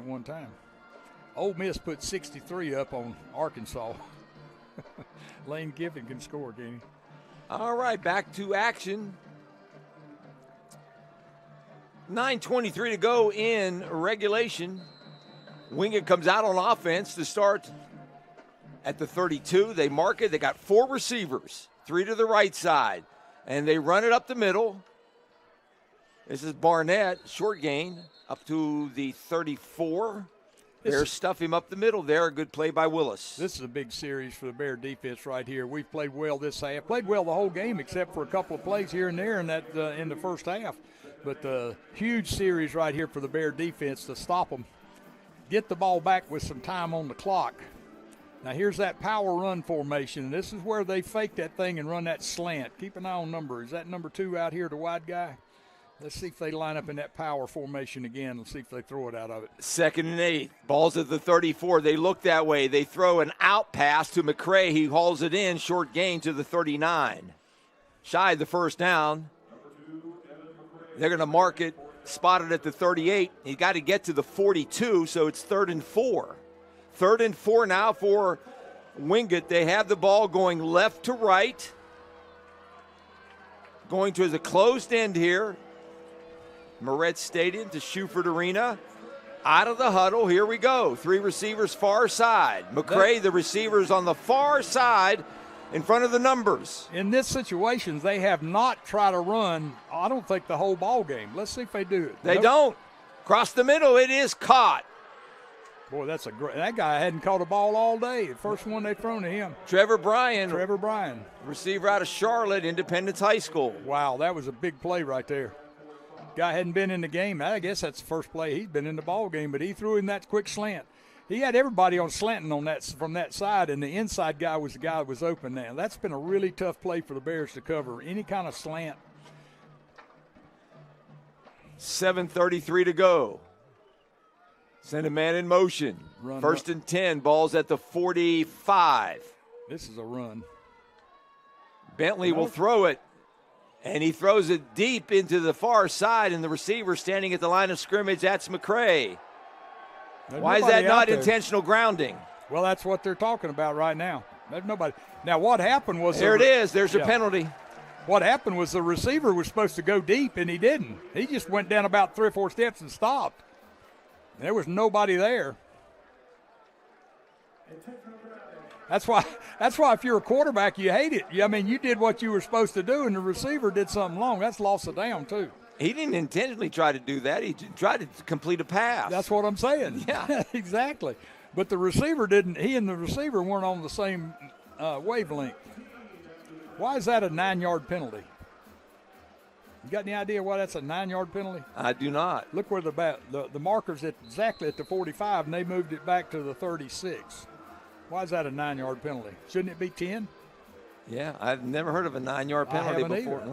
One time. Ole Miss put 63 up on Arkansas. Lane Kiffin can score, can he? All right, back to action. 9:23 to go in regulation. Wingate comes out on offense to start at the 32. They mark it. They got 4 receivers, 3 to the right side, and they run it up the middle. This is Barnett, short gain, up to the 34. Bears stuff him up the middle there. A good play by Willis. This is a big series for the Bear defense right here. We've played well this half. Played well the whole game except for a couple of plays here and there in the first half. But huge series right here for the Bear defense to stop them. Get the ball back with some time on the clock. Now here's that power run formation. This is where they fake that thing and run that slant. Keep an eye on number. Is that number 2 out here, the wide guy? Let's see if they line up in that power formation again. Let's see if they throw it out of it. 2nd and 8. Ball's at the 34. They look that way. They throw an out pass to McCray. He hauls it in. Short gain to the 39. Shy of the first down. They're going to mark it. Spotted at the 38. He's got to get to the 42, so it's 3rd and 4. 3rd and 4 now for Wingate. They have the ball going left to right. Going to the closed end here. Moretz Stadium to Schufert Arena. Out of the huddle, here we go. 3 receivers far side. McCray, the receivers on the far side in front of the numbers. In this situation, they have not tried to run, I don't think, the whole ball game. Let's see if they do it. They don't. Across the middle, it is caught. Boy, that's that guy hadn't caught a ball all day. The first one they've thrown to him. Trevor Bryan. Receiver out of Charlotte, Independence High School. Wow, that was a big play right there. Guy hadn't been in the game. I guess that's the first play he's been in the ball game, but he threw in that quick slant. He had everybody on slanting on that from that side, and the inside guy was the guy that was open now. That's been a really tough play for the Bears to cover. Any kind of slant. 7:33 to go. Send a man in motion. First and 10. Ball's at the 45. This is a run. Bentley will throw it, and he throws it deep into the far side, and the receiver standing at the line of scrimmage, that's McCray. Why is that not intentional grounding? Well, that's what they're talking about right now. There's nobody. Now, what happened was there it is. There's your penalty. What happened was the receiver was supposed to go deep, and he didn't. He just went down about 3 or 4 steps and stopped. There was nobody there. That's why if you're a quarterback, you hate it. I mean, you did what you were supposed to do, and the receiver did something wrong. That's loss of down, too. He didn't intentionally try to do that. He tried to complete a pass. That's what I'm saying. Yeah. Exactly. But the receiver didn't. He and the receiver weren't on the same wavelength. Why is that a 9-yard penalty? You got any idea why that's a 9-yard penalty? I do not. Look where the marker's exactly at the 45, and they moved it back to the 36. Why is that a 9-yard penalty? Shouldn't it be 10? Yeah, I've never heard of a 9-yard penalty before.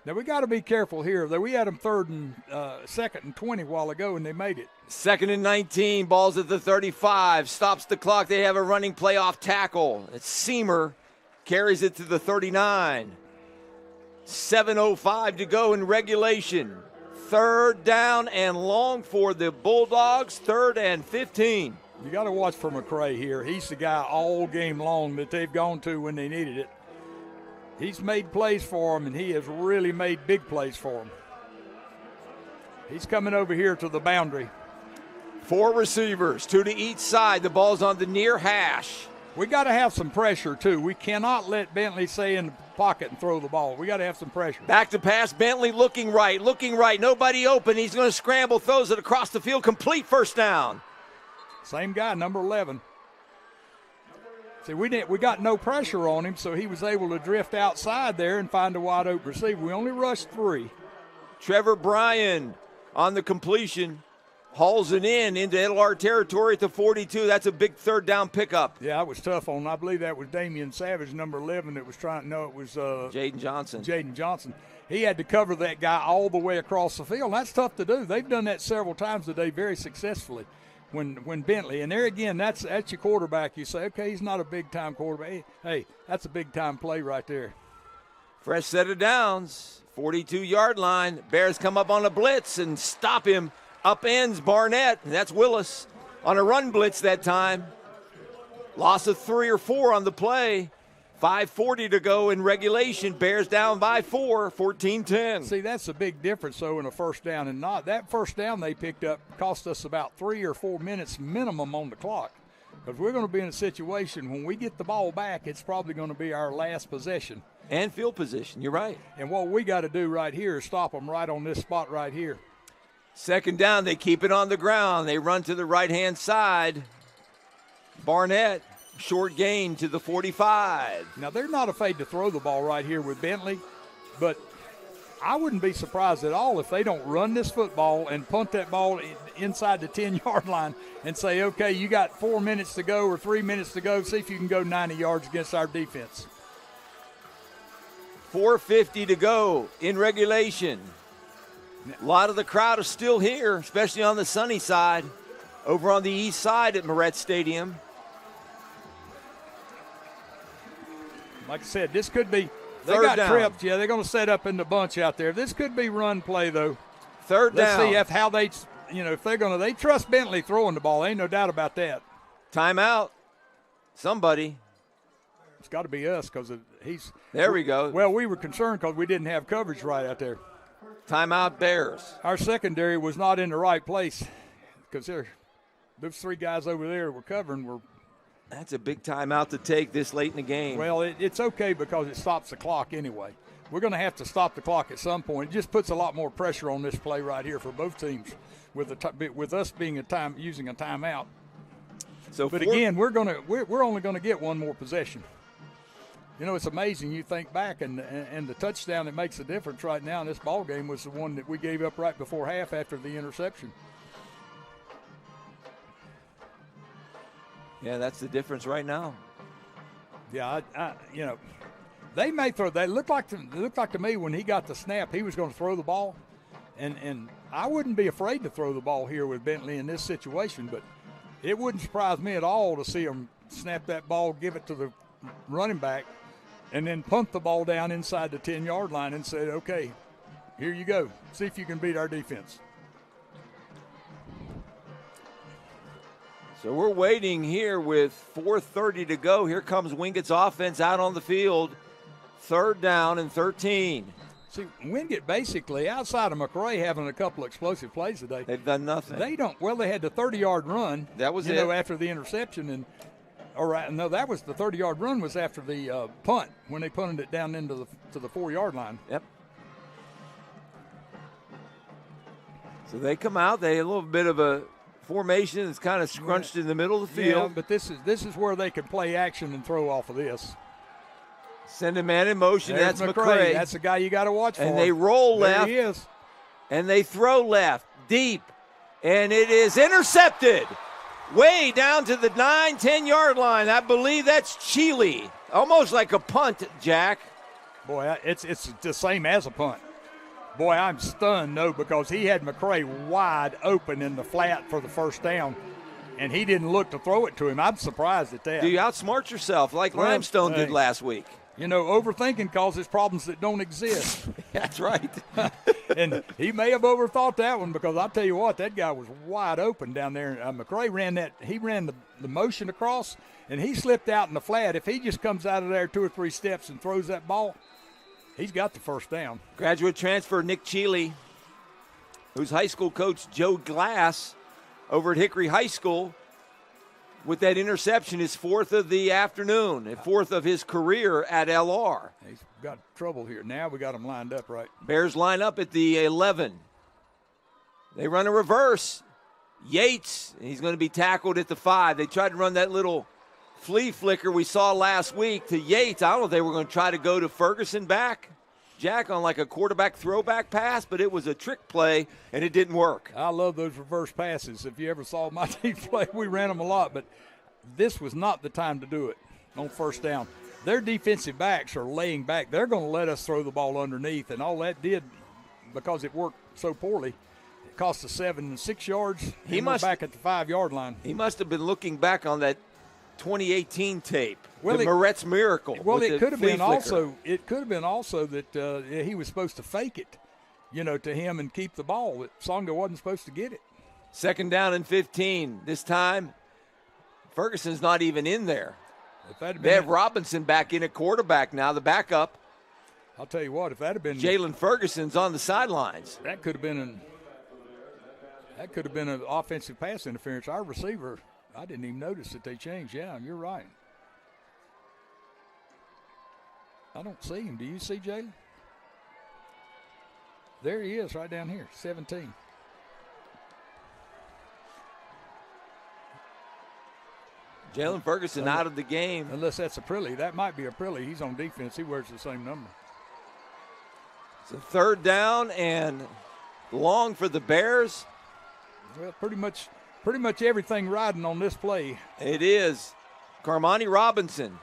Now, we got to be careful here. We had them 2nd and 20 a while ago, and they made it. 2nd and 19, ball's at the 35, stops the clock. They have a running play off tackle. It's Seamer, carries it to the 39. 7:05 to go in regulation. 3rd down and long for the Bulldogs, 3rd and 15. You got to watch for McCray here. He's the guy all game long that they've gone to when they needed it. He's made plays for them, and he has really made big plays for them. He's coming over here to the boundary. 4 receivers, 2 to each side. The ball's on the near hash. We got to have some pressure, too. We cannot let Bentley stay in the pocket and throw the ball. We got to have some pressure. Back to pass. Bentley looking right. Nobody open. He's going to scramble, throws it across the field. Complete, first down. Same guy, number 11. See, we got no pressure on him, so he was able to drift outside there and find a wide open receiver. We only rushed 3. Trevor Bryan on the completion. Hauls it into LR territory at the 42. That's a big 3rd down pickup. Yeah, it was tough on. I believe that was Damian Savage, number 11, that was trying. No, it was Jaden Johnson. He had to cover that guy all the way across the field. That's tough to do. They've done that several times today very successfully. When Bentley, and there again, that's your quarterback. You say, okay, he's not a big-time quarterback. Hey, that's a big-time play right there. Fresh set of downs, 42-yard line. Bears come up on a blitz and stop him. Upends Barnett, and that's Willis on a run blitz that time. Loss of 3 or 4 on the play. 5:40 to go in regulation. Bears down by 4, 14-10. See, that's a big difference, though, in a first down and not. That first down they picked up cost us about 3 or 4 minutes minimum on the clock. Because we're going to be in a situation when we get the ball back, it's probably going to be our last possession. And field position, you're right. And what we got to do right here is stop them right on this spot right here. 2nd down, they keep it on the ground. They run to the right-hand side. Barnett, short gain to the 45. Now, they're not afraid to throw the ball right here with Bentley, but I wouldn't be surprised at all if they don't run this football and punt that ball inside the 10-yard line and say, okay, you got 4 minutes to go or 3 minutes to go. See if you can go 90 yards against our defense. 4:50 to go in regulation. A lot of the crowd is still here, especially on the sunny side, over on the east side at Moretz Stadium. Like I said, this could be – they 3rd got down. tripped. Yeah, they're going to set up in the bunch out there. This could be run play, though. 3rd down. Let's see how they – if they're going to – they trust Bentley throwing the ball. Ain't no doubt about that. Timeout. Somebody. It's got to be us because he's – There we go. Well, we were concerned because we didn't have coverage right out there. Timeout Bears. Our secondary was not in the right place because those 3 guys over there were covering were – That's a big timeout to take this late in the game. Well, it's okay because it stops the clock anyway. We're going to have to stop the clock at some point. It just puts a lot more pressure on this play right here for both teams with us being using a timeout. But again, we're only going to get one more possession. It's amazing. You think back, and the touchdown that makes a difference right now in this ball game was the one that we gave up right before half after the interception. Yeah, that's the difference right now. Yeah, they may throw. They looked like to me when he got the snap, he was going to throw the ball, and I wouldn't be afraid to throw the ball here with Bentley in this situation. But it wouldn't surprise me at all to see him snap that ball, give it to the running back and then punt the ball down inside the 10-yard line and said, okay, here you go. See if you can beat our defense. So we're waiting here with 4:30 to go. Here comes Wingate's offense out on the field. 3rd down and 13. See, Wingate basically, outside of McRae having a couple explosive plays today, they've done nothing. They had the 30-yard run. That was after the interception. That was the 30-yard run was after the punt when they punted it down into the 4-yard line. Yep. So they come out. They had a little bit of a formation that's kind of scrunched in the middle of the field. Yeah, but this is where they can play action and throw off of this. Send a man in motion. There's That's McRae. That's the guy you got to watch for. And they roll left. There he is. And they throw left, deep. And it is intercepted. Way down to the 9-10-yard line. I believe that's Chile. Almost like a punt, Jack. Boy, it's the same as a punt. Boy, I'm stunned, because he had McRae wide open in the flat for the first down, and he didn't look to throw it to him. I'm surprised at that. Do you outsmart yourself like Limestone did last week? Overthinking causes problems that don't exist. That's right. And he may have overthought that one, because I'll tell you what, that guy was wide open down there. McRae ran the motion across, and he slipped out in the flat. If he just comes out of there 2 or 3 steps and throws that ball, he's got the first down. Graduate transfer Nick Chile, whose high school coach Joe Glass over at Hickory High School, with that interception, his 4th of the afternoon and 4th of his career at LR. He's got trouble here. Now we got him lined up right. Bears line up at the 11. They run a reverse. Yates, he's going to be tackled at the 5. They tried to run that little flea flicker we saw last week to Yates. I don't know if they were going to try to go to Ferguson back, Jack, on like a quarterback throwback pass, but it was a trick play, and it didn't work. I love those reverse passes. If you ever saw my team play, we ran them a lot, but this was not the time to do it on first down. Their defensive backs are laying back. They're going to let us throw the ball underneath, and all that did, because it worked so poorly, it cost us 7 and 6 yards. We're back at the 5-yard line. He must have been looking back on that 2018 tape, the Moretz Miracle. Well, it could have been also. It could have been also that he was supposed to fake it, to him and keep the ball. That Songa wasn't supposed to get it. 2nd down and 15. This time, Ferguson's not even in there. They have Robinson back in at quarterback now, the backup. I'll tell you what, if that had been Jalen Ferguson's on the sidelines, that could have been an offensive pass interference. Our receiver. I didn't even notice that they changed. Yeah, you're right. I don't see him. Do you see Jalen? There he is right down here, 17. Jalen Ferguson out of the game. Unless that's Aprilli. That might be Aprilli. He's on defense. He wears the same number. It's a 3rd down and long for the Bears. Well, pretty much everything riding on this play. It is. Carmani Robinson.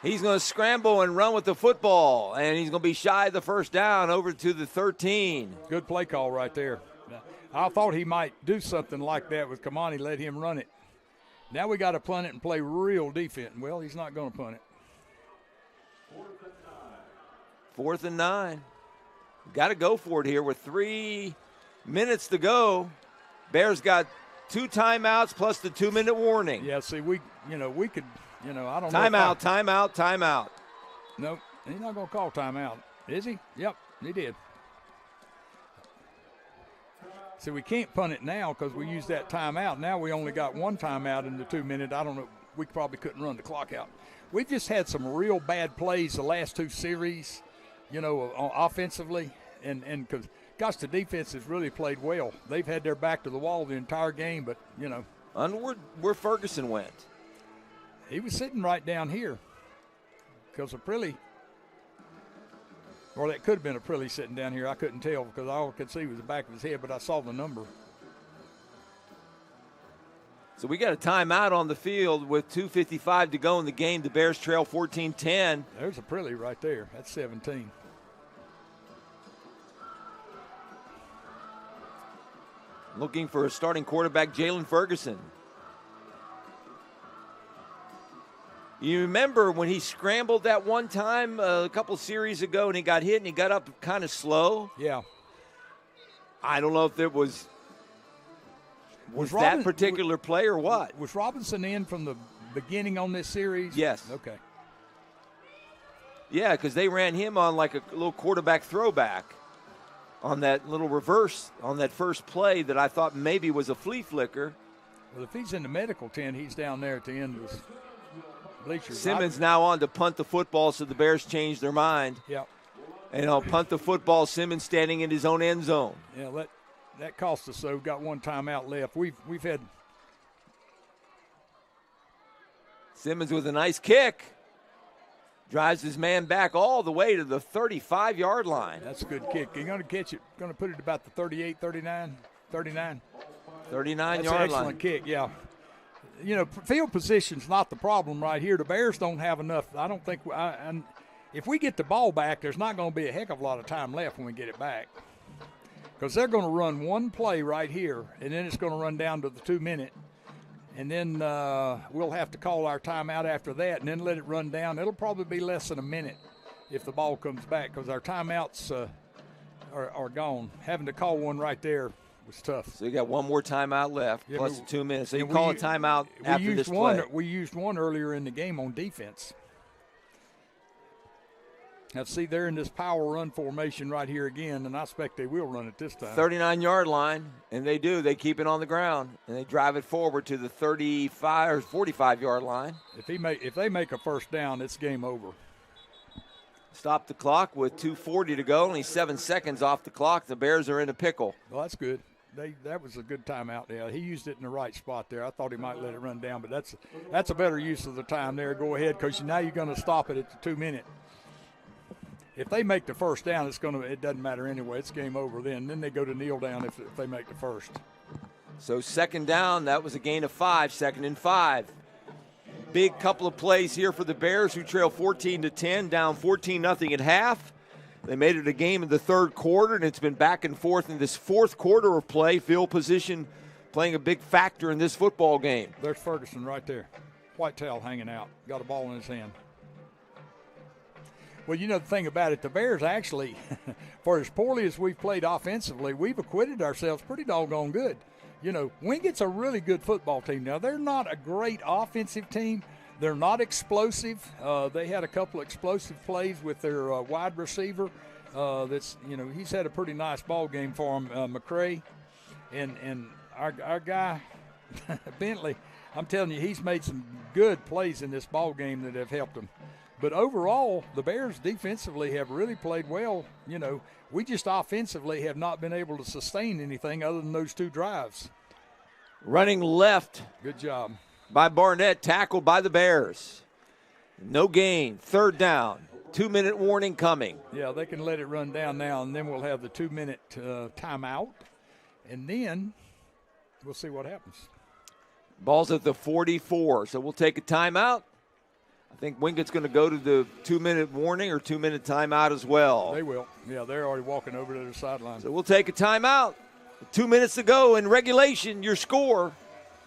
He's going to scramble and run with the football, and he's going to be shy of the first down over to the 13. Good play call right there. I thought he might do something like that with Carmani, let him run it. Now we got to punt it and play real defense. Well, he's not going to punt it. 4th and 9. Got to go for it here with 3 minutes to go. Bears got 2 timeouts plus the 2-minute warning. Yeah, see, we could, I don't know. Timeout. Nope, he's not going to call timeout. Is he? Yep, he did. See, we can't punt it now because we used that timeout. Now we only got 1 timeout in the 2-minute. I don't know. We probably couldn't run the clock out. We've just had some real bad plays the last 2 series, offensively. And because, gosh, the defense has really played well. They've had their back to the wall the entire game, but, Onward where Ferguson went. He was sitting right down here because Aprilli, or that could have been Aprilli sitting down here. I couldn't tell because all I could see was the back of his head, but I saw the number. So we got a timeout on the field with 2:55 to go in the game. The Bears trail 14-10. There's Aprilli right there. That's 17. Looking for a starting quarterback, Jalen Ferguson. You remember when he scrambled that one time a couple series ago and he got hit and he got up kind of slow? Yeah. I don't know if it was that particular play or what. Was Robinson in from the beginning on this series? Yes. Okay. Yeah, because they ran him on like a little quarterback throwback on that little reverse on that first play that I thought maybe was a flea flicker. Well, if he's in the medical tent, he's down there at the end of the bleachers. Simmons now on to punt the football, so the Bears changed their mind. Yep. And I'll punt the football, Simmons standing in his own end zone. Yeah, that cost us, though. Got one timeout left. We've had Simmons with a nice kick. Drives his man back all the way to the 35-yard line. That's a good kick. You're going to catch it. Going to put it about the 38, 39. 39. 39-yard line. That's an excellent kick, yeah. You know, field position's not the problem right here. The Bears don't have enough. I don't think and if we get the ball back, there's not going to be a heck of a lot of time left when we get it back. Because they're going to run one play right here, and then it's going to run down to the 2-minute. And then we'll have to call our timeout after that and then let it run down. It'll probably be less than a minute if the ball comes back because our timeouts are gone. Having to call one right there was tough. So you got one more timeout left, yeah, plus 2 minutes. So you call a timeout after this play. We used one earlier in the game on defense. Now, see, they're in this power run formation right here again, and I expect they will run it this time. 39-yard line, and they do. They keep it on the ground, and they drive it forward to the 35 or 45-yard line. If they make a first down, it's game over. Stop the clock with 2:40 to go, only 7 seconds off the clock. The Bears are in a pickle. Well, that's good. That was a good timeout there. He used it in the right spot there. I thought he might let it run down, but that's a better use of the time there. Go ahead, because now you're going to stop it at the 2-minute. If they make the first down, it doesn't matter anyway. It's game over then. Then they go to kneel down if they make the first. So second down, that was a gain of 5, 2nd and 5. Big couple of plays here for the Bears, who trail 14-10, down 14-0 at half. They made it a game in the third quarter, and it's been back and forth in this fourth quarter of play. Field position playing a big factor in this football game. There's Ferguson right there. White towel hanging out. Got a ball in his hand. Well, you know the thing about it, the Bears actually, for as poorly as we've played offensively, we've acquitted ourselves pretty doggone good. You know, Wingate's a really good football team. Now, they're not a great offensive team. They're not explosive. They had a couple of explosive plays with their wide receiver. He's had a pretty nice ball game for him, McCray. And our guy, Bentley, I'm telling you, he's made some good plays in this ball game that have helped him. But overall, the Bears defensively have really played well. You know, we just offensively have not been able to sustain anything other than those 2 drives. Running left. Good job. By Barnett, tackled by the Bears. No gain, third down. 2-minute warning coming. Yeah, they can let it run down now, and then we'll have the 2-minute timeout. And then we'll see what happens. Ball's at the 44, so we'll take a timeout. I think Wingate's going to go to the 2-minute warning or 2-minute timeout as well. They will. Yeah, they're already walking over to the sideline. So we'll take a timeout. 2 minutes to go in regulation. Your score,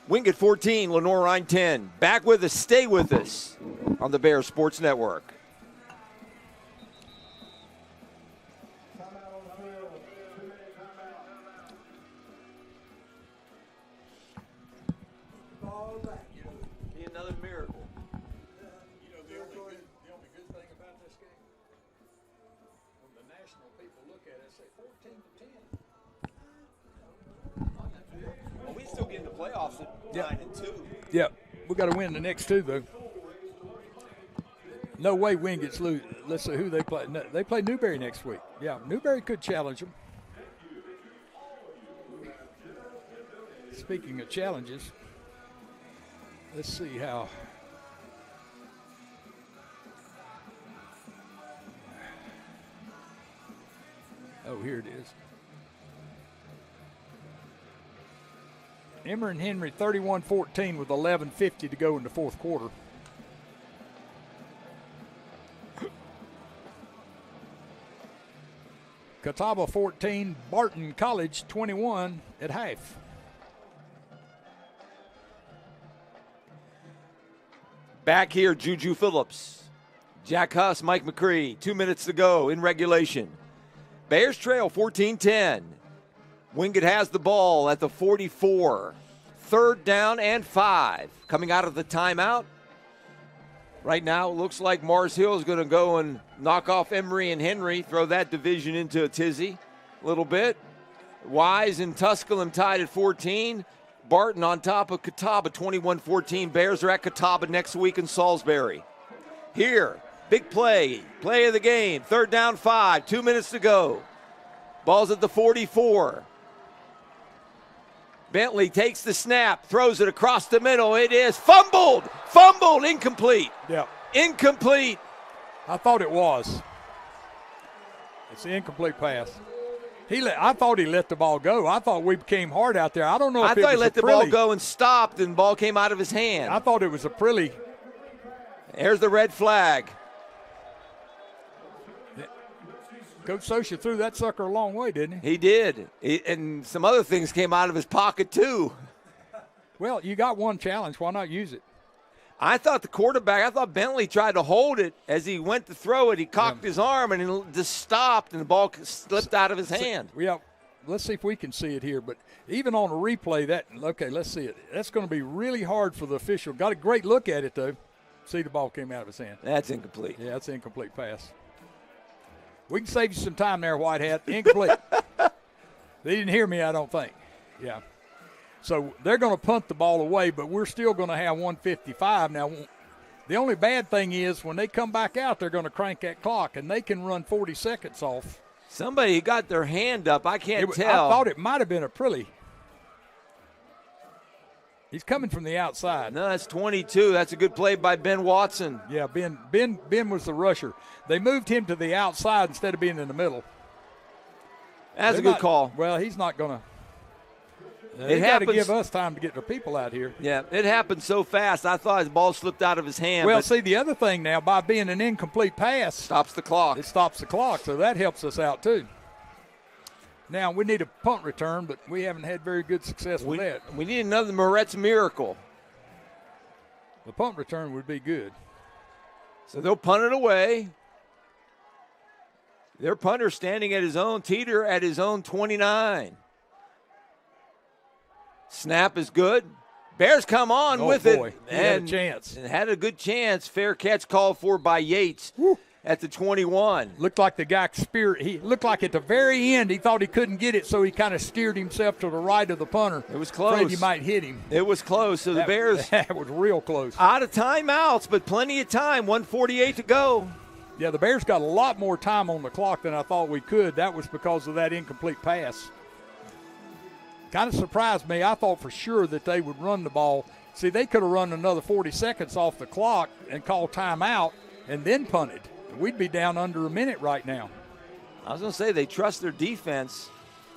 Wingate 14, Lenoir-Rhyne 10. Back with us. Stay with us on the Bears Sports Network. Be another miracle. The only good thing about this game, when the national people look at it, say 14-10. Well, we still get in the playoffs at 9-2. Yeah, we got to win the next 2 though. No way Wingate's lose. Let's see who they play. No, they play Newberry next week. Yeah, Newberry could challenge them. Speaking of challenges, let's see how. Oh, here it is. Emmer and Henry 31-14 with 11:50 to go in the fourth quarter. Catawba 14, Barton College 21 at half. Back here, Juju Phillips, Jack Huss, Mike McCree. 2 minutes to go in regulation. Bears trail 14-10. Wingate has the ball at the 44. 3rd down and 5. Coming out of the timeout. Right now, it looks like Mars Hill is going to go and knock off Emory and Henry, throw that division into a tizzy a little bit. Wise and Tusculum tied at 14. Barton on top of Catawba, 21-14. Bears are at Catawba next week in Salisbury. Here, big play of the game. 3rd down, 5. 2 minutes to go. Ball's at the 44. Bentley takes the snap, throws it across the middle. It is fumbled, incomplete. Yeah. Incomplete. I thought it was. It's an incomplete pass. I thought he let the ball go. I thought we became hard out there. I don't know if I thought he let the ball go and stopped, and the ball came out of his hand. I thought it was a Prilly. There's the red flag. Coach Socia threw that sucker a long way, didn't he? He did. And some other things came out of his pocket, too. Well, you got one challenge. Why not use it? I thought Bentley tried to hold it as he went to throw it. He cocked his arm and he just stopped, and the ball slipped out of his hand. Yeah, let's see if we can see it here. But even on a replay, let's see it. That's going to be really hard for the official. Got a great look at it, though. See, the ball came out of his hand. That's incomplete. Yeah, that's an incomplete pass. We can save you some time there, Whitehead. Incomplete. They didn't hear me, I don't think. Yeah. So they're going to punt the ball away, but we're still going to have 155. Now, the only bad thing is when they come back out, they're going to crank that clock, and they can run 40 seconds off. Somebody got their hand up. I can't tell. I thought it might have been a Prilly. He's coming from the outside. No, that's 22. That's a good play by Ben Watson. Yeah, Ben was the rusher. They moved him to the outside instead of being in the middle. That's a good call. Well, he's not going to. It got to give us time to get their people out here. Yeah, it happened so fast. I thought his ball slipped out of his hand. Well, see, the other thing now, by being an incomplete pass. Stops the clock. It stops the clock, so that helps us out, too. Now, we need a punt return, but we haven't had very good success with that. We need another Moretz miracle. The punt return would be good. So they'll punt it away. Their punter standing at his own, Teeter at his own 29. Snap is good. Bears come on with it. He had a chance. And had a good chance. Fair catch called for by Yates at the 21. Looked like the guy he looked like at the very end he thought he couldn't get it, so he kind of steered himself to the right of the punter. It was close. Afraid he might hit him. It was close. So the Bears. That was real close. Out of timeouts, but plenty of time. 1:48 to go. Yeah, the Bears got a lot more time on the clock than I thought we could. That was because of that incomplete pass. Kind of surprised me. I thought for sure that they would run the ball. See, they could have run another 40 seconds off the clock and called timeout and then punted. We'd be down under a minute right now. I was going to say they trust their defense.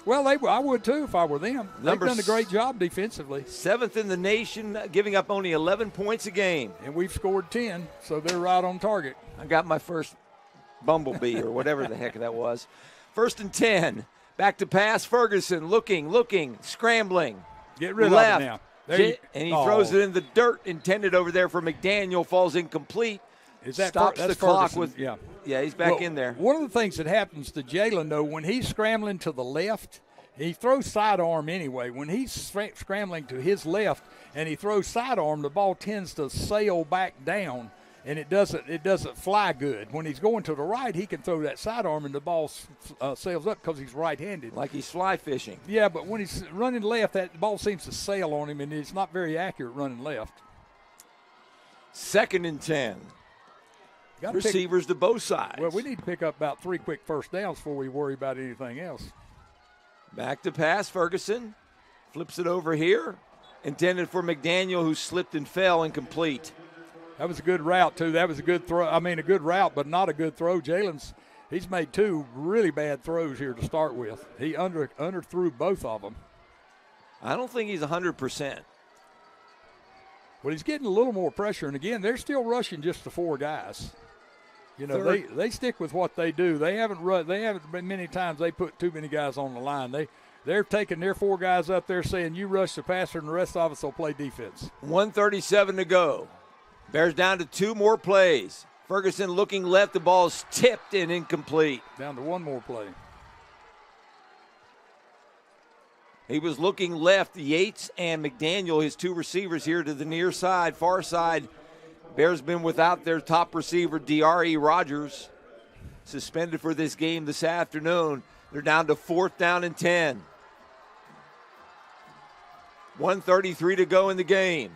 Well, I would too if I were them. They've done a great job defensively. 7th in the nation, giving up only 11 points a game. And we've scored 10, so they're right on target. I got my first bumblebee or whatever the heck that was. 1st and 10. Back to pass. Ferguson looking, scrambling. Get rid left. of it now. And he throws it in the dirt intended over there for McDaniel. Falls incomplete. Stops the clock with. Yeah, he's back in there. One of the things that happens to Jalen, though, when he's scrambling to the left, he throws sidearm anyway. When he's scrambling to his left and he throws sidearm, the ball tends to sail back down. And it doesn't fly good. When he's going to the right, he can throw that sidearm and the ball sails up because he's right-handed. Like he's fly fishing. Yeah, but when he's running left, that ball seems to sail on him, and it's not very accurate running left. 2nd and 10. Receivers to both sides. Well, we need to pick up about 3 quick first downs before we worry about anything else. Back to pass, Ferguson. Flips it over here. Intended for McDaniel, who slipped and fell incomplete. That was a good route, too. That was a good throw. I mean, a good route, but not a good throw. He's made 2 really bad throws here to start with. He underthrew both of them. I don't think he's 100%. Well, he's getting a little more pressure, and again, they're still rushing just the 4 guys. You know, they stick with what they do. They haven't been many times they put too many guys on the line. They're taking their 4 guys up there saying, you rush the passer, and the rest of us will play defense. 1:37 to go. Bears down to 2 more plays. Ferguson looking left. The ball is tipped and incomplete. Down to 1 more play. He was looking left. Yates and McDaniel, his 2 receivers here to the near side, far side. Bears been without their top receiver, D.R.E. Rogers, suspended for this game this afternoon. They're down to 4th down and 10. 1:33 to go in the game.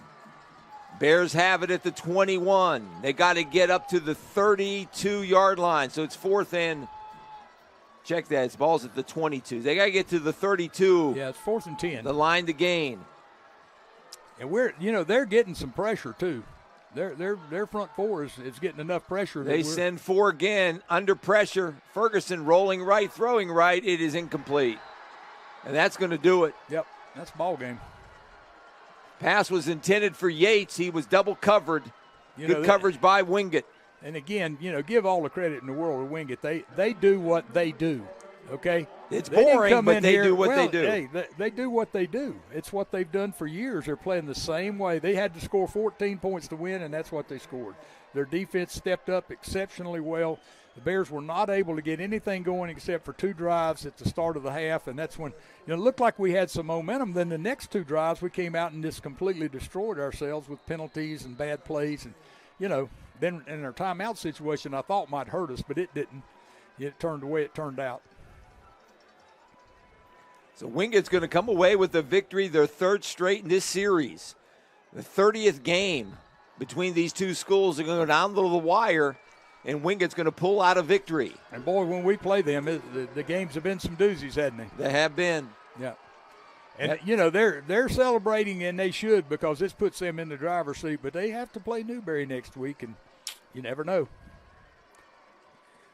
Bears have it at the 21. They got to get up to the 32-yard line. So it's 4th and, check that, it's ball's at the 22. They got to get to the 32. Yeah, it's 4th and 10. The line to gain. And they're getting some pressure too. Their front 4 is getting enough pressure. They send 4 again under pressure. Ferguson rolling right, throwing right. It is incomplete. And that's going to do it. Yep, that's ball game. Pass was intended for Yates. He was double covered. Good coverage by Wingate. And again, give all the credit in the world to Wingate. They do what they do, okay? It's boring, but they do what they do. Hey, they do what they do. It's what they've done for years. They're playing the same way. They had to score 14 points to win, and that's what they scored. Their defense stepped up exceptionally well. The Bears were not able to get anything going except for 2 drives at the start of the half, and that's when it looked like we had some momentum. Then the next 2 drives, we came out and just completely destroyed ourselves with penalties and bad plays. And, then in our timeout situation I thought might hurt us, but it didn't. It turned the way it turned out. So Wingate's going to come away with a victory, their 3rd straight in this series. The 30th game between these 2 schools are going to go down to the wire, and Wingate's going to pull out a victory. And, boy, when we play them, the games have been some doozies, hadn't they? They have been. Yeah. And, they're celebrating, and they should, because this puts them in the driver's seat. But they have to play Newberry next week, and you never know.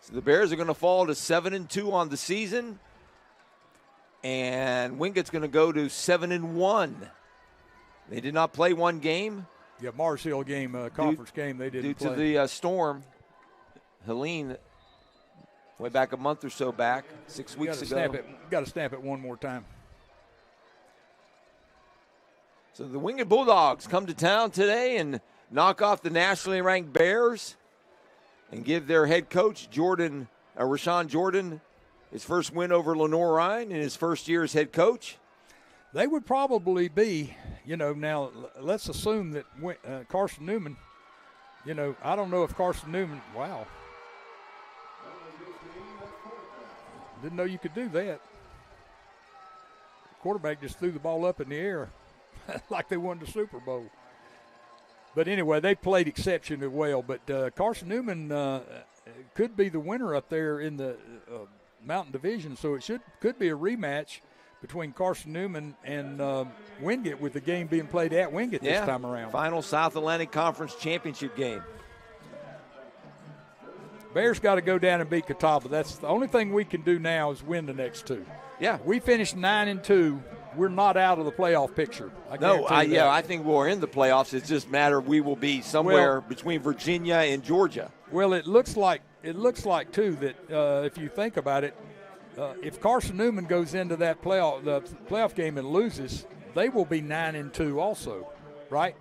So the Bears are going to fall to 7-2 on the season, and Wingate's going to go to 7-1. They did not play 1 game. Yeah, Mars Hill game, conference game, they didn't play. Due to the storm. Helene, way back a month or so back, 6 weeks ago. Got to snap it one more time. So the Wingate Bulldogs come to town today and knock off the nationally ranked Bears and give their head coach, Rashawn Jordan, his first win over Lenoir-Rhyne in his first year as head coach. They would probably be, now let's assume that Carson Newman, I don't know if Carson Newman, wow. Didn't know you could do that. The quarterback just threw the ball up in the air like they won the Super Bowl. But anyway, they played exceptionally well. But Carson Newman could be the winner up there in the Mountain Division, so it could be a rematch between Carson Newman and Wingate, with the game being played at Wingate this time around. Final South Atlantic Conference championship game. Bears got to go down and beat Catawba. That's the only thing we can do now is win the next 2. Yeah. We finished 9-2. We're not out of the playoff picture. I think we're in the playoffs. It's just a matter we will be somewhere between Virginia and Georgia. Well, it looks like too that if you think about it, if Carson Newman goes into that playoff game and loses, they will be 9-2 also, right?